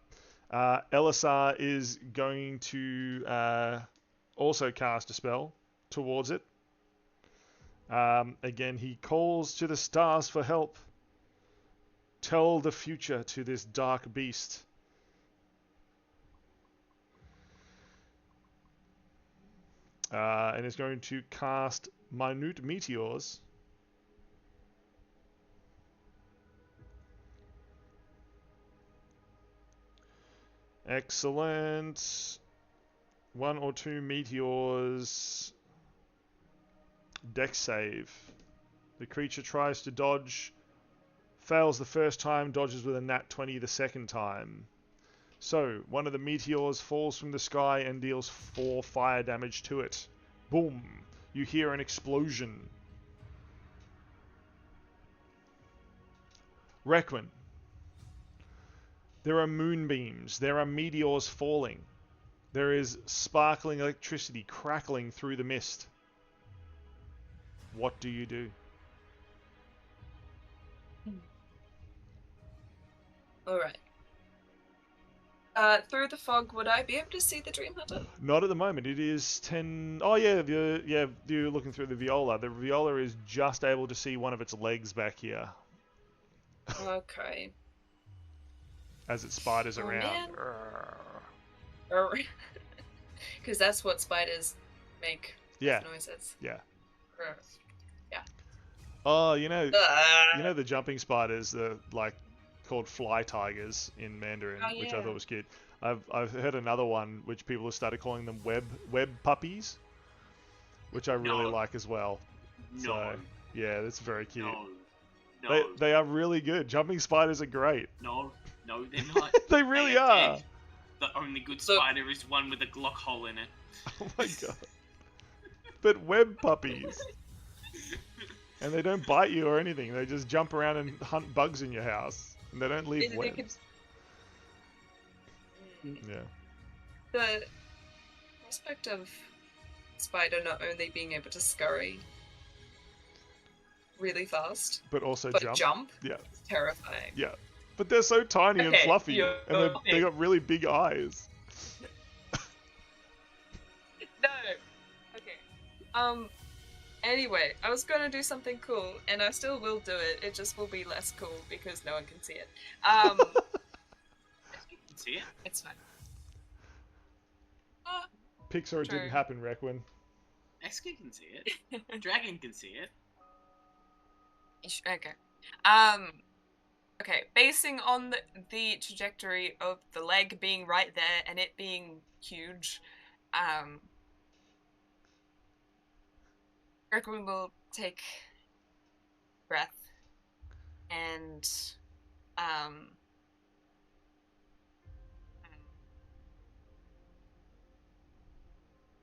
Elisar is going to also cast a spell towards it. Again, he calls to the stars for help. Tell the future to this dark beast. And is going to cast minute meteors. Excellent. 1 or 2 meteors. Dex save. The creature tries to dodge. Fails the first time, dodges with a nat 20 the second time. So, one of the meteors falls from the sky and deals 4 fire damage to it. Boom! You hear an explosion. Requin. There are moonbeams. There are meteors falling. There is sparkling electricity crackling through the mist. What do you do? Alright. Through the fog, would I be able to see the Dreamhunter? Not at the moment. It is 10... Oh, yeah, you're looking through the viola. The viola is just able to see one of its legs back here. Okay. As it spiders around. Because that's what spiders make. Yeah. Noises. Yeah. Yeah. Oh, you know the jumping spiders, the called fly tigers in Mandarin, which I thought was cute. I've heard another one which people have started calling them web puppies, which I really like as well. No. So yeah, that's very cute. No. They are really good. Jumping spiders are great. No, they're not. They really are. The only good spider is one with a Glock hole in it. Oh my god. But web puppies. And they don't bite you or anything. They just jump around and hunt bugs in your house. And they don't leave webs. Yeah. The prospect of spider not only being able to scurry really fast, but also jump. Yeah. It's terrifying. Yeah. But they're so tiny and fluffy. And they got really big eyes. No. Okay. Anyway, I was gonna do something cool, and I still will do it. It just will be less cool because no one can see it. You can see it. It's fine. Pixar, it didn't happen, Requin. Eska can see it. Dragon can see it. Okay. Okay. Basing on the trajectory of the leg being right there and it being huge, Requiem will take breath and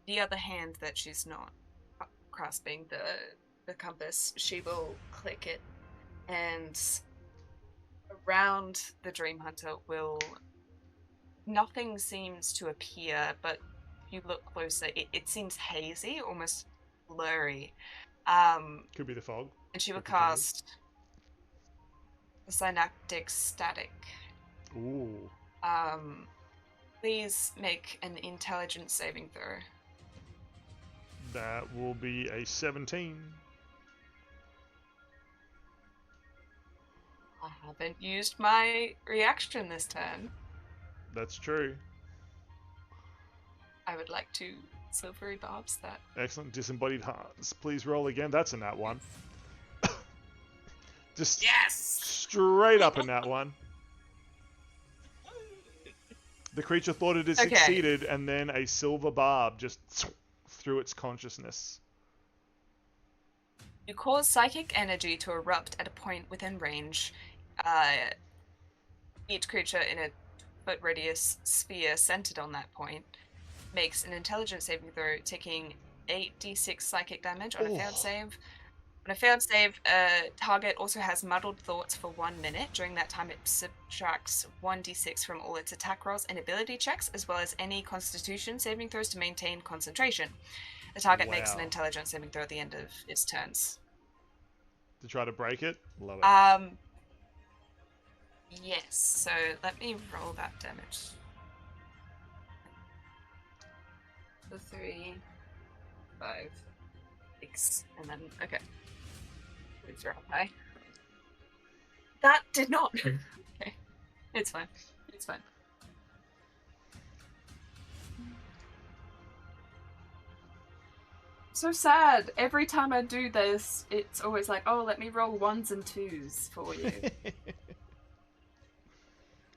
the other hand that she's not grasping the compass, she will click it, and around the Dreamhunter nothing seems to appear, but if you look closer, it seems hazy, almost blurry. Could be the fog. And she will cast the Synaptic Static. Ooh. Please make an intelligence saving throw. That will be a 17. I haven't used my reaction this turn. That's true. I would like to silvery barbs that. Excellent. Disembodied hearts. Please roll again. That's a nat 1. Just Yes! straight up a nat 1. The creature thought it had succeeded, and then a silver barb just through its consciousness. You cause psychic energy to erupt at a point within range. Each creature in a foot radius sphere centered on that point makes an intelligence saving throw, taking 8d6 psychic damage on a failed save. On a failed save, target also has muddled thoughts for 1 minute. During that time, it subtracts 1d6 from all its attack rolls and ability checks, as well as any constitution saving throws to maintain concentration. The target makes an intelligence saving throw at the end of its turns. To try to break it? Love it. Yes, so let me roll that damage. 3, 5, 6, and then, okay. It's right high. That did not. Okay. It's fine. It's fine. So sad. Every time I do this, it's always like, oh, let me roll 1s and 2s for you.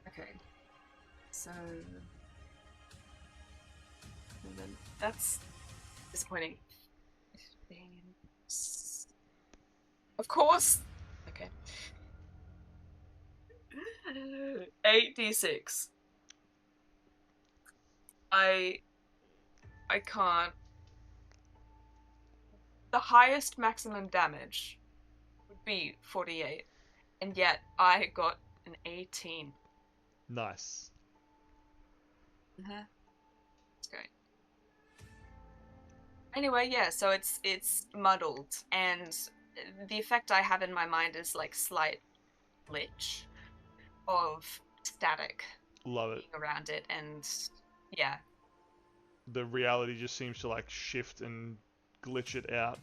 Okay. So... And then that's disappointing. 15. Of course! Okay. 8d6. I can't. The highest maximum damage would be 48, and yet I got an 18. Nice. That's great. Anyway, yeah, so it's muddled, and the effect I have in my mind is like slight glitch of static. Love it. Around it, and yeah. The reality just seems to like shift and glitch it out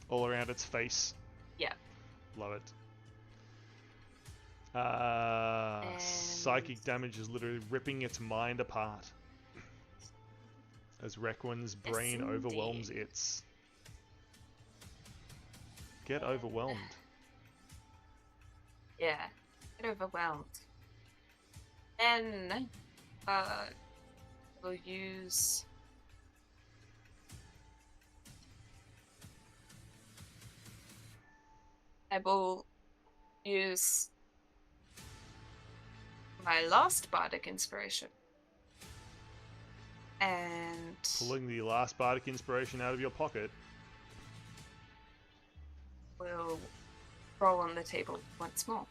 all around its face. Yeah. Love it. Psychic damage is literally ripping its mind apart as Requin's brain overwhelms its. Get overwhelmed. Yeah. Get overwhelmed. Then, we'll use... I will use my last bardic inspiration. And... Pulling the last bardic inspiration out of your pocket. We'll roll on the table once more.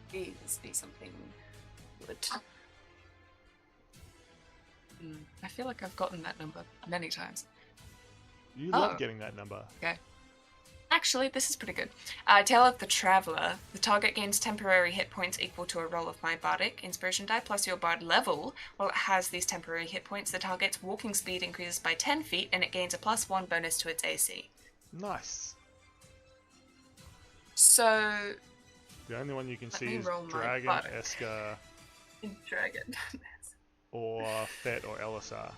Please be something good. I feel like I've gotten that number many times. You love getting that number. Okay. Actually, this is pretty good. Tale of the Traveler. The target gains temporary hit points equal to a roll of my bardic inspiration die plus your bard level. While it has these temporary hit points, the target's walking speed increases by 10 feet and it gains a +1 bonus to its AC. Nice. So... The only one you can see is Dragon, Esker, Dragon. or Fet or Elisar.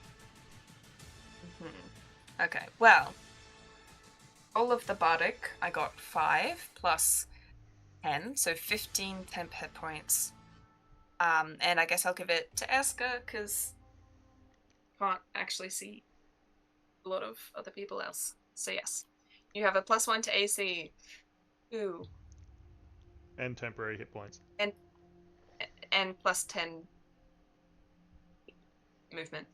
Okay, well... All of the bardic, I got 5 plus 10, so 15 temp hit points. And I guess I'll give it to Esker, because I can't actually see a lot of other people else. So yes, you have a +1 to AC. Ooh. And temporary hit points. And +10 movement.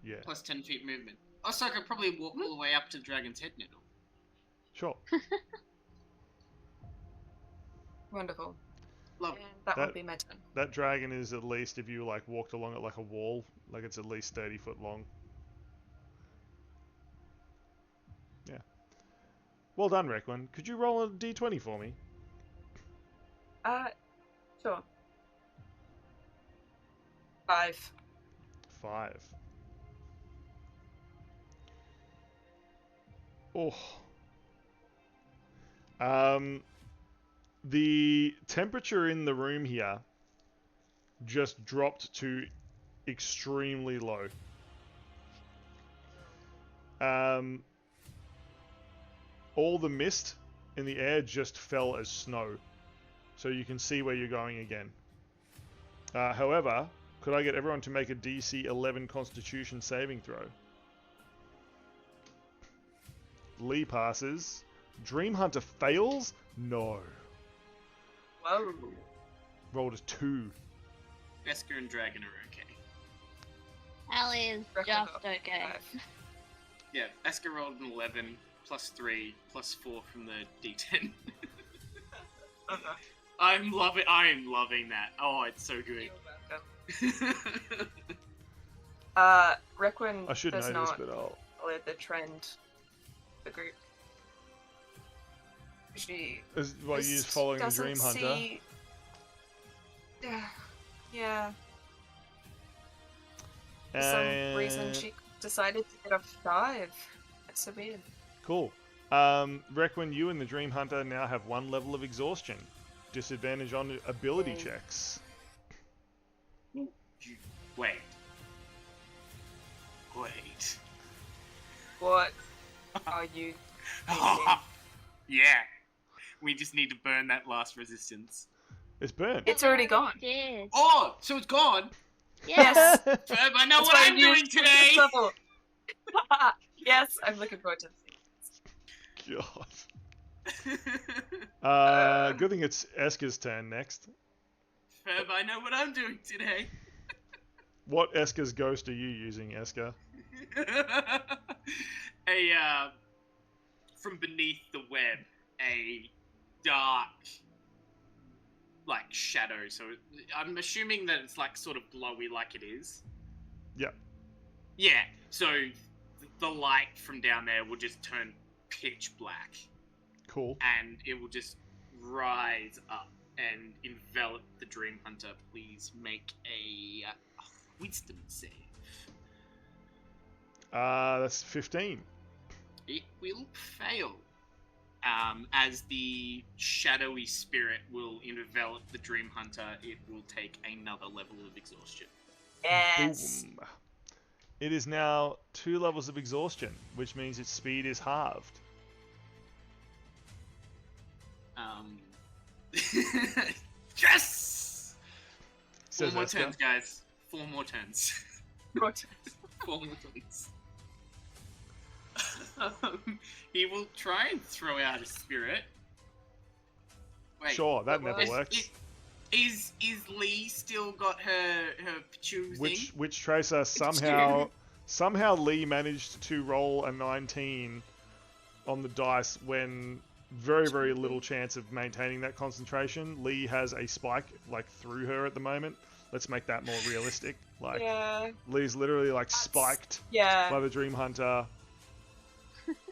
Yeah. +10 feet movement. Also, I could probably walk all the way up to the dragon's head needle. Sure. Wonderful. Love and that will be my turn. That dragon is at least, if you like walked along it like a wall, like it's at least 30 foot long. Yeah. Well done, Requin. Could you roll a d20 for me? Sure. 5. 5. Oh. The temperature in the room here just dropped to extremely low. All the mist in the air just fell as snow, so you can see where you're going again. However, could I get everyone to make a DC 11 Constitution saving throw? Lee passes. Dreamhunter fails? No. Whoa. Rolled a 2. Esker and Dragon are okay. Allie is just okay. Yeah, Esker rolled an 11, plus 3, plus 4 from the D10. I'm loving that. Oh, it's so good. Requin I should know does this, not but I'll... follow the trend. The group. She Well, you're just following the doesn't Dreamhunter. see... Yeah. For some reason, she decided to get a 5. That's so weird. Cool. Requin, you and the Dreamhunter now have 1 level of exhaustion. Disadvantage on ability checks. Wait. What are you thinking? Yeah. We just need to burn that last resistance. It's burnt. It's already gone. Yes. Oh, so it's gone? Yes. Ferb, I know That's what why I'm you doing used this today! level. Yes, I'm looking forward to this. God. Good thing it's Esker's turn next. Ferb, I know what I'm doing today. What Esker's ghost are you using, Esker? From beneath the web, a dark, like, shadow. So I'm assuming that it's, like, sort of glowy like it is. Yep. Yeah, so the light from down there will just turn pitch black. Cool. And it will just rise up and envelop the Dreamhunter. Please make a wisdom save. That's 15. It will fail. As the shadowy spirit will envelop the Dreamhunter, it will take another level of exhaustion. Yes. Boom. It is now 2 levels of exhaustion, which means its speed is halved. Yes! Says 4 more Esker. turns, guys. 4 more turns. 4 more turns. He will try and throw out a spirit. Wait, Sure, that never is- works. Is Lee still got her Pichu thing? Which Tracer somehow Lee managed to roll a 19 on the dice when very, very little chance of maintaining that concentration. Lee has a spike like through her at the moment. Let's make that more realistic. Like Lee's literally like spiked by the Dreamhunter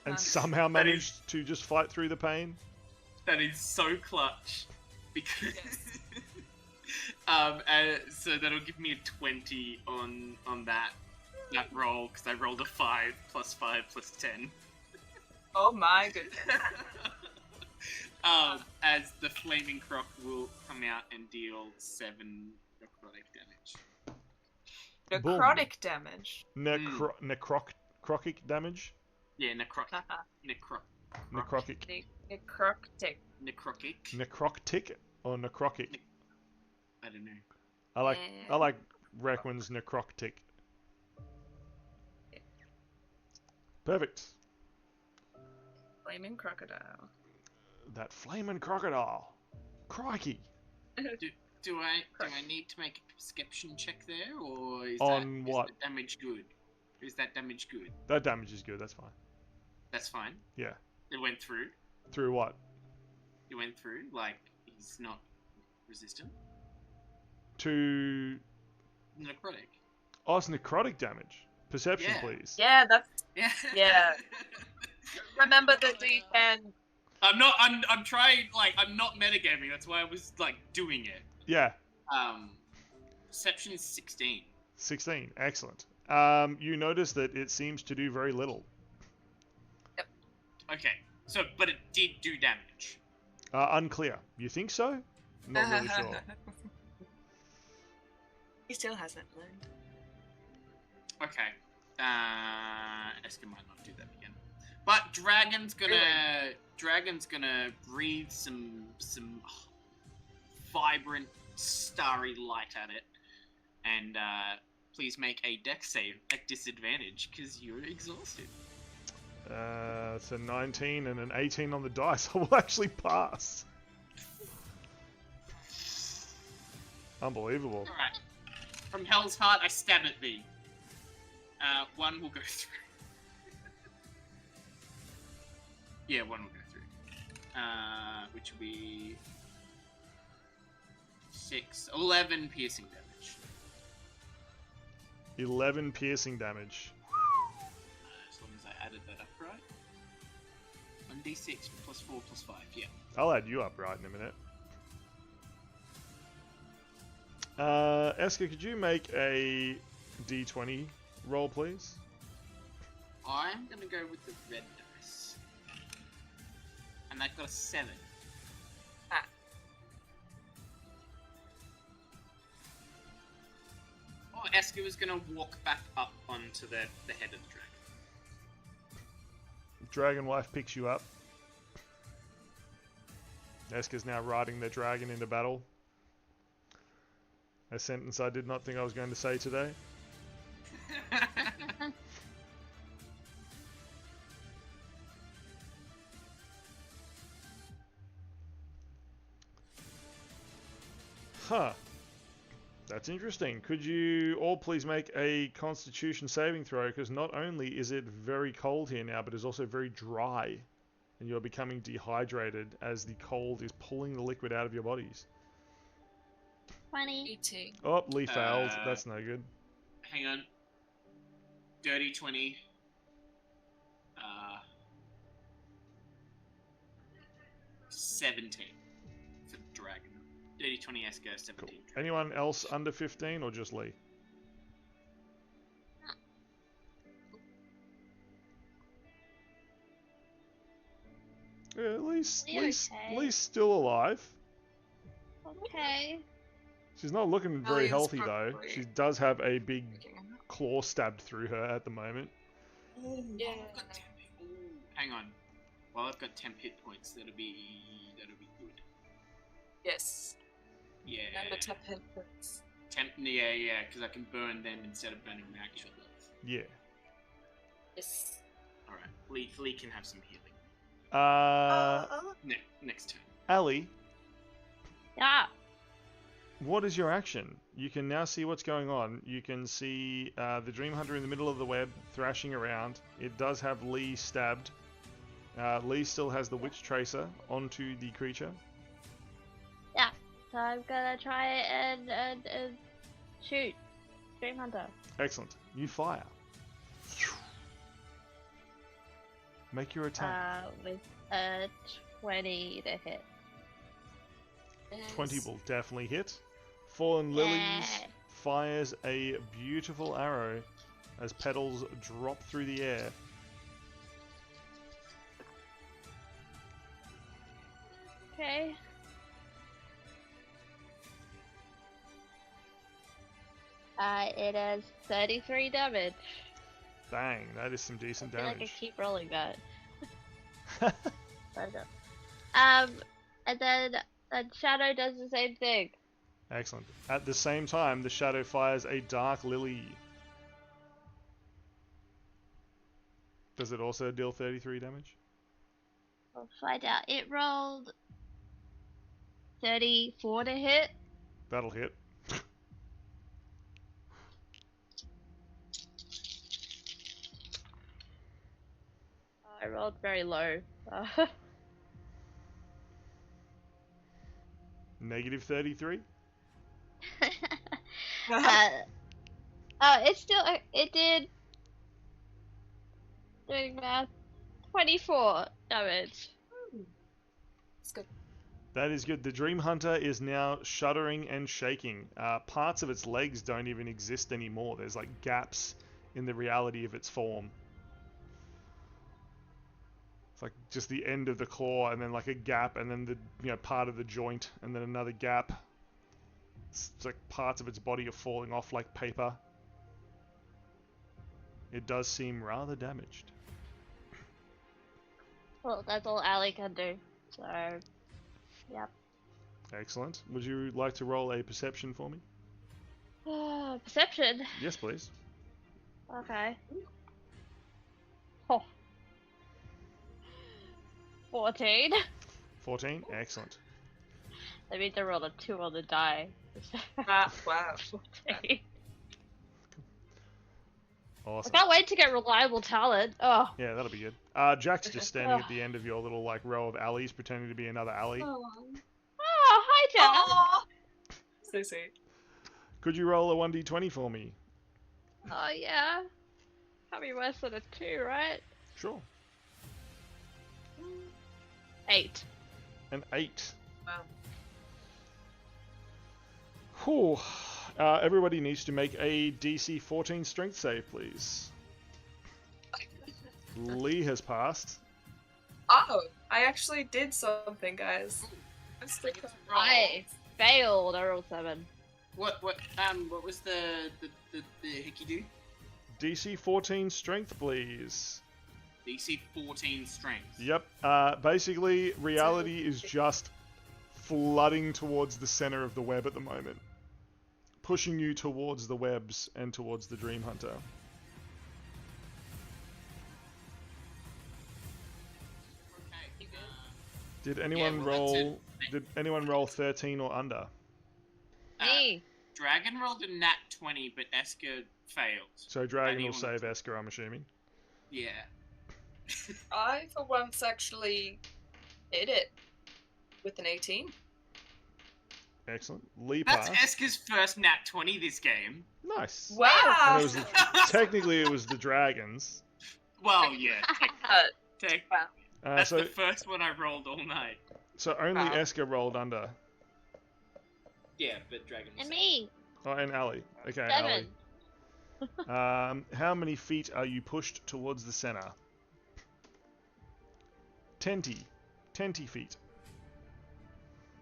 and somehow managed to just fight through the pain. That is so clutch. Because so that'll give me a 20 on that roll, because I rolled a 5 plus 5 plus 10. Oh my goodness. As the flaming croc will come out and deal 7 necrotic damage. Necrotic damage? Necrotic damage? Yeah, necrotic. Necrotic. Necrotic. Necrotic or necrotic? I don't know. I like Requin's necrotic. Perfect. Flaming crocodile. That flaming crocodile. Crikey. Do I need to make a perception check there, or is On that, what? Is the damage good? Is that damage good? That damage is good, that's fine. That's fine. Yeah. It went through. Through what? It went through. Like he's not resistant. To... Necrotic. Oh, it's necrotic damage. Perception, please. Yeah, that's... Yeah. Yeah. Remember the D10. I'm trying, like, I'm not metagaming, that's why I was, like, doing it. Yeah. Perception is 16. 16, excellent. You notice that it seems to do very little. Yep. Okay, so, but it did do damage. Unclear. You think so? Not really sure. He still hasn't learned. Okay. Eska might not do that again. But Dragon's gonna breathe some vibrant, starry light at it, and please make a dex save at disadvantage because you're exhausted. It's a 19 and an 18 on the dice. I will actually pass. Unbelievable. Alright. From Hell's Heart, I stab at thee. One will go through. Yeah, one will go through. Which will be 11 piercing damage. 11 piercing damage. As long as I added that up right. 1d6 plus 4 plus 5, yeah. I'll add you up right in a minute. Eska, could you make a d20 roll, please? I'm gonna go with the red dice. And that got a 7. Ah. Oh, Eska was gonna walk back up onto the head of the dragon. Dragon wife picks you up. Eska's now riding the dragon into battle. A sentence I did not think I was going to say today. Huh. That's interesting. Could you all please make a Constitution saving throw? Because not only is it very cold here now, but it's also very dry. And you're becoming dehydrated as the cold is pulling the liquid out of your bodies. 20. 18. Oh, Lee failed. That's no good. Hang on. Dirty 20. 17 for dragon. Dirty 20 Eska, 17. Cool. Anyone else under 15 or just Lee? Yeah, Lee's still alive. Okay. She's not looking very Lee's healthy though. probably- She does have a big claw stabbed through her at the moment. Ooh, Yeah. I've got 10 Ooh, hang on. Well, I've got 10 hit points. That'll be good. Yes. Yeah. Remember to hit points. Yeah, because I can burn them instead of burning my actual health. Yeah. Yes. Alright, Lee can have some healing. Next turn. Ali, Yeah. what is your action? You can now see what's going on. You can see the Dreamhunter in the middle of the web, thrashing around. It does have Lee stabbed. Lee still has the Witch Tracer onto the creature. Yeah. So I'm gonna try and shoot Dreamhunter. Excellent. You fire. Make your attack. With a 20 to hit. 20 will definitely hit. Fallen Lilies Yeah. fires a beautiful arrow as petals drop through the air. Okay. It has 33 damage. Bang, that is some decent I feel like I damage. keep rolling that. And then Shadow does the same thing. Excellent. At the same time, the shadow fires a dark lily. Does it also deal 33 damage? We'll find out. It rolled 34 to hit. That'll hit. I rolled very low. Negative 33? It did. Doing math. 24 damage. It's good. That is good. The Dreamhunter is now shuddering and shaking. Parts of its legs don't even exist anymore. There's like gaps in the reality of its form. It's like just the end of the claw and then like a gap and then the part of the joint and then another gap. It's like parts of its body are falling off like paper. It does seem rather damaged. Well, that's all Ali can do. So, yep. Excellent. Would you like to roll a perception for me? Perception. Yes, please. Okay. Oh. 14. 14. Excellent. That means I rolled a 2 on the die. Wow. 14. Awesome. I can't wait to get reliable talent. Oh. Yeah, that'll be good. Jack's just standing at the end of your little like row of alleys, pretending to be another alley. Oh, hi, Jack. Aww. So sweet. Could you roll a 1d20 for me? Oh, yeah. Can't be worse than a 2, right? Sure. 8. An 8. Wow. Whew. Everybody needs to make a DC 14 strength save, please. Lee has passed. Oh, I actually did something, guys. I failed. I rolled 7. What was the hickey do? DC 14 strength, please. DC 14 strength. Yep. Basically, reality is just flooding towards the center of the web at the moment, pushing you towards the webs and towards the Dreamhunter. Okay. Did anyone roll? Did anyone roll 13 or under? Me. Dragon rolled a nat 20, but Esker failed. So Dragon will Anyone- save Esker, I'm assuming. Yeah. I, for once, actually did it with an 18. Excellent. Lee That's passed. Esker's first nat 20 this game. Nice. Wow! And it was technically it was the dragons. Well, yeah. Wow. That's So the first one I rolled all night. so only Wow. Esker rolled under. Yeah, but Dragon was And me. Oh, and Ali. Okay, 7. Ali. How many feet are you pushed towards the center? 20 feet.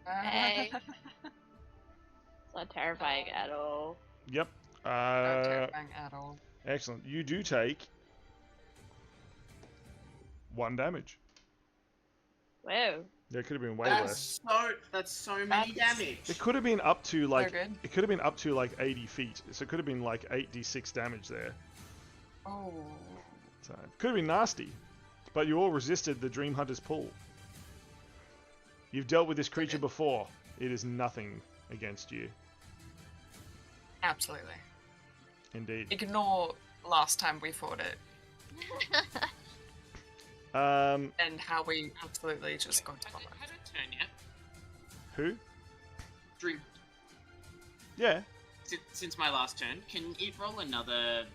Hey. It's not terrifying at all. Yep. Not terrifying at all. Excellent. You do take 1 damage. Whoa. There could have been way less. That's so many damage. It could have been up to like good. it could have been up to like 80 feet. So it could have been like 8d6 damage there. Oh. So it could have been nasty. But you all resisted the Dreamhunter's pull. You've dealt with this creature before. It is nothing against you. Absolutely. Indeed. Ignore last time we fought it Um, and how we absolutely just got to Had follow. it turn yet? who? Dream. Yeah. Since my last turn, can it roll another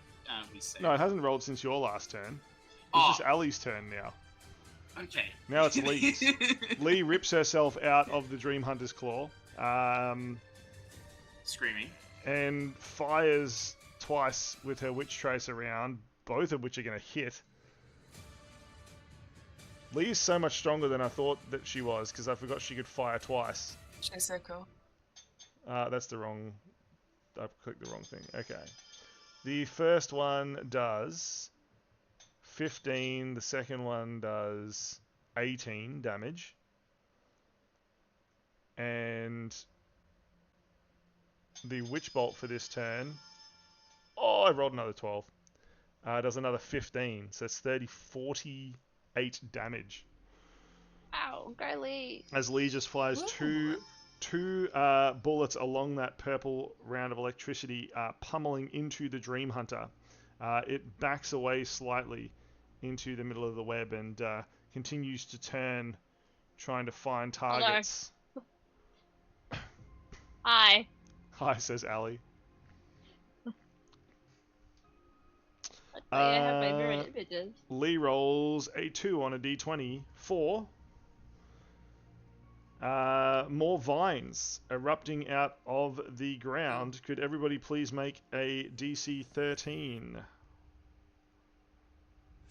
reset? No, it hasn't rolled since your last turn. It's Oh. just Ali's turn now. Okay. Now it's Lee's. Lee rips herself out of the Dreamhunter's claw, Screaming. and fires twice with her Witch Trace around, both of which are going to hit. Lee is so much stronger than I thought that she was, because I forgot she could fire twice. She's so cool. That's the wrong... I clicked the wrong thing. Okay. The first one does 15. The second one does 18 damage. And the Witch Bolt for this turn... Oh, I rolled another 12. Does another 15. So it's 48 damage. Ow, go Lee. As Lee just flies two bullets along that purple round of electricity, pummeling into the Dreamhunter. It backs away slightly into the middle of the web and continues to turn, trying to find targets. Hi. Hi, says Ali. I have my mirror images. Lee rolls a 2 on a d20. 4. More vines erupting out of the ground. Could everybody please make a DC 13?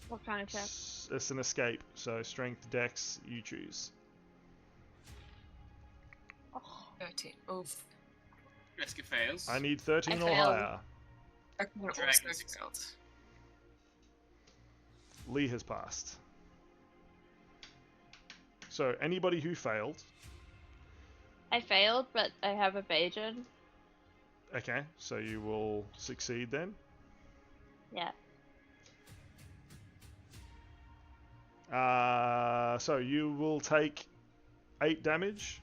What kind of check? It's an escape, so strength, dex, you choose. 13. Oof. Reska fails. I need 13 or failed. higher. Requin also Dragon failed. succeeds. Lee has passed. So, anybody who failed. I failed, but I have evasion. Okay, so you will succeed then. Yeah. So you will take 8 damage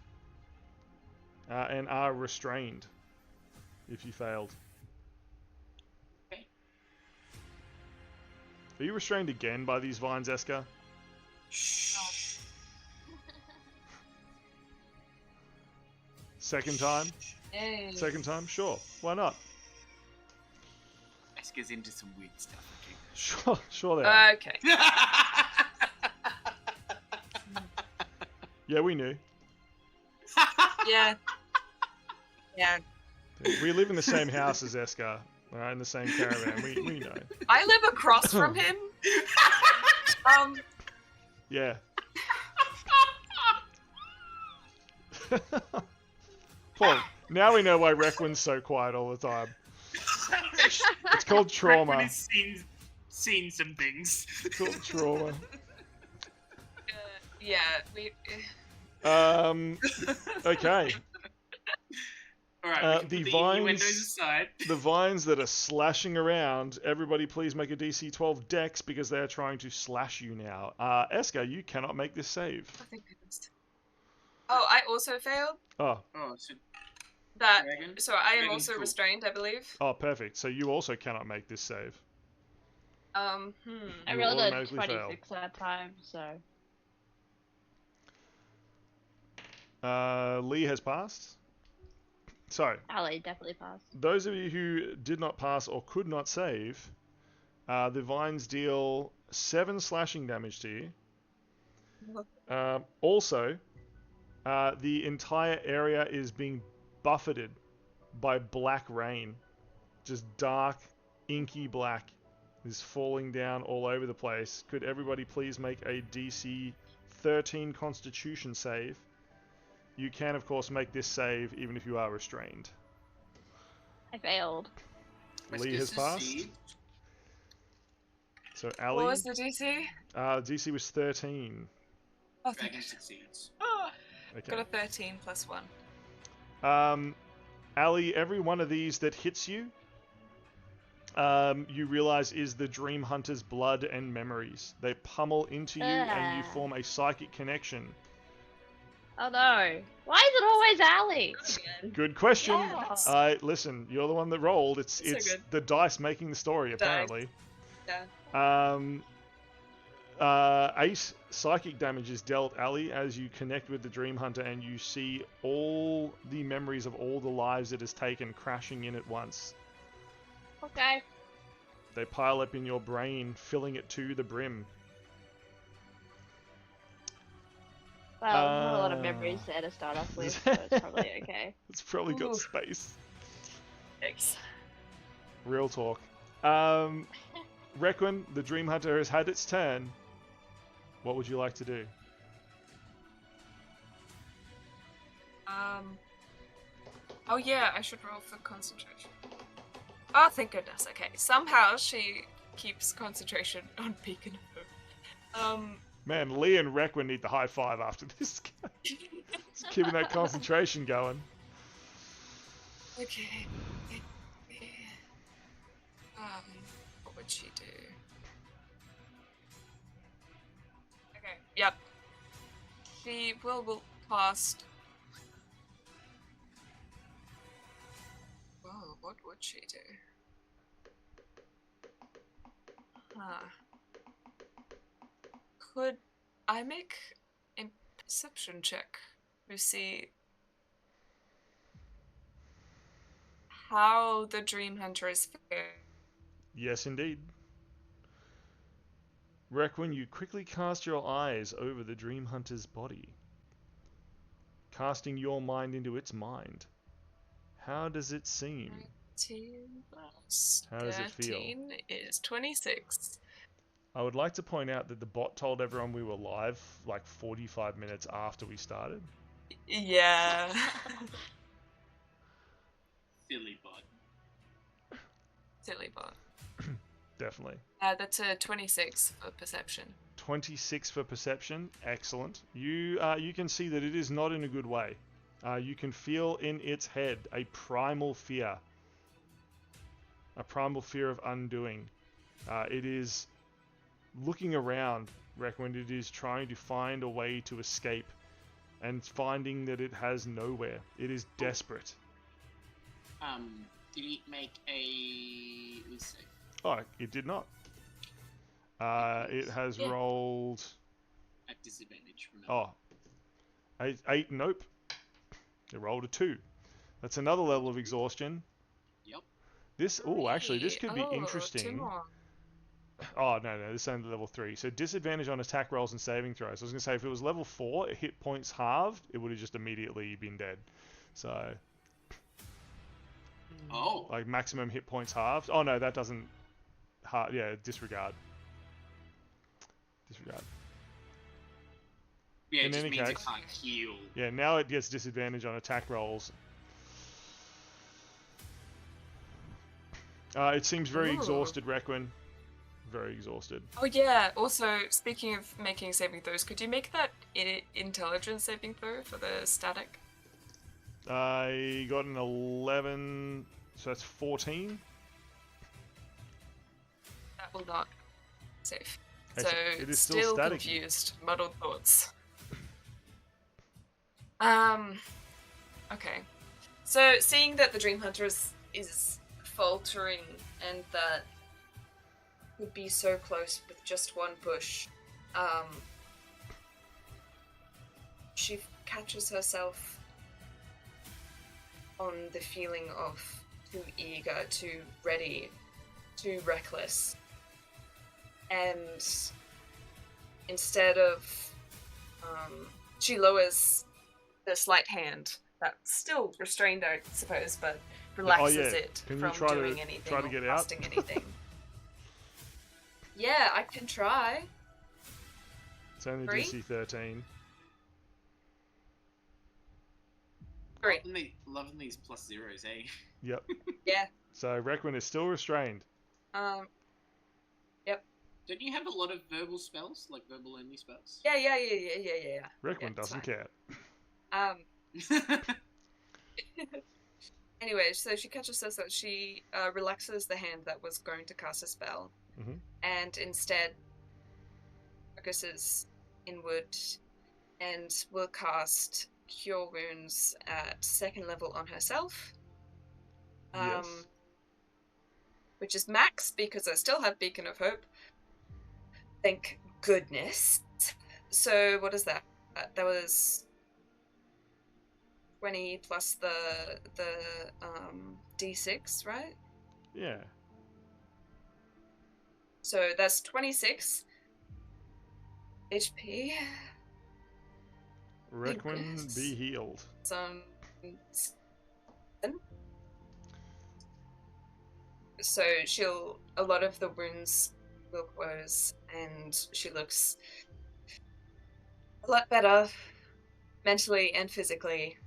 and are restrained if you failed. Okay. Are you restrained again by these vines, Eska? Shh. Second time? Yay. Second time? Sure. Why not? Reska's into some weird stuff. Sure they are. Okay. Yeah, we knew. Yeah. Yeah. We live in the same house as Eska, in the same caravan. We know. I live across from him. Yeah. Paul, now we know why Requin's so quiet all the time. It's called trauma. Requin has seen some things. It's called trauma. Yeah, we. Okay. Alright, the the vines- innuendos aside. The vines that are slashing around, everybody please make a DC 12 dex because they are trying to slash you now. Eska, you cannot make this save. I think I missed. Oh, I also failed. Oh, Oh, so That. Dragon? So I am Dragon's also cool. restrained, I believe. perfect. So you also cannot make this save. I You rolled a automatically 26 that time, so. Lee has passed. So, Ali definitely passed. those of you who did not pass or could not save, the vines deal 7 slashing damage to you. Also, the entire area is being buffeted by black rain. Just dark, inky black is falling down all over the place. Could everybody please make a DC 13 Constitution save? You can, of course, make this save even if you are restrained. I failed. Lee has passed. So What Ali, was the DC? DC was 13. Oh, thank Dragon you. succeeds. Okay. Got a 13 plus 1. Ali, every one of these that hits you, you realize is the Dreamhunter's blood and memories. They pummel into you and you form a psychic connection. Oh no. Why is it always Ali? Good question. Yes. Listen, you're the one that rolled. It's So good. the dice making the story, Dice. apparently. Yeah. 8 psychic damage is dealt, Ali, as you connect with the Dreamhunter and you see all the memories of all the lives it has taken crashing in at once. Okay. They pile up in your brain, filling it to the brim. Well, not a lot of memories there to start off with, so it's probably okay. It's probably got Ooh. space. Thanks. Real talk. Requin, the Dreamhunter has had its turn. What would you like to do? Oh yeah, I should roll for concentration. Oh, thank goodness. Okay. Somehow she keeps concentration on Beacon of Hope. Man, Lee and Requin need the high five after this. Just keeping that concentration going. Okay. What would she do? Okay. Yep. She will cast. Whoa, what would she do? Could I make a perception check to see how the Dreamhunter is faring? Yes, indeed. Requin, you quickly cast your eyes over the Dreamhunter's body, casting your mind into its mind. How does it seem? 19 plus How does it feel? 13 is 26. I would like to point out that the bot told everyone we were live like 45 minutes after we started. Yeah. Silly bot. Silly bot. Definitely. That's a 26 for perception. 26 for perception. Excellent. You can see that it is not in a good way. You can feel in its head a primal fear. A primal fear of undoing. It is looking around, Reckwind. It is trying to find a way to escape and finding that it has nowhere. It is desperate. Did it make a... Let's see. Oh, it did not. It has rolled... At disadvantage, remember. Oh. 8, nope. It rolled a 2. That's another level of exhaustion. Yep. This, actually, this could be 2 interesting. more. Oh, no, this is only level 3. So disadvantage on attack rolls and saving throws. I was going to say, if it was level 4, hit points halved, it would have just immediately been dead. So... Oh. Like maximum hit points halved. Oh no, that doesn't... yeah, disregard. Disregard. Yeah, In it just any means it case- can't heal. Yeah, now it gets disadvantage on attack rolls. It seems very Ooh. exhausted, Requin. Very exhausted. Oh yeah, also, speaking of making saving throws, could you make that intelligence saving throw for the static? I got an 11, so that's 14. That will not save. It's- So, it is still still static. confused, muddled thoughts. Okay. So, seeing that the Dreamhunter is faltering and that would be so close with just one push, she catches herself on the feeling of too eager, too ready, too reckless. And instead of, she lowers the slight hand that's still restrained, I suppose, but relaxes it Can you from try doing to anything try to or get out? casting anything. Yeah, I can try. It's only 3? DC 13. 3. Loving these plus zeros, eh? Yep. Yeah. So Requin is still restrained. Yep. Don't you have a lot of verbal spells? Like verbal only spells? Yeah. Requin Yeah, it's doesn't fine. care. Anyway, so she catches us that she relaxes the hand that was going to cast a spell, Mhm. and instead focuses inward and will cast Cure Wounds at 2nd level on herself. Yes. Which is max because I still have Beacon of Hope. Thank goodness. So what is that? That was 20 plus the D6, right? Yeah. So that's 26 HP. Requin, Goodness. be healed. Some. So a lot of the wounds will close, and she looks a lot better, mentally and physically.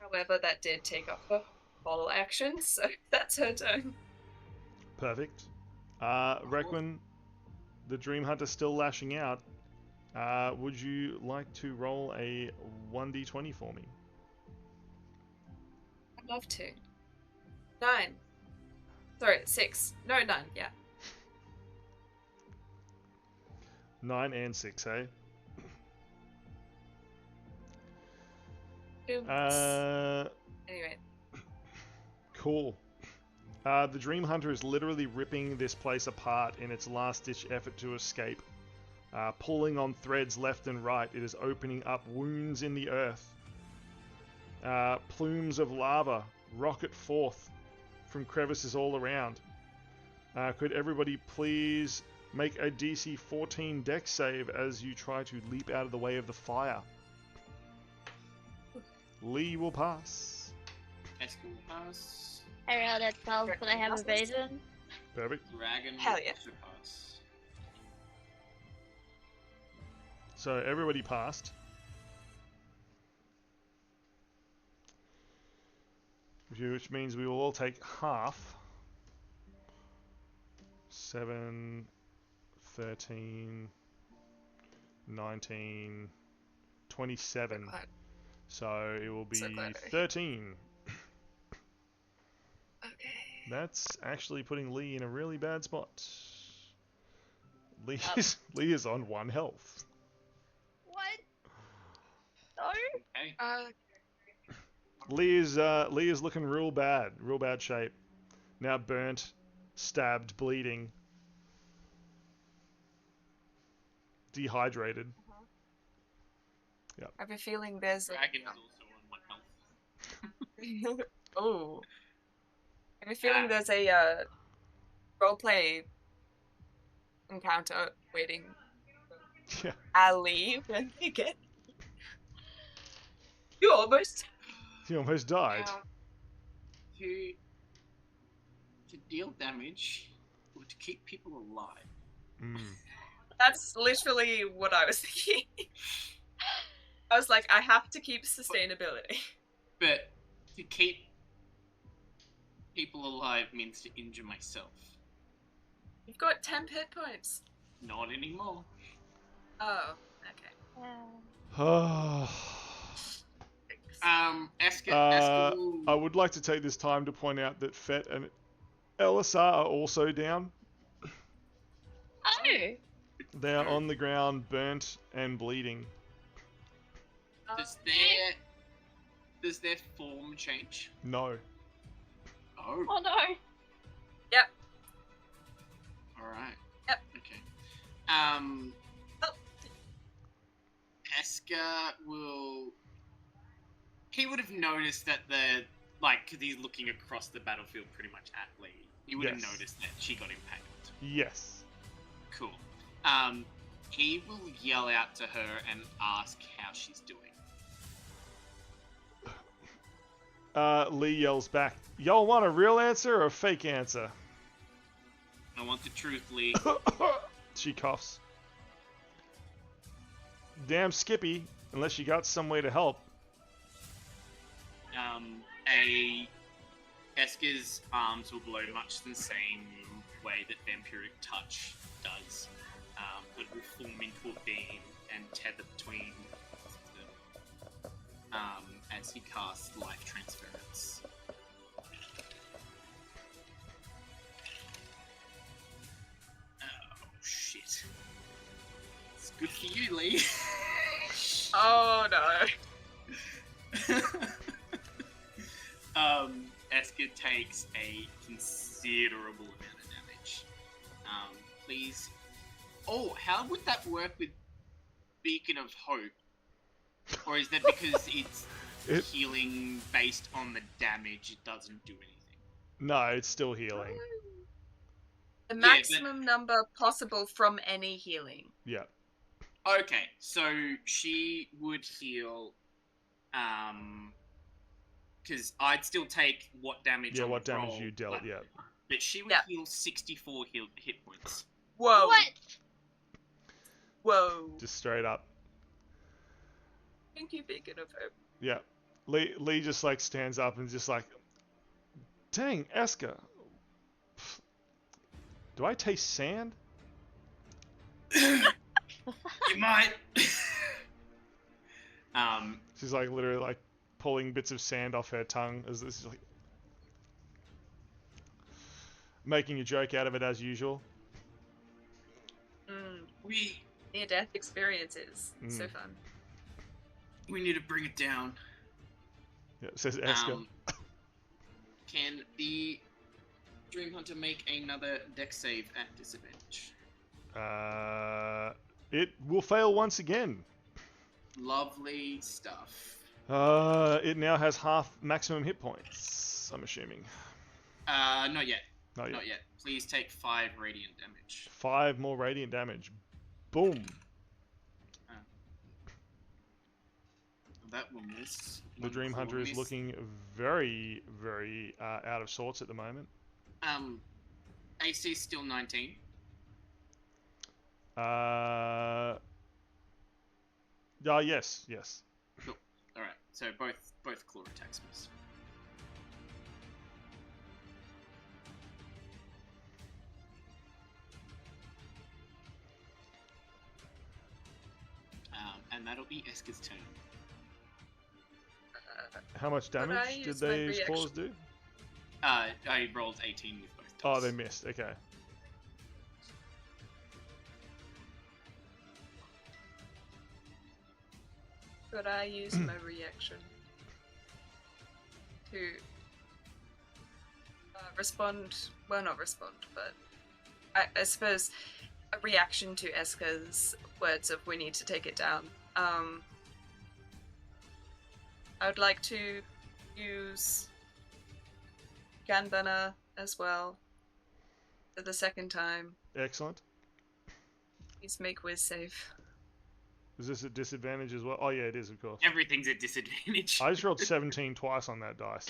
However, that did take up her whole action, so that's her turn. Perfect. Requin, the Dreamhunter still lashing out. Would you like to roll a 1d20 for me? I'd love to. 9. Sorry, 6. No, 9, yeah. 9 and 6, eh? Oops. Anyway. Cool. The Dreamhunter is literally ripping this place apart in its last-ditch effort to escape. Pulling on threads left and right, it is opening up wounds in the earth. Plumes of lava rocket forth from crevices all around. Could everybody please make a DC 14 dex save as you try to leap out of the way of the fire? Lee will pass. Eska will pass. I rolled at 12, but I have evasion. Perfect. Dragon Hell yeah. should pass. So everybody passed. which means we will all take half. 7, 13, 19, 27. So it will be 13. Okay. That's actually putting Lee in a really bad spot. Lee is on 1 health. What? No. Okay. Lee is looking real bad shape. Now burnt, stabbed, bleeding, dehydrated. Yep. I have a feeling there's Dragon is also on 1 health. Oh. I have a feeling there's a roleplay encounter waiting Yeah. Ali when they get. You almost. He almost died. Now, to deal damage or to keep people alive. Mm. That's literally what I was thinking. I was like, I have to keep sustainability. But to keep people alive means to injure myself. You've got 10 hit points. Not anymore. Oh, okay. Eska will... I would like to take this time to point out that Fett and Elisar are also down. Oh. They are on the ground, burnt and bleeding. Does their form change? No. Oh. Oh no. Yep. Alright. Yep. Okay. Oh. Eska will... He would have noticed that because he's looking across the battlefield pretty much at Lee. He would have noticed that she got impaled. Yes. Cool. He will yell out to her and ask how she's doing. Lee yells back, "Y'all want a real answer or a fake answer?" I want the truth, Lee. She coughs. Damn Skippy, unless you got some way to help. Eska's arms will glow much the same way that Vampiric Touch does. It will form into a beam and tether between them as he casts Life Transference. Oh, shit. It's good for you, Lee. Oh no. Eska takes a considerable amount of damage. Please. Oh, how would that work with Beacon of Hope? Or is that because it's healing based on the damage, it doesn't do anything? No, it's still healing. The maximum number possible from any healing. Yeah. Okay, so she would heal, because I'd still take what damage. Yeah, on what the damage roll, you dealt. Yeah. But she would heal 64 hit points. Whoa. What? Whoa. Just straight up. Thank you, Beacon of Hope. Yeah. Lee just like stands up and just like, dang, Eska. Do I taste sand? You might. She's like literally like pulling bits of sand off her tongue as this is like making a joke out of it as usual. We near-death experiences. So fun. We need to bring it down. Yeah, it says Eska. Can the Dreamhunter make another dex save at disadvantage? It will fail once again. Lovely stuff. It now has half maximum hit points, I'm assuming. Not yet. Not yet. Not yet. Please take 5 radiant damage. 5 more radiant damage. Boom. That will miss. The Dreamhunter is looking very, very out of sorts at the moment. AC is still 19. Yes. Cool. Alright, so both claw attacks miss. and that'll be Eska's turn. How much Could I damage did use my those reaction? claws do? I rolled 18 with both Oh, dice. they missed. Okay. Could I use my reaction to respond? Well, not respond, but I suppose a reaction to Eska's words of "we need to take it down." I would like to use Ganbana as well for the second time. Excellent. Please make Wiz save. Is this a disadvantage as well? Oh, yeah, it is, of course. Everything's at disadvantage. I just rolled 17 twice on that dice.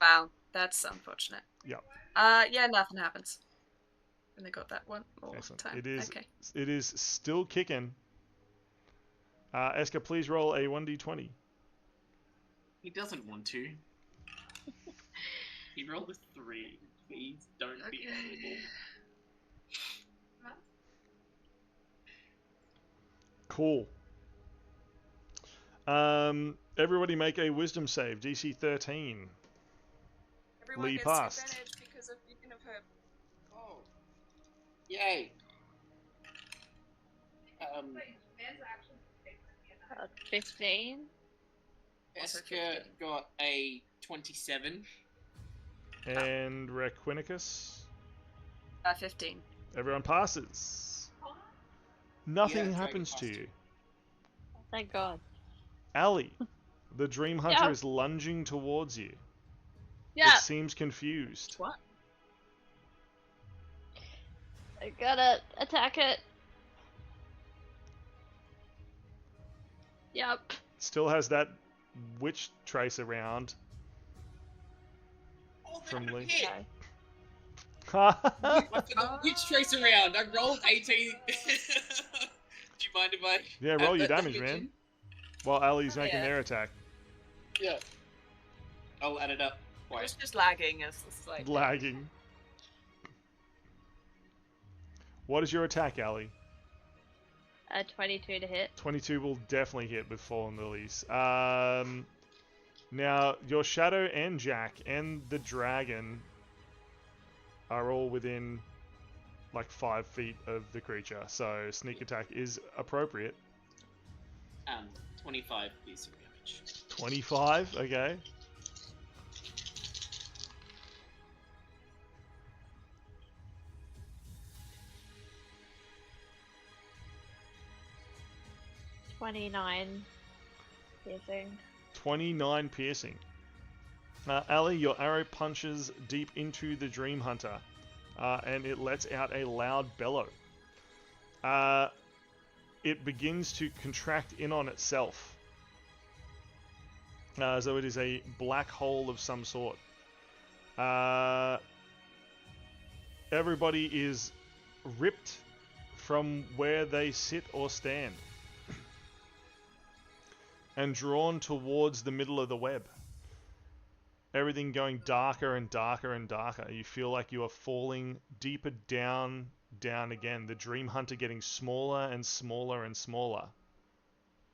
Wow, that's unfortunate. Yep. Yeah, nothing happens. And they got that one more Excellent. time. Okay. It is still kicking. Eska, please roll a 1d20. He doesn't want to. He rolled a 3. Please don't be horrible. Cool. Everybody make a wisdom save. DC 13. Everyone Lee gets passed. advantage because of Beacon of Hope. Oh. Yay. 15. Also Eska 15. got a 27. And Requinicus. 15. Everyone passes. Nothing Yeah, happens Dragon to passed. you. Thank God. Ali, the Dream Hunter Yeah. is lunging towards you. Yeah, It seems confused. What? I gotta attack it. Yep. Still has that witch trace around Oh, from Lee. hit. Okay. I forgot which trace around. I rolled 18. Do you mind if I... Yeah, roll your damage, man. While Ali's making Yeah. their attack. Yeah. I'll add it up. I was just lagging as the slide. Lagging. What is your attack, Ali? 22 to hit. 22 will definitely hit with Fallen Lilies. Now, your Shadow and Jack and the Dragon are all within like 5 feet of the creature, so sneak attack is appropriate. 25 piercing damage. 25, okay. $29 piercing. 29 piercing. Ali, your arrow punches deep into the Dream Hunter, and it lets out a loud bellow. It begins to contract in on itself, as though it is a black hole of some sort. Everybody is ripped from where they sit or stand and drawn towards the middle of the web. Everything going darker and darker and darker. You feel like you are falling deeper down again. The Dream Hunter getting smaller and smaller and smaller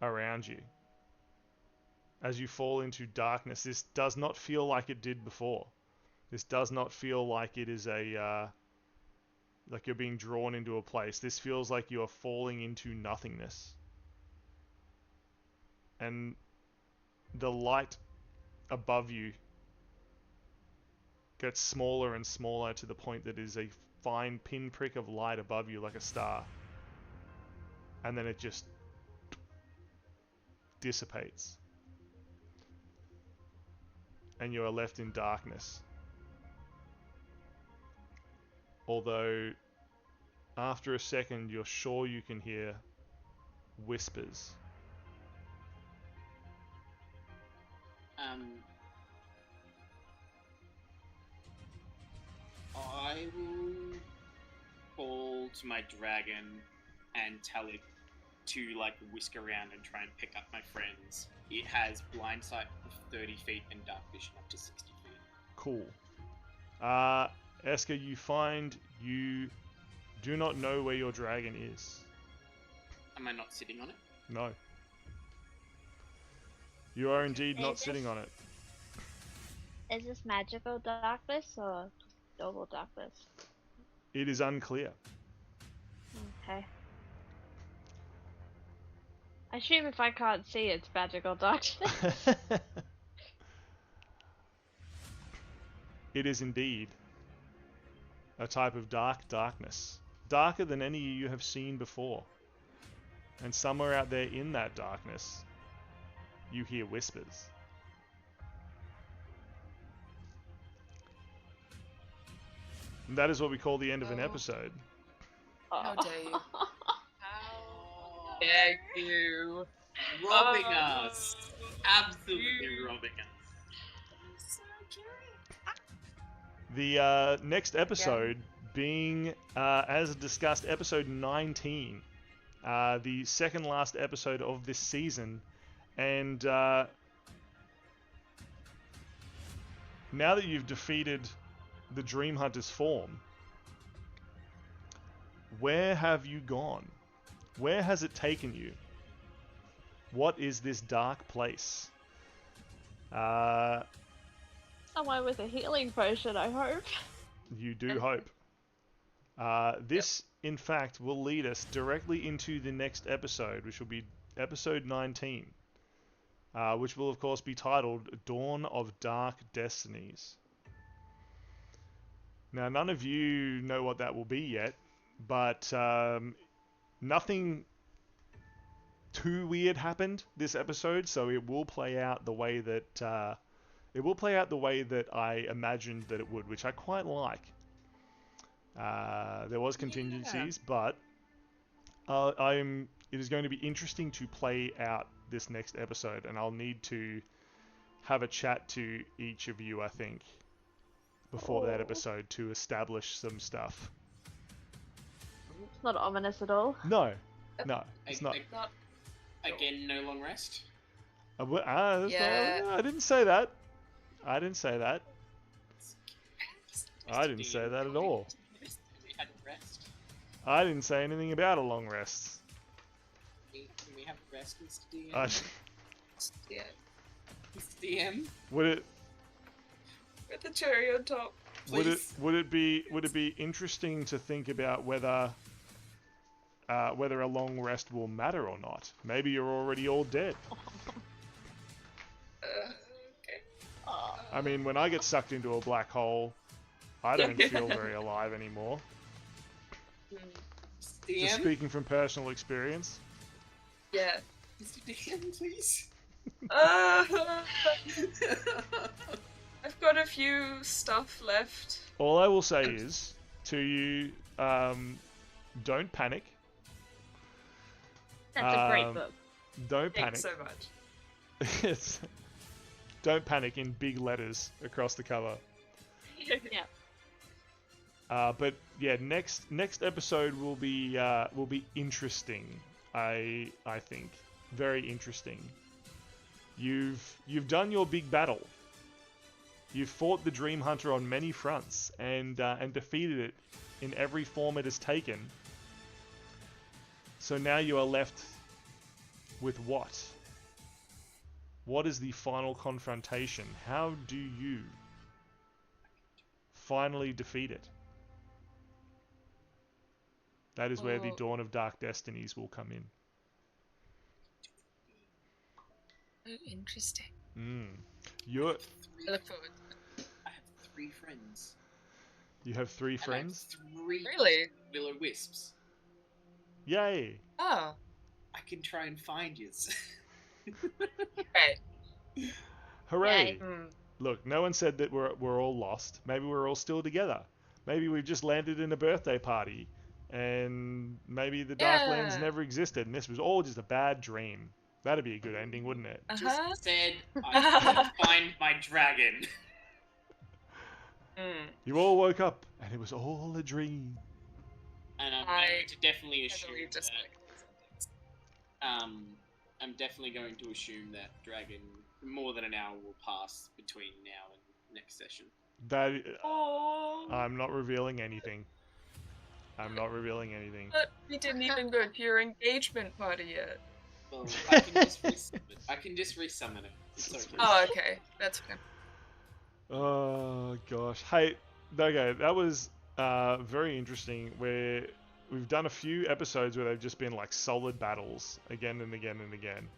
around you. As you fall into darkness, this does not feel like it did before. This does not feel like it is like you're being drawn into a place. This feels like you are falling into nothingness. And the light above you gets smaller and smaller to the point that it is a fine pinprick of light above you like a star. And then it just dissipates. And you are left in darkness. Although, after a second, you're sure you can hear whispers. I will call to my dragon and tell it to like whisk around and try and pick up my friends. It has blind sight of 30 feet and dark vision up to 60 feet. Cool. Eska, you find you do not know where your dragon is. Am I not sitting on it? No. You are indeed not Is sitting this- on it. Is this magical darkness or normal darkness? It is unclear. Okay. I assume if I can't see, it's magical darkness. It is indeed a type of darkness. Darker than any you have seen before. And somewhere out there in that darkness, you hear whispers. And that is what we call the end of an episode. How dare you? How dare you? Robbing us. Absolutely robbing us. So cute. The next episode being, as discussed, episode 19. The second last episode of this season. And now that you've defeated the Dreamhunter's form, where have you gone? Where has it taken you? What is this dark place? Somewhere with a healing potion, I hope. You do hope. This, in fact, will lead us directly into the next episode, which will be episode 19, which will, of course, be titled Dawn of Dark Destinies. Now, none of you know what that will be yet, but nothing too weird happened this episode, so it will play out the way that I imagined that it would, which I quite like. There was contingencies, but it is going to be interesting to play out this next episode, and I'll need to have a chat to each of you, I think, before that episode to establish some stuff. It's not ominous at all. No, it's not. Again, no long rest. Yeah. I didn't say that. I didn't say that. I didn't say that at all. We had rest. I didn't say anything about a long rest. Can we have rest, Mr. DM? Yeah. Mr. DM? Would it With the cherry on top. would it be interesting to think about whether a long rest will matter or not? Maybe you're already all dead. Okay. I mean, when I get sucked into a black hole, I don't feel very alive anymore. Mr. Just DM? speaking from personal experience. Yeah. Mr. DM, please? I've got a few stuff left. All I will say is to you, don't panic. That's a great Um, book. Don't Thanks panic. so much. Don't panic in big letters across the cover. Yeah. But yeah, next episode will be interesting. I think very interesting. You've done your big battle. You've fought the Dreamhunter on many fronts and defeated it in every form it has taken. So now you are left with what? What is the final confrontation? How do you finally defeat it? That is where the Dawn of Dark Destinies will come in. Oh, interesting. You're I look forward. I have 3 friends. You have 3 And I have friends? 3 Really? will-o-wisps. Yay! Oh, I can try and find yous. right. Hooray! Yay. Look, no one said that we're all lost. Maybe we're all still together. Maybe we've just landed in a birthday party, and maybe the Darklands Yeah. never existed, and this was all just a bad dream. That'd be a good ending, wouldn't it? Uh-huh. Just said I can find my dragon. You all woke up, and it was all a dream. And I'm I going to definitely assume Heavily that, dislike this sentence. I'm definitely going to assume that dragon, more than an hour will pass between now and next session. That Oh. I'm not revealing anything. I'm not revealing anything. But we didn't even go to your engagement party yet. Well, I can just resummon it. It's okay. Oh, okay. That's fine. Oh gosh. Hey, okay, that was very interesting. We've done a few episodes where they've just been like solid battles again and again and again.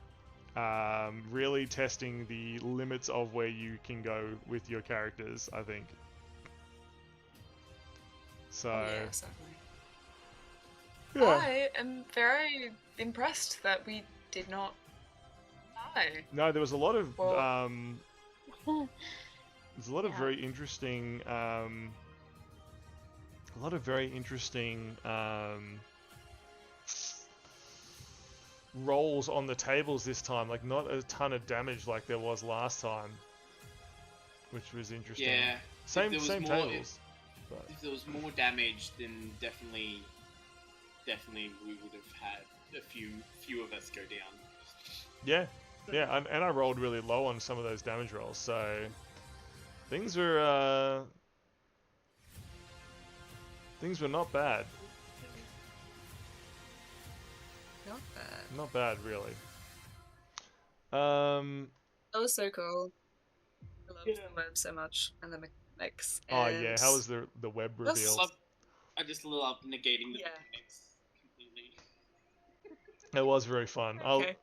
Really testing the limits of where you can go with your characters, I think. So, Yeah, certainly. yeah. I am very impressed that we did not die. No, there was a lot of Well- there's a lot of Yeah. very interesting rolls on the tables this time. Like not a ton of damage like there was last time, which was interesting. Yeah. Same there was same more- tables. But If there was more damage, then definitely we would have had a few of us go down. yeah, and I rolled really low on some of those damage rolls, so things were not bad. Not bad. Not bad, really. That was so cool. I loved the web so much and the mechanics. Oh yeah, and- how was the web That's reveal? I just love negating the Yeah. mechanics completely. It was very fun. Okay.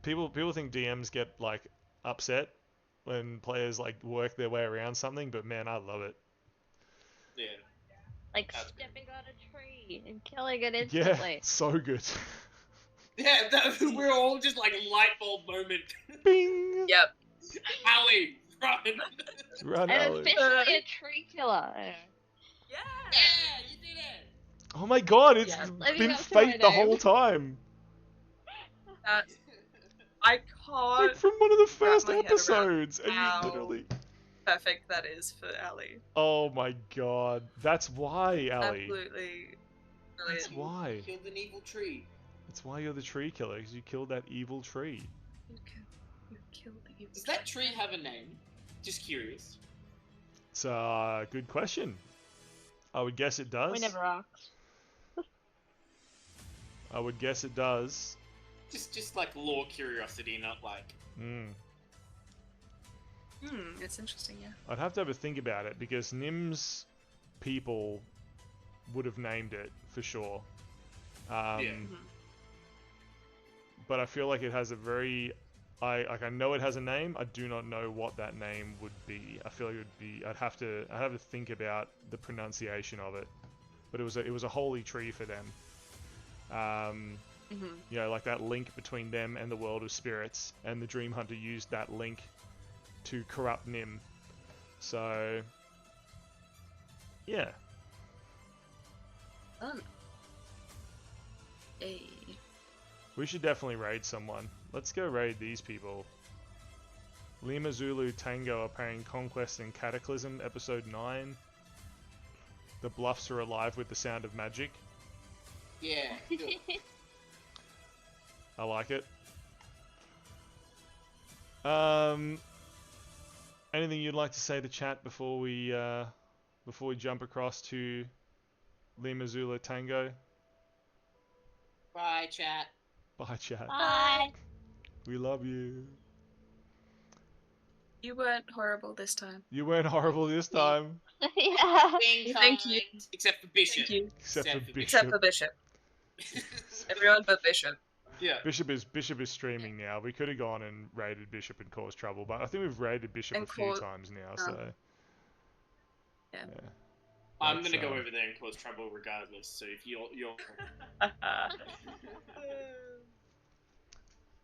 People think DMs get like upset when players like work their way around something, but man, I love it. Yeah. Like That's stepping on a tree and killing it Yeah, instantly. so good. Yeah, we're all just like light bulb moment. Bing! Yep. Ali, run! Run, And Alex. especially a tree killer. Yeah. Yeah, you did it. Oh my god, it's Yeah. Living been up to my fate the whole name. time. I Like can't. from one of the first my head around episodes, and how- you literally. Perfect that is for Ali. Oh my god, that's why, Ali. Absolutely That's brilliant. why. Killed an evil tree. That's why you're the tree killer, because you killed that evil tree. You killed the evil Does that tree have a name? Just curious. It's a good question. I would guess it does. We never asked. I would guess it does. Just like lore curiosity, not like. It's interesting, yeah. I'd have to have a think about it because Nim's people would have named it for sure. Yeah. But I feel like it has a very, I know it has a name. I do not know what that name would be. I feel like it would be. I'd have to think about the pronunciation of it. But it was a holy tree for them. You know, like that link between them and the world of spirits, and the Dreamhunter used that link to corrupt Nim. So, yeah. Hey. We should definitely raid someone. Let's go raid these people. Lima Zulu Tango are playing Conquest and Cataclysm, Episode 9. The Bluffs are alive with the sound of magic. Yeah. do it. I like it. Anything you'd like to say to chat before we jump across to Lima Zulu Tango? Bye, chat. Bye, chat. Bye. We love you. You weren't horrible this time. You weren't horrible this time. Yeah. Being Thank kind, you. Except for Bishop. Thank you. Except for Bishop. Except for Bishop. Everyone but Bishop. Yeah. Bishop is streaming now. We could have gone and raided Bishop and caused trouble, but I think we've raided Bishop And a few caused- times now, so Yeah. I'm That's, gonna go over there and cause trouble regardless. So if you're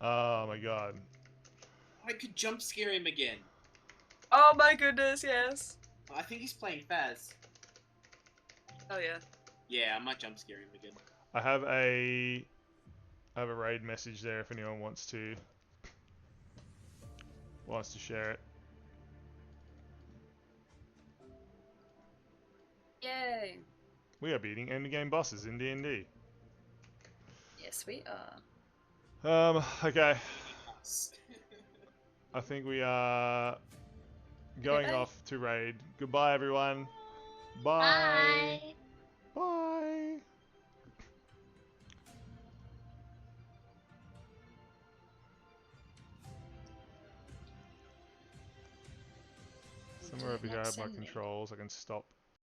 Oh my god. I could jump scare him again. Oh my goodness, yes. I think he's playing Faz. Oh yeah. Yeah, I might jump scare him again. I have a raid message there if anyone wants to share it. Yay. We are beating endgame bosses in D&D. Yes, we are. Okay. I think we are going bye. off to raid. Goodbye, everyone. Bye. Bye. Somewhere over here I have my Next controls. I can stop